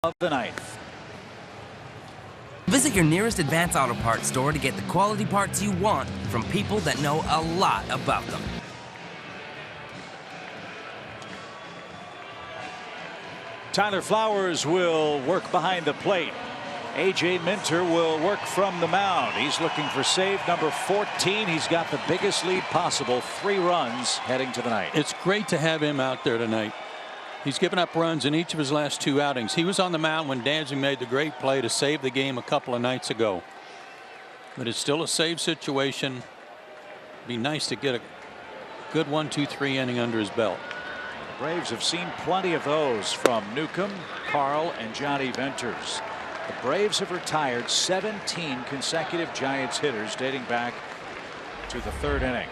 of the ninth. Visit your nearest Advance Auto Parts store to get the quality parts you want from people that know a lot about them. Tyler Flowers will work behind the plate. A.J. Minter will work from the mound. He's looking for save number 14. He's got the biggest lead possible, 3 runs heading to the ninth. It's great to have him out there tonight. He's given up runs in each of his last 2 outings. He was on the mound when Danzig made the great play to save the game a couple of nights ago. But it's still a save situation. Be nice to get a good 1-2-3 inning under his belt. The Braves have seen plenty of those from Newcomb, Carl, and Johnny Venters. The Braves have retired 17 consecutive Giants hitters dating back to the 3rd inning.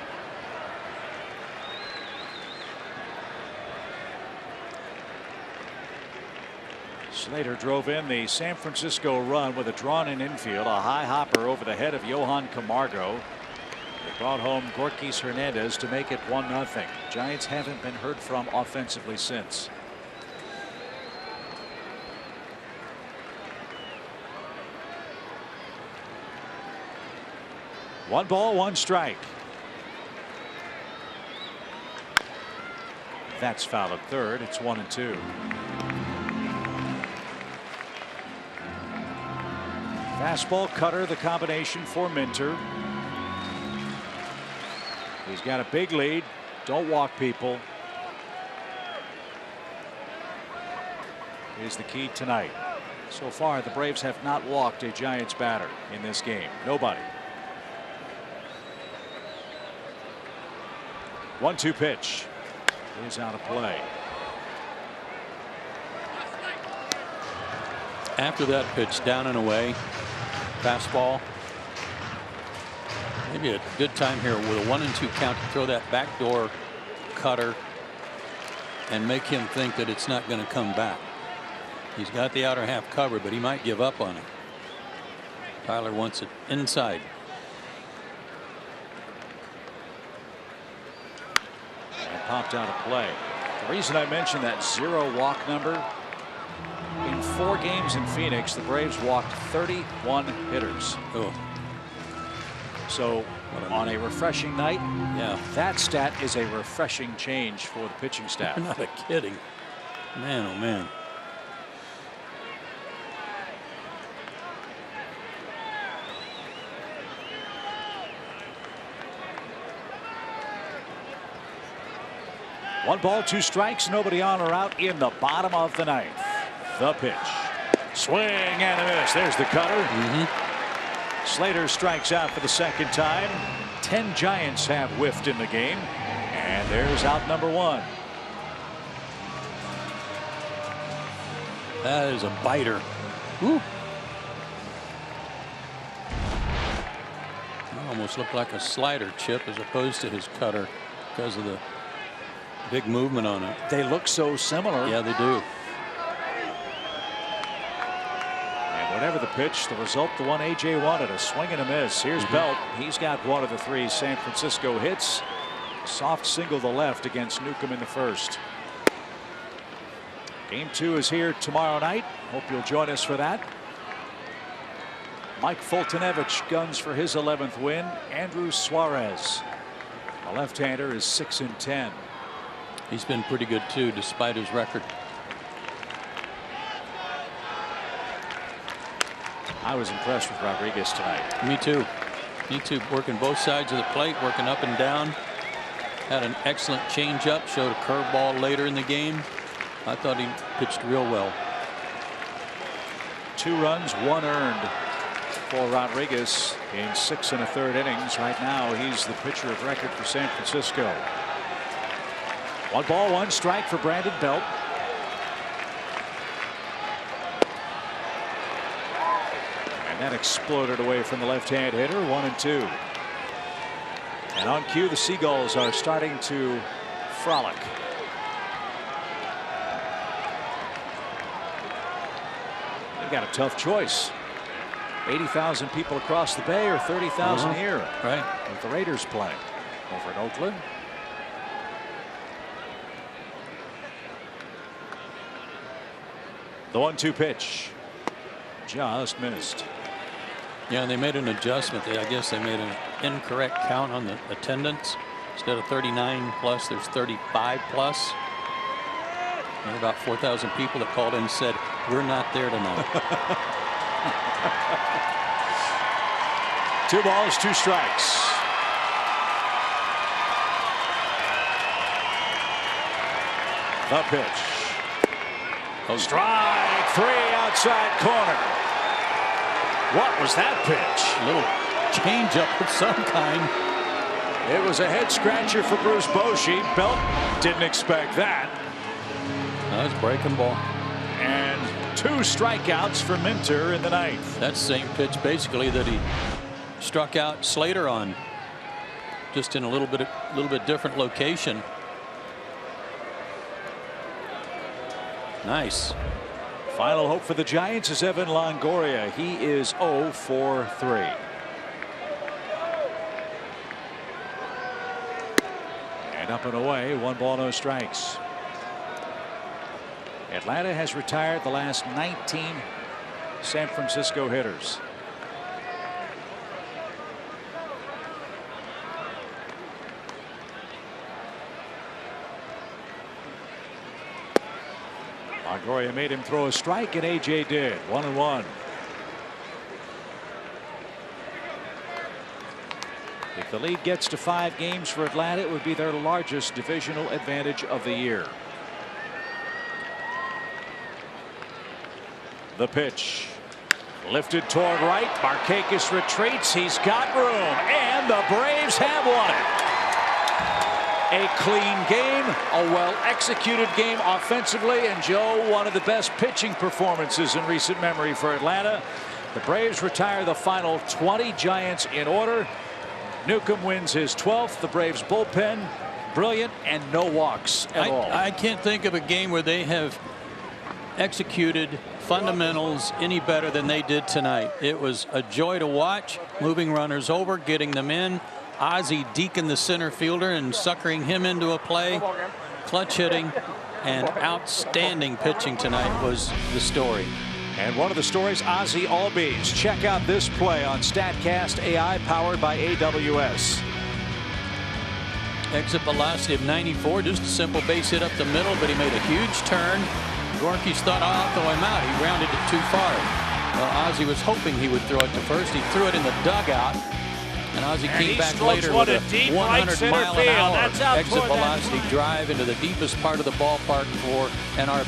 Slater drove in the San Francisco run with a drawn-in infield, a high hopper over the head of Johan Camargo. They brought home Gorkis Hernandez to make it 1-0. Giants haven't been heard from offensively since. One ball, 1 strike. That's foul at third. It's 1-2. Fastball cutter, the combination for Minter. He's got a big lead. Don't walk people. Is the key tonight. So far, the Braves have not walked a Giants batter in this game. Nobody. 1-2 pitch is out of play. After that pitch, down and away, fastball. Maybe a good time here with a 1-2 count to throw that backdoor cutter and make him think that it's not going to come back. He's got the outer half covered, but he might give up on it. Tyler wants it inside. And popped out of play. The reason I mentioned that 0 walk number, in 4 games in Phoenix, the Braves walked 31 hitters. Oh. So on a refreshing night, yeah, that stat is a refreshing change for the pitching staff. You're not kidding. Man, oh man. One ball, 2 strikes, nobody on or out in the bottom of the ninth. The pitch. Swing and a miss. There's the cutter. Slater strikes out for the 2nd time. 10 Giants have whiffed in the game. And there's out number 1. That is a biter. Woo. It almost looked like a slider, Chip, as opposed to his cutter because of the big movement on it. They look so similar. Yeah, they do. And whatever the pitch, the result, the one A.J. wanted, a swing and a miss. Here's Belt. He's got one of the 3 San Francisco hits. Soft single to left against Newcomb in the 1st. Game 2 is here tomorrow night. Hope you'll join us for that. Mike Fultonevich guns for his 11th win. Andrew Suarez, a left-hander, is 6-10. He's been pretty good too, despite his record. I was impressed with Rodriguez tonight. Me too. Me too. Working both sides of the plate, working up and down. Had an excellent changeup. Showed a curveball later in the game. I thought he pitched real well. 2 runs, 1 earned for Rodriguez in 6 1/3 innings. Right now, he's the pitcher of record for San Francisco. 1 ball, 1 strike for Brandon Belt. And that exploded away from the left-hand hitter. 1-2. And on cue, the Seagulls are starting to frolic. They've got a tough choice. 80,000 people across the bay or 30,000 here. Right. With the Raiders playing over in Oakland. The 1-2 pitch. Just missed. Yeah, they made an adjustment. I guess they made an incorrect count on the attendance. Instead of 39 plus, there's 35 plus. There were about 4,000 people that called in and said, we're not there tonight. 2 balls, 2 strikes. The pitch. Strike 3 outside corner. What was that pitch? A little changeup of some kind. It was a head scratcher for Bruce Bochy. Belt didn't expect that. That was breaking ball. And 2 strikeouts for Minter in the 9th. That same pitch basically that he struck out Slater on, just in a little bit different location. Nice. Final hope for the Giants is Evan Longoria. He is 0 for 3. And up and away, 1 ball, no strikes. Atlanta has retired the last 19 San Francisco hitters. Longoria made him throw a strike, and AJ did. 1-1. If the lead gets to 5 games for Atlanta, it would be their largest divisional advantage of the year. The pitch. Lifted toward right. Markakis retreats. He's got room, and the Braves have won it. A clean game, a well-executed game offensively, and Joe, one of the best pitching performances in recent memory for Atlanta. The Braves retire the final 20 Giants in order. Newcomb wins his 12th. The Braves bullpen, brilliant, and no walks at all. I can't think of a game where they have executed fundamentals any better than they did tonight. It was a joy to watch, moving runners over, getting them in. Ozzie deacon the center fielder and suckering him into a play. Clutch hitting and outstanding pitching tonight was the story. And one of the stories, Ozzie Albies. Check out this play on StatCast AI powered by AWS. Exit velocity of 94, just a simple base hit up the middle, but he made a huge turn. Gorky's thought, I'll throw him out. He rounded it too far. Well, Ozzie was hoping he would throw it to first. He threw it in the dugout. And Ozzie came back later with a 100-mile-an-hour exit velocity drive into the deepest part of the ballpark for an RBI.